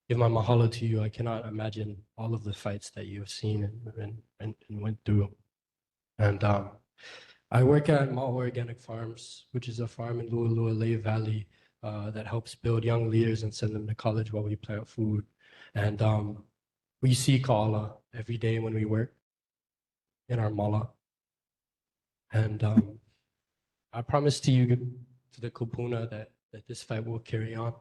give my mahalo to you. I cannot imagine all of the fights that you've seen and went through. And I work at Mauka Organic Farms, which is a farm in Lualua Lake Valley that helps build young leaders and send them to college while we plant food. And we see Ka'ala every day when we work in our mala. And I promise to you, to the kupuna, that this fight will carry on.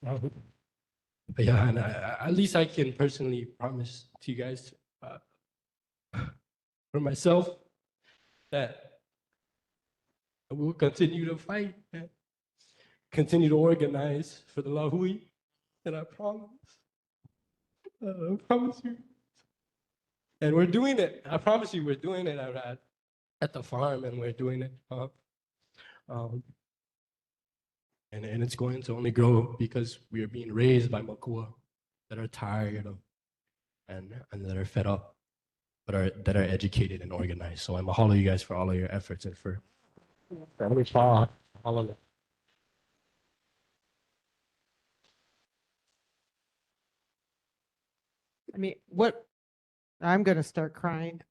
But yeah, and at least I can personally promise to you guys, for myself, that I will continue to fight and continue to organize for the Lahui. And I promise you. And we're doing it. I promise you, we're doing it at the farm, and we're doing it. And it's going to only grow because we are being raised by makua that are tired of and that are fed up, but that are educated and organized. So I mahalo you guys for all of your efforts and for all of it. I mean, I'm going to start crying.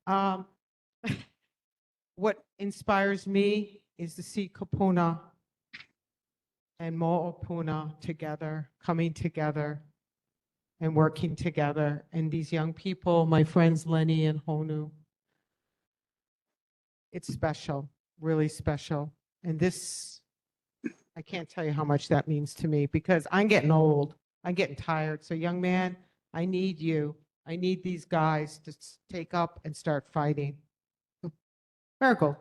What inspires me is to see Kapuna and Mo'opuna together, coming together and working together. And these young people, my friends Lenny and Honu, it's special, really special. And this, I can't tell you how much that means to me, because I'm getting old. I'm getting tired. So young man, I need you. I need these guys to take up and start fighting. Miracle.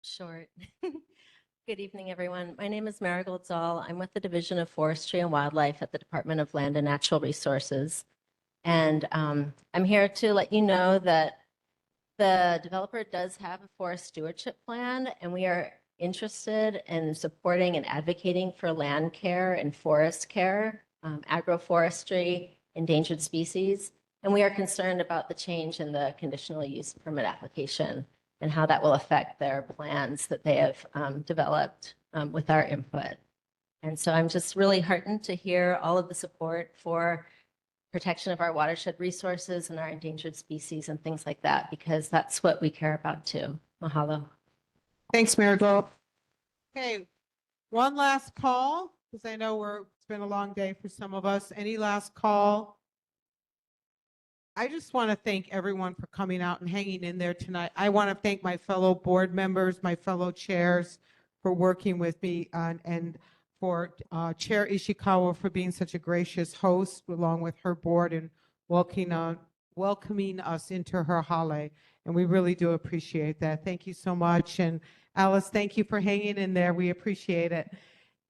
Short. Good evening, everyone. My name is Marigold Zoll. I'm with the Division of Forestry and Wildlife at the Department of Land and Natural Resources. And I'm here to let you know that the developer does have a forest stewardship plan, and we are interested in supporting and advocating for land care and forest care, agroforestry, endangered species. And we are concerned about the change in the conditional use permit application and how that will affect their plans that they have developed with our input. And so I'm just really heartened to hear all of the support for protection of our watershed resources and our endangered species and things like that, because that's what we care about too. Mahalo. Thanks, Marigold. Okay, one last call, because I know it's been a long day for some of us. Any last call? I just want to thank everyone for coming out and hanging in there tonight. I want to thank my fellow board members, my fellow chairs for working with me, and for Chair Ishikawa for being such a gracious host along with her board and welcoming us into her hale. And we really do appreciate that. Thank you so much. And Alice, thank you for hanging in there. We appreciate it.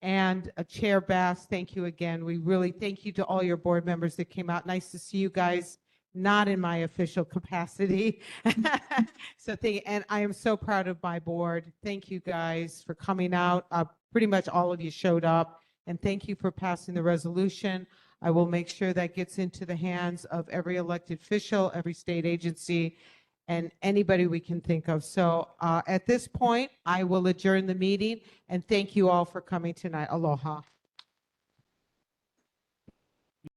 And Chair Bass, thank you again. We really thank you to all your board members that came out. Nice to see you guys, not in my official capacity. And I am so proud of my board. Thank you guys for coming out. Pretty much all of you showed up, and thank you for passing the resolution. I will make sure that gets into the hands of every elected official, every state agency, and anybody we can think of. So at this point, I will adjourn the meeting, and thank you all for coming tonight. Aloha.